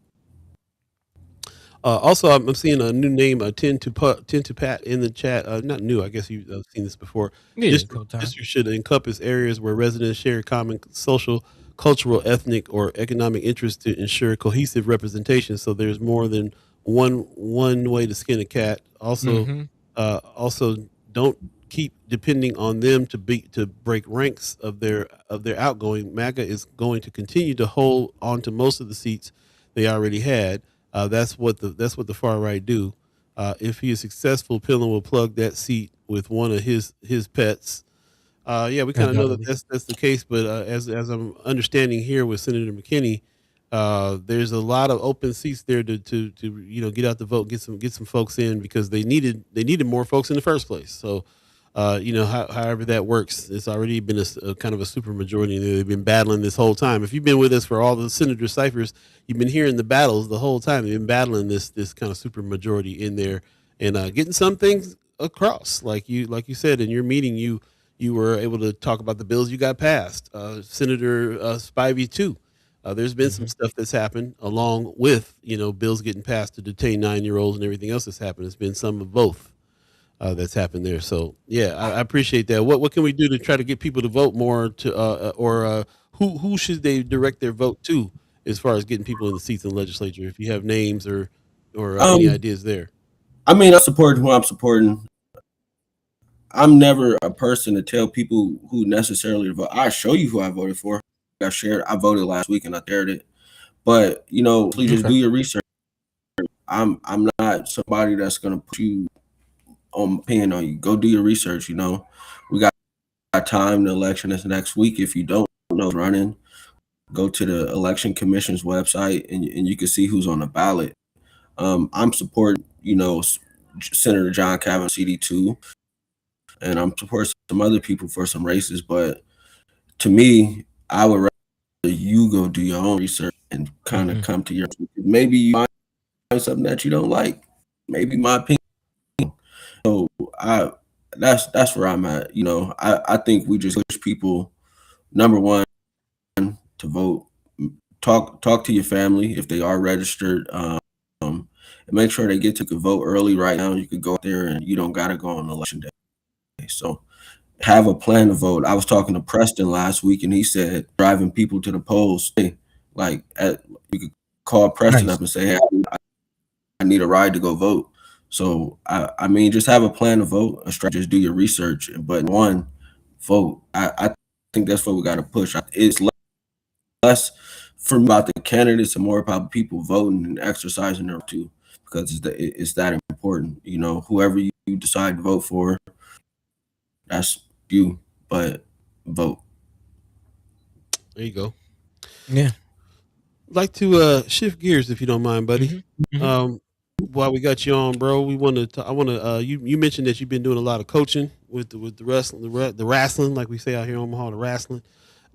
Also, I'm seeing a new name, 10 to Pat in the chat. Not new, I guess you've seen this before. District should encompass areas where residents share common social, cultural, ethnic, or economic interests to ensure cohesive representation. So there's more than one way to skin a cat. Also, also don't keep depending on them to break ranks of their outgoing. MAGA is going to continue to hold on to most of the seats they already had. That's what the far right do. If he is successful, Pillin will plug that seat with one of his pets. Yeah, we kind of know that's the case. But as I'm understanding here with Senator McKinney, there's a lot of open seats there to get out the vote, get some folks in, because they needed more folks in the first place. So. However that works, it's already been a kind of a super majority. They've been battling this whole time. If you've been with us for all the Senators Cyphers, you've been hearing the battles the whole time. They've been battling this kind of super majority in there and getting some things across. Like you said in your meeting, you were able to talk about the bills you got passed. Senator Spivey too. There's been some stuff that's happened along with bills getting passed to detain 9-year-olds and everything else that's happened. It's been some of both. That's happened there. So yeah, I appreciate that. What can we do to try to get people to vote more or who should they direct their vote to as far as getting people in the seats in the legislature? If you have names or any ideas there. I mean, I support who I'm supporting. I'm never a person to tell people who necessarily to vote. I show you who I voted for. I voted last week and I shared it. But please just do your research. I'm not somebody that's gonna put you on opinion on you. Go do your research. We got time. The election is next week. If you don't know running, go to the election commission's website and you can see who's on the ballot. I'm supporting Senator John Cavan, CD2, and I'm supporting some other people for some races. But to me, I would rather you go do your own research and kind of come to your. Maybe you find something that you don't like. Maybe my opinion. So that's where I'm at. I think we just push people, number one, to vote. Talk to your family if they are registered, and make sure they get to vote early. Right now, you could go out there and you don't gotta go on election day. So have a plan to vote. I was talking to Preston last week, and he said driving people to the polls. You could call Preston up and say, "Hey, I need a ride to go vote." So I mean, just have a plan to vote, just do your research. But one, vote. I think that's what we got to push. It's less from about the candidates and more about people voting and exercising their too, because it's that important. Whoever you decide to vote for, that's you. But vote. There you go. Yeah. I'd like to shift gears if you don't mind, buddy. While we got you on, bro, you mentioned that you've been doing a lot of coaching with the wrestling, the wrestling, like we say out here in Omaha, the wrestling,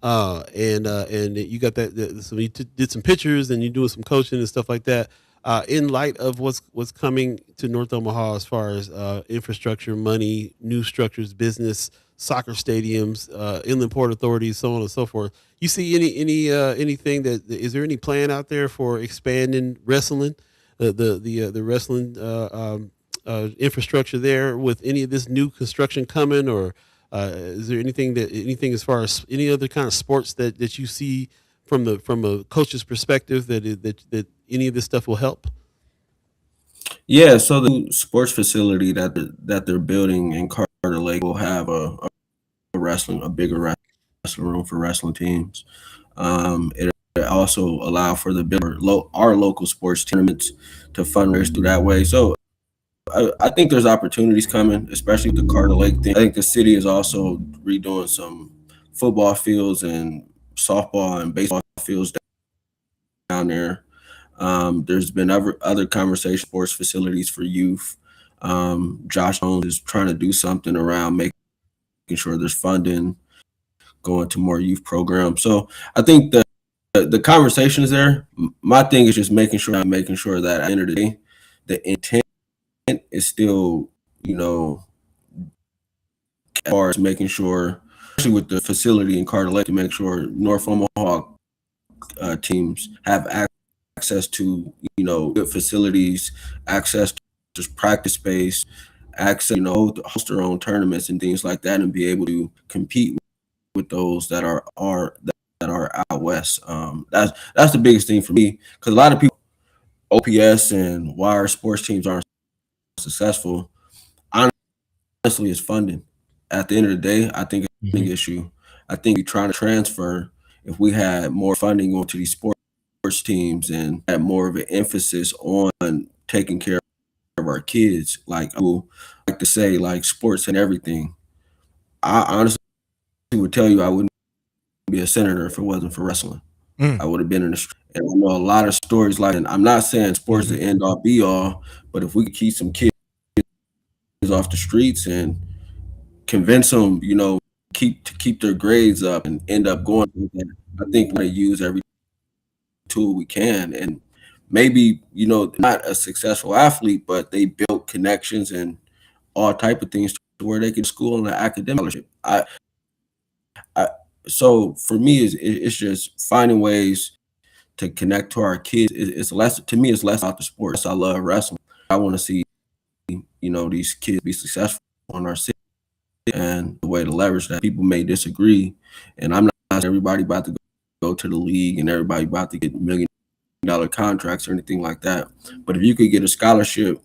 and you got that. So you did some pictures and you're doing some coaching and stuff like that. In light of what's coming to North Omaha as far as infrastructure, money, new structures, business, soccer stadiums, inland port authorities, so on and so forth. You see anything is there any plan out there for expanding wrestling? The wrestling infrastructure there with any of this new construction coming, or is there anything as far as any other kind of sports that you see from a coach's perspective that any of this stuff will help? Yeah, so the sports facility that they're building in Carter Lake will have a bigger wrestling room for wrestling teams. It also allow for our local sports tournaments to fundraise through that way. So I think there's opportunities coming, especially with the Carter Lake thing. I think the city is also redoing some football fields and softball and baseball fields down there. There's been other conversation sports facilities for youth. Josh Jones is trying to do something around making sure there's funding going to more youth programs. So I think the conversation is there. My thing is just making sure that at the end of the day, the intent is still, as far as making sure, especially with the facility in Carter Lake, to make sure North Omaha teams have access to, good facilities, access to practice space, access, host their own tournaments and things like that, and be able to compete with those that are out west. That's the biggest thing for me, because a lot of people, OPS and wire sports teams aren't successful. Honestly, it's funding. At the end of the day, I think it's a big issue. I think we're trying to transfer. If we had more funding going to these sports teams and had more of an emphasis on taking care of our kids, like I like to say, like sports and everything, I honestly would tell you I wouldn't be a senator if it wasn't for wrestling. I would have been in the street. And I know a lot of stories like, and I'm not saying sports is the end all be all, but if we could keep some kids off the streets and convince them, keep their grades up and end up going, I think we're going to use every tool we can. And maybe, not a successful athlete, but they built connections and all type of things to where they can school and an academic scholarship. So for me, it's just finding ways to connect to our kids. It's less about the sports. I love wrestling. I want to see, these kids be successful in our city, and the way to leverage that. People may disagree, and I'm not everybody about to go to the league and everybody about to get $1 million contracts or anything like that. But if you could get a scholarship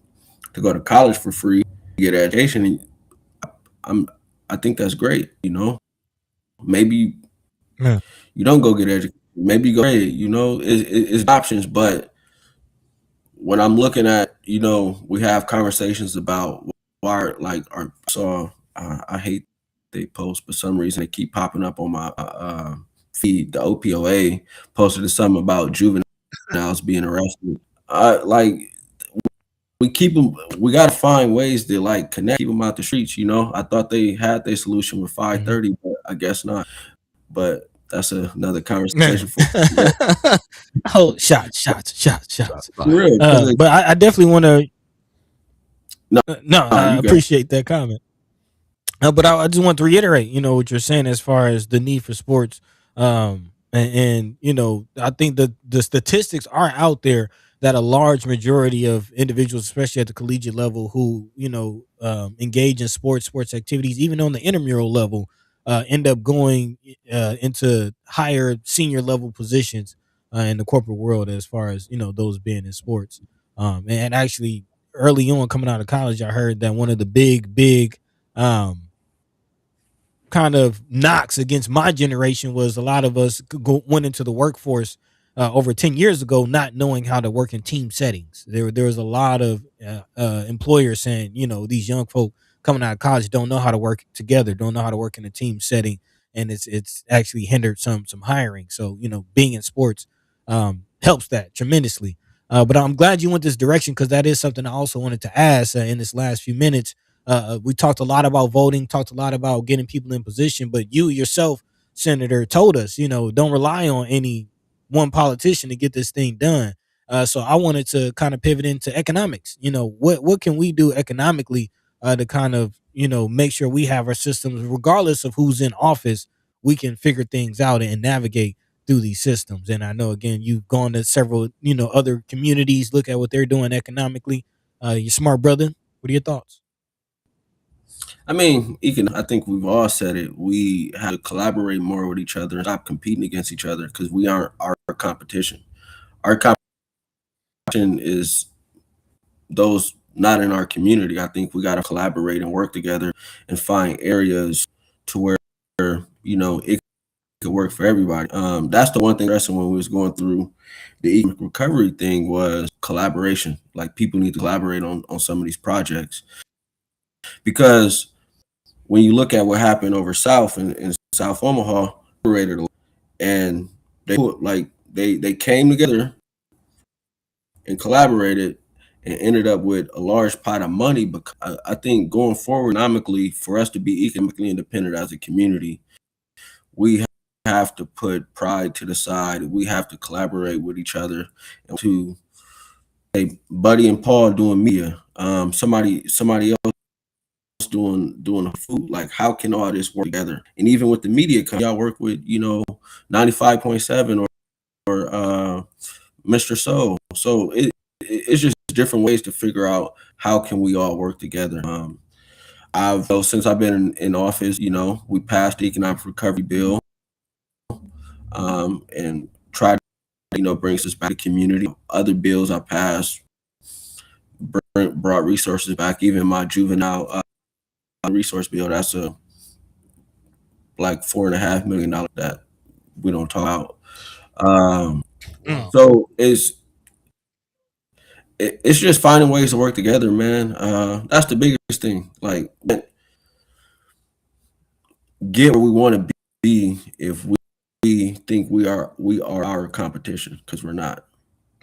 to go to college for free, get education, I think that's great. Maybe you don't go get educated. Maybe you go, it's options. But when I'm looking at, we have conversations about why, like, I hate they post, but for some reason they keep popping up on my feed. The OPOA posted something about juveniles being arrested. We keep them. We got to find ways to keep them out the streets. I thought they had their solution with 530, but I guess not. But that's another conversation. Oh, shots. Real, but I definitely want to. No, I appreciate that comment. But I just want to reiterate, what you're saying as far as the need for sports. And I think the statistics are out there that a large majority of individuals, especially at the collegiate level, who engage in sports activities, even on the intramural level, end up going into higher senior level positions in the corporate world, as far as those being in sports. And actually, early on coming out of college, I heard that one of the big kind of knocks against my generation was a lot of us went into the workforce over 10 years ago not knowing how to work in team settings. There was a lot of employers saying, these young folk coming out of college don't know how to work together, don't know how to work in a team setting, and it's actually hindered some hiring. So being in sports helps that tremendously. But I'm glad you went this direction, because that is something I also wanted to ask in this last few minutes. We talked a lot about voting, talked a lot about getting people in position, but you yourself, Senator, told us, don't rely on any one politician to get this thing done. So I wanted to kind of pivot into economics. What can we do economically to kind of, make sure we have our systems, regardless of who's in office, we can figure things out and navigate through these systems. And I know, again, you've gone to several, other communities, look at what they're doing economically. You're smart, brother. What are your thoughts? I mean, I think we've all said it. We have to collaborate more with each other and stop competing against each other, because we aren't our competition. Our competition is those not in our community. I think we got to collaborate and work together and find areas to where, it could work for everybody. That's the one thing when we was going through the economic recovery thing was collaboration. Like, people need to collaborate on some of these projects, because when you look at what happened over South and South Omaha, and they came together and collaborated and ended up with a large pot of money. But I think going forward, economically, for us to be economically independent as a community, we have to put pride to the side. We have to collaborate with each other. And to Buddy and Paul doing media, somebody else doing food. Like, how can all this work together? And even with the media company, y'all work with 95.7 or Mr. So it's just different ways to figure out how can we all work together. Since I've been in office, we passed the economic recovery bill, and tried to bring us back to community. Other bills I passed brought resources back. Even my juvenile resource bill, that's like $4.5 million that we don't talk about. So it's just finding ways to work together, man. That's the biggest thing. Like, get where we want to be if we think we are our competition, because we're not.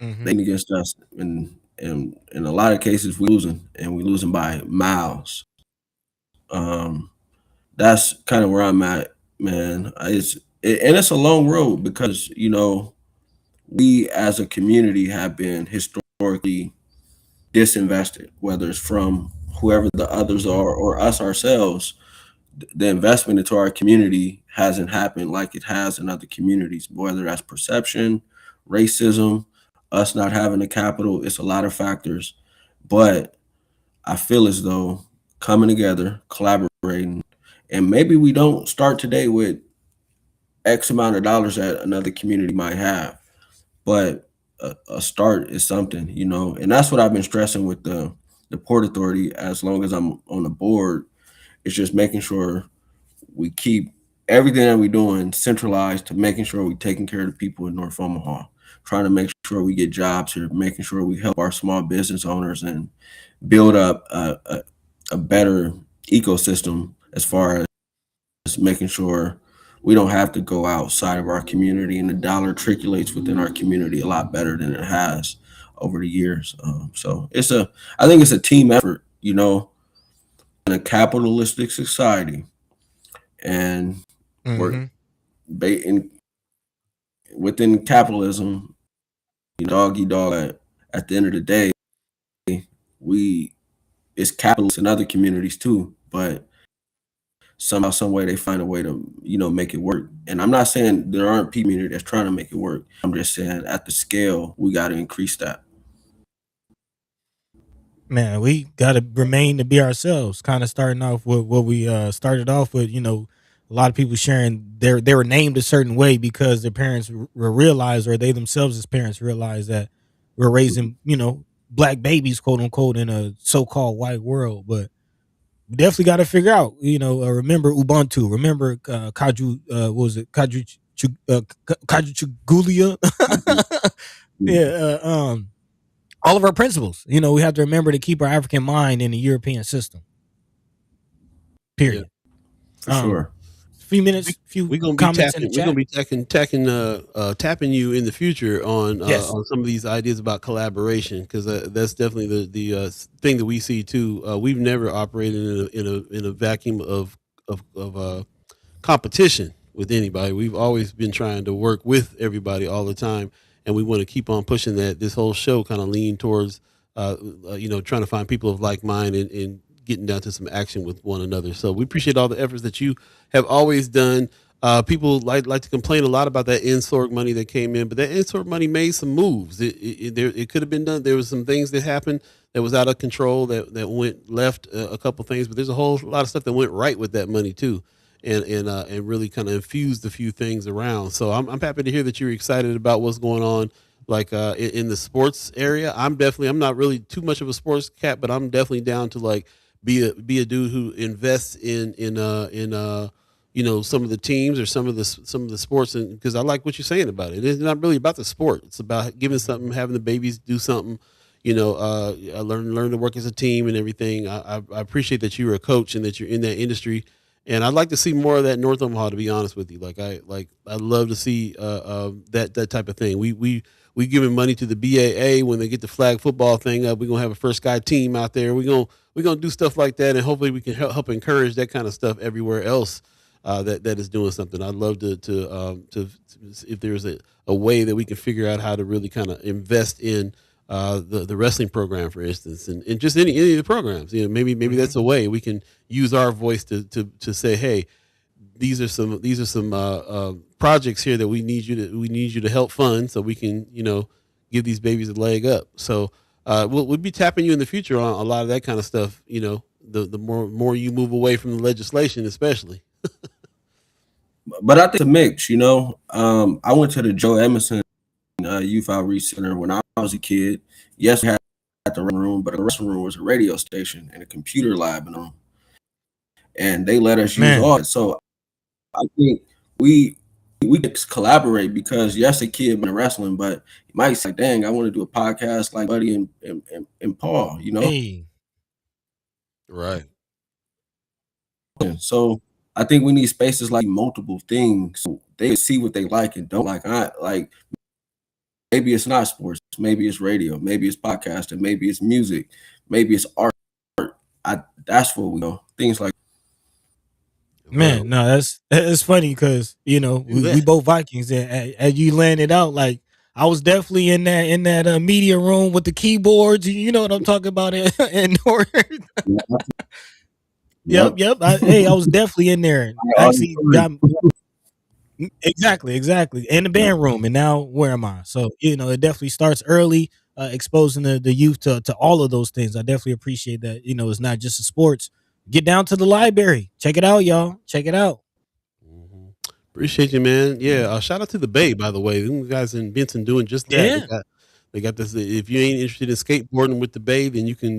Mhm. They against us, and in a lot of cases we're losing by miles. That's kind of where I'm at, man. It's a long road, because we as a community have been historically disinvested, whether it's from whoever the others are or us ourselves. The investment into our community hasn't happened like it has in other communities, whether that's perception, racism, us not having the capital. It's a lot of factors, but I feel as though coming together, collaborating, and maybe we don't start today with X amount of dollars that another community might have, but a start is something, and that's what I've been stressing with the Port Authority. As long as I'm on the board, it's just making sure we keep everything that we're doing centralized to making sure we're taking care of the people in North Omaha, trying to make sure we get jobs here, making sure we help our small business owners and build up a better ecosystem, as far as making sure we don't have to go outside of our community, and the dollar circulates within our community a lot better than it has over the years. So I think it's a team effort, in a capitalistic society, and we're within capitalism, dog eat dog. At the end of the day, it's capitalists in other communities too, but somehow, some way, they find a way to make it work. And I'm not saying there aren't people in here that's trying to make it work. I'm just saying, at the scale, we got to increase that. Man, we got to remain to be ourselves. Kind of starting off with what we started off with. A lot of people sharing they were named a certain way because their parents realized, or they themselves as parents realized, that we're raising black babies, quote unquote, in a so-called white world. But we definitely got to figure out. Remember Ubuntu. Remember Kaju. What was it? Kaju Chugulia. Yeah. All of our principles. We have to remember to keep our African mind in the European system. Period. For sure. Few minutes, we're gonna be comments tapping. in the We're chat. gonna be tapping you in the future on Yes. on some of these ideas about collaboration, because that's definitely the thing that we see too. We've never operated in a vacuum of competition with anybody. We've always been trying to work with everybody all the time, and we want to keep on pushing that. This whole show kind of lean towards trying to find people of like mind, and getting down to some action with one another. So we appreciate all the efforts that you have always done. People like to complain a lot about that NSORG money that came in, but that NSORG money made some moves. It could have been done. There was some things that happened that was out of control that went left, a couple things, but there's a whole lot of stuff that went right with that money too, and really kind of infused a few things around. So I'm happy to hear that you're excited about what's going on, like in the sports area. I'm not really too much of a sports cat, but I'm definitely down to like be a dude who invests in some of the teams or some of the sports, and because I like what you're saying about it. It's not really about the sport. It's about giving something, having the babies do something. Learn to work as a team and everything. I appreciate that you're a coach and that you're in that industry, And I'd like to see more of that in North Omaha. To be honest with you, I'd love to see that type of thing. We giving money to the BAA when they get the flag football thing up. We're gonna have a first guy team out there. We're gonna do stuff like that, and hopefully we can help encourage that kind of stuff everywhere else that is doing something. I'd love to if there's a way that we can figure out how to really kind of invest in the wrestling program, for instance, and just any of the programs. Maybe that's a way we can use our voice to say, hey, these are some projects here that we need you to help fund, so we can give these babies a leg up. So we'll be tapping you in the future on a lot of that kind of stuff. The more you move away from the legislation, especially. But I think it's a mix. I went to the Joe Emerson Youth Outreach Center when I was a kid. Yes, we had the room, but the restroom was a radio station and a computer lab in the room, and they let us use all it. So I think we can collaborate, because yes, a kid been wrestling, but you might say, dang, I want to do a podcast like Buddy and Paul, Hey. Right. And so I think we need spaces like multiple things so they can see what they like and don't like. Maybe it's not sports, maybe it's radio, maybe it's podcasting, maybe it's music, maybe it's art. That's what we know. Things like Man, no, that's funny because we both Vikings, and as you laying it out, like I was definitely in that media room with the keyboards. You know what I'm talking about? And yep. I was definitely in there. Actually, exactly, in the band room. And now where am I? So it definitely starts early, exposing the youth to all of those things. I definitely appreciate that. It's not just the sports. Get down to the library. Check it out, y'all. Check it out. Appreciate you, man. Yeah. Shout out to the Bay, by the way. Them guys in Benson doing just that. Yeah. They got this. If you ain't interested in skateboarding with the Bay, then you can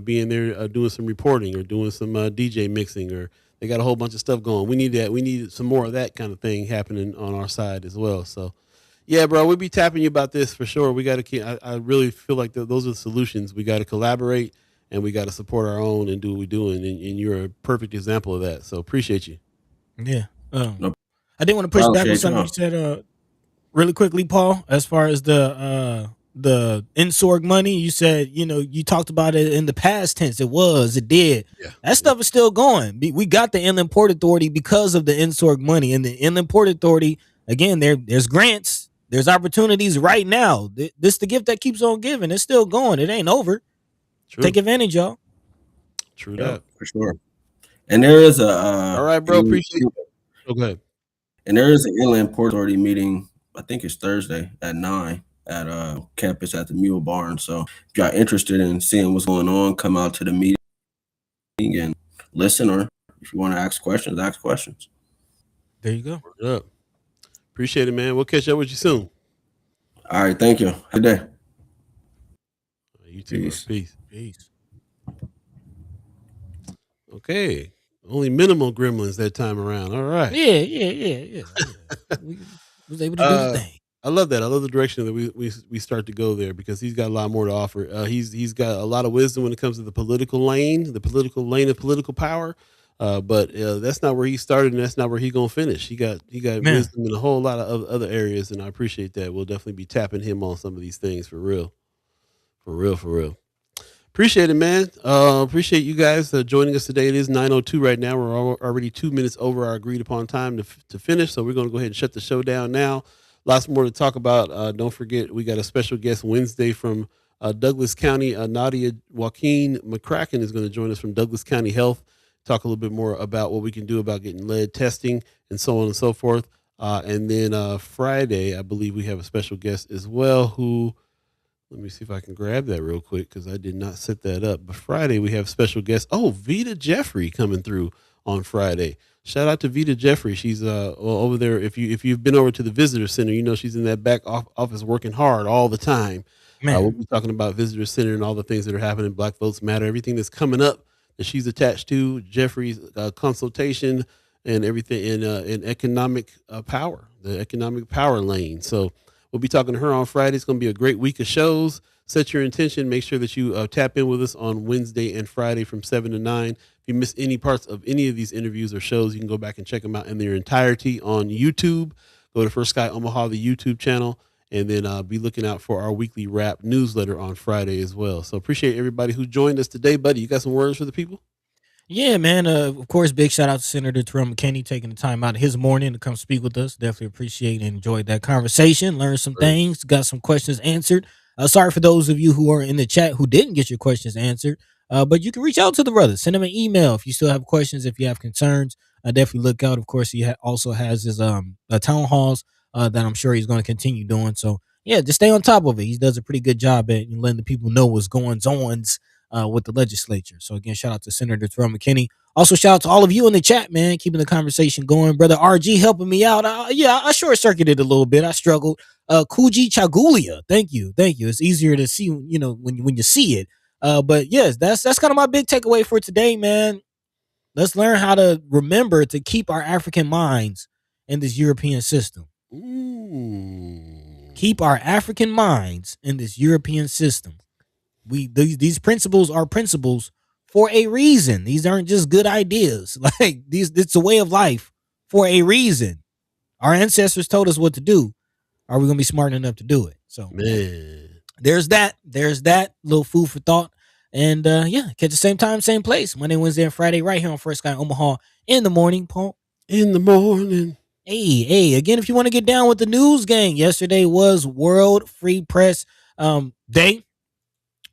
be in there doing some reporting or doing some DJ mixing, or they got a whole bunch of stuff going. We need that. We need some more of that kind of thing happening on our side as well. So, yeah, bro, we'll be tapping you about this for sure. We got to keep. I really feel like those are the solutions. We got to collaborate, and we got to support our own and do what we're doing. And you're a perfect example of that. So appreciate you. Yeah. I didn't want to push back on something you said really quickly, Paul, as far as the NSORG money. You said, you talked about it in the past tense. It did. Yeah. That stuff is still going. We got the Inland Port Authority because of the NSORG money. And the Inland Port Authority, again, there's grants, there's opportunities right now. This the gift that keeps on giving. It's still going. It ain't over. True. Take advantage, y'all. True that. For sure. And there is all right, bro. Appreciate it. Okay. And there is an Inland Port Authority meeting, I think it's Thursday at 9 at campus at the Mule Barn. So if y'all interested in seeing what's going on, come out to the meeting and listen, or if you want to ask questions, ask questions. There you go. Word up. Appreciate it, man. We'll catch up with you soon. All right. Thank you. Good day. You too. Peace. Okay. Only minimal gremlins that time around. All right. Yeah. We was able to do the thing. I love that. I love the direction that we start to go there, because he's got a lot more to offer. He's got a lot of wisdom when it comes to the political lane of political power. But that's not where he started, and that's not where he's gonna finish. He got wisdom in a whole lot of other areas, and I appreciate that. We'll definitely be tapping him on some of these things for real. Appreciate it, man. Appreciate you guys joining us today. It is 9:02 right now. We're already 2 minutes over our agreed upon time to finish, so we're going to go ahead and shut the show down now. Lots more to talk about. Don't forget, we got a special guest Wednesday from Douglas County. Nadia Joaquin McCracken is going to join us from Douglas County Health, talk a little bit more about what we can do about getting lead testing and so on and so forth. And then Friday, I believe we have a special guest as well who... Let me see if I can grab that real quick, because I did not set that up. But Friday, we have special guests. Oh, Vita Jeffrey coming through on Friday. Shout out to Vita Jeffrey. She's over there. If you've been over to the visitor center, she's in that back office working hard all the time. We'll be talking about visitor center and all the things that are happening. Black Votes Matter. Everything that's coming up that she's attached to. Jeffrey's consultation and everything in economic power, the economic power lane. So we'll be talking to her on Friday. It's going to be a great week of shows. Set your intention. Make sure that you tap in with us on Wednesday and Friday from 7 to 9. If you miss any parts of any of these interviews or shows, you can go back and check them out in their entirety on YouTube. Go to First Sky Omaha, the YouTube channel, and then be looking out for our weekly wrap newsletter on Friday as well. So appreciate everybody who joined us today, buddy. You got some words for the people? Yeah, man. Of course, big shout out to Senator Terrell McKinney taking the time out of his morning to come speak with us. Definitely appreciate and enjoyed that conversation. Learned some things, got some questions answered. Sorry for those of you who are in the chat who didn't get your questions answered. But you can reach out to the brother. Send him an email if you still have questions, if you have concerns. Definitely look out. Of course, he also has his town halls that I'm sure he's going to continue doing. So yeah, just stay on top of it. He does a pretty good job at letting the people know what's going on with the legislature. So again, shout out to Senator Terrell McKinney. Also, shout out to all of you in the chat, man, keeping the conversation going. Brother RG helping me out. I short circuited a little bit. I struggled. Kuji Chagulia, thank you. It's easier to see, when you see it. But yes, that's kind of my big takeaway for today, man. Let's learn how to remember to keep our African minds in this European system. Keep our African minds in this European system. These principles are principles for a reason. These aren't just good ideas. Like it's a way of life for a reason. Our ancestors told us what to do. Are we gonna be smart enough to do it? So Man, there's that little food for thought. And catch the same time, same place, Monday, Wednesday, and Friday, right here on First Sky Omaha in the morning, Paul. in the morning. Hey, again, if you want to get down with the news gang, yesterday was World Free Press Day.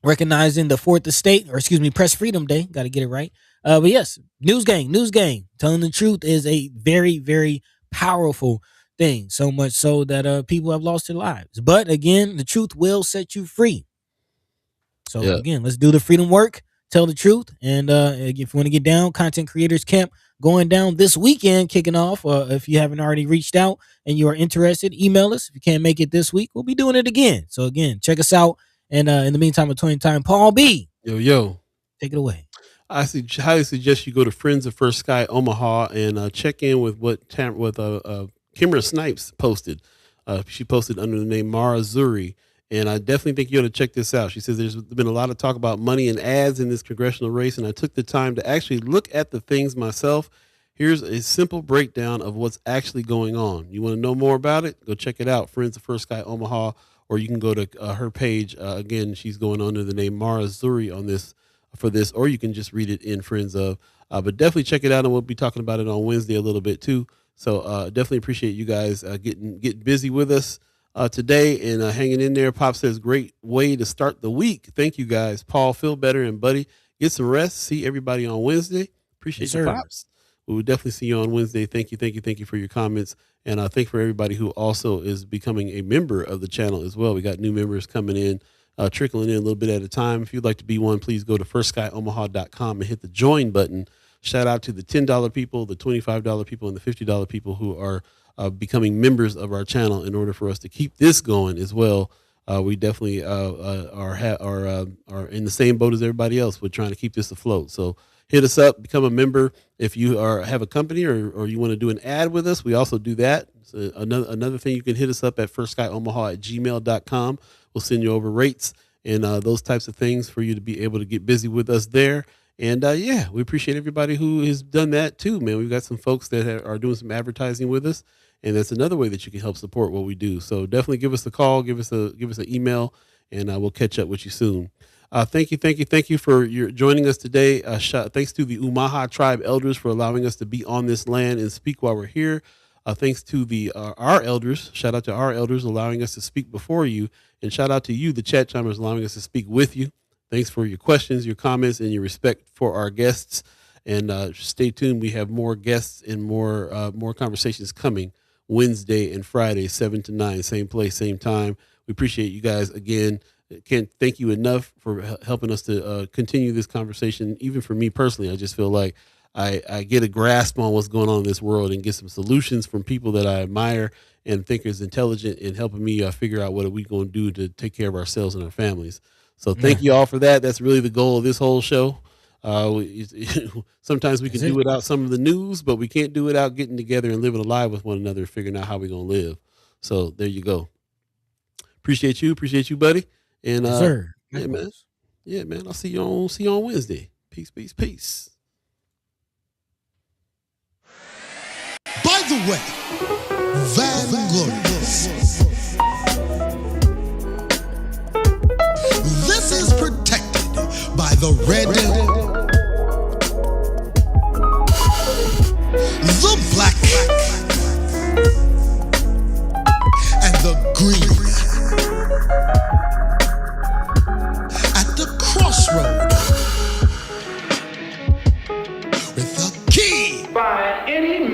Recognizing the Press Freedom Day. Got to get it right. But yes, news gang. Telling the truth is a very, very powerful thing. So much so that people have lost their lives. But again, the truth will set you free. So again, let's do the freedom work. Tell the truth. And if you want to get down, Content Creators Camp going down this weekend, kicking off. If you haven't already reached out and you are interested, email us. If you can't make it this week, we'll be doing it again. So again, check us out. And in the meantime, between time, Paul B. Yo. Take it away. I highly suggest you go to Friends of First Sky Omaha and check in with what Kimra Snipes posted. She posted under the name Mara Zuri. And I definitely think you ought to check this out. She says there's been a lot of talk about money and ads in this congressional race, and I took the time to actually look at the things myself. Here's a simple breakdown of what's actually going on. You want to know more about it? Go check it out, Friends of First Sky Omaha, or you can go to her page. Again, she's going under the name Mara Zuri on this, or you can just read it in Friends of. But definitely check it out, and we'll be talking about it on Wednesday a little bit too. So definitely appreciate you guys getting busy with us today and hanging in there. Pop says, great way to start the week. Thank you guys. Paul, feel better, and buddy, get some rest. See everybody on Wednesday. Appreciate you, Pops. We will definitely see you on Wednesday. Thank you for your comments. And thank for everybody who also is becoming a member of the channel as well. We got new members coming in, trickling in a little bit at a time. If you'd like to be one, please go to firstsky.omaha.com and hit the join button. Shout out to the $10 people, the $25 people, and the $50 people who are becoming members of our channel in order for us to keep this going as well. We definitely are in the same boat as everybody else. We're trying to keep this afloat. So hit us up, become a member. If you have a company or you want to do an ad with us, we also do that. So another thing, you can hit us up at firstskyOmaha@gmail.com. We'll send you over rates and those types of things for you to be able to get busy with us there. And we appreciate everybody who has done that too, man. We've got some folks that are doing some advertising with us, and that's another way that you can help support what we do. So definitely give us a call, give us an email, and we'll catch up with you soon. Thank you for joining us today. Thanks to the Umaha tribe elders for allowing us to be on this land and speak while we're here. Thanks to our elders. Shout out to our elders allowing us to speak before you, and shout out to you, the chat chimers, allowing us to speak with you. Thanks for your questions, your comments, and your respect for our guests. And stay tuned. We have more guests and more conversations coming Wednesday and Friday, 7 to 9, same place, same time. We appreciate you guys again. Can't thank you enough for helping us to continue this conversation. Even for me personally, I just feel like I get a grasp on what's going on in this world and get some solutions from people that I admire and think is intelligent and helping me figure out what are we going to do to take care of ourselves and our families. So thank you all for that. That's really the goal of this whole show. Sometimes we can do without some of the news, but we can't do without getting together and living alive with one another, figuring out how we're going to live. So there you go. Appreciate you, buddy. And sir. Yeah, man. I'll see you on Wednesday. Peace. way, vainglorious. This is protected by the red, the black, and the green. At the crossroad, with the key. By any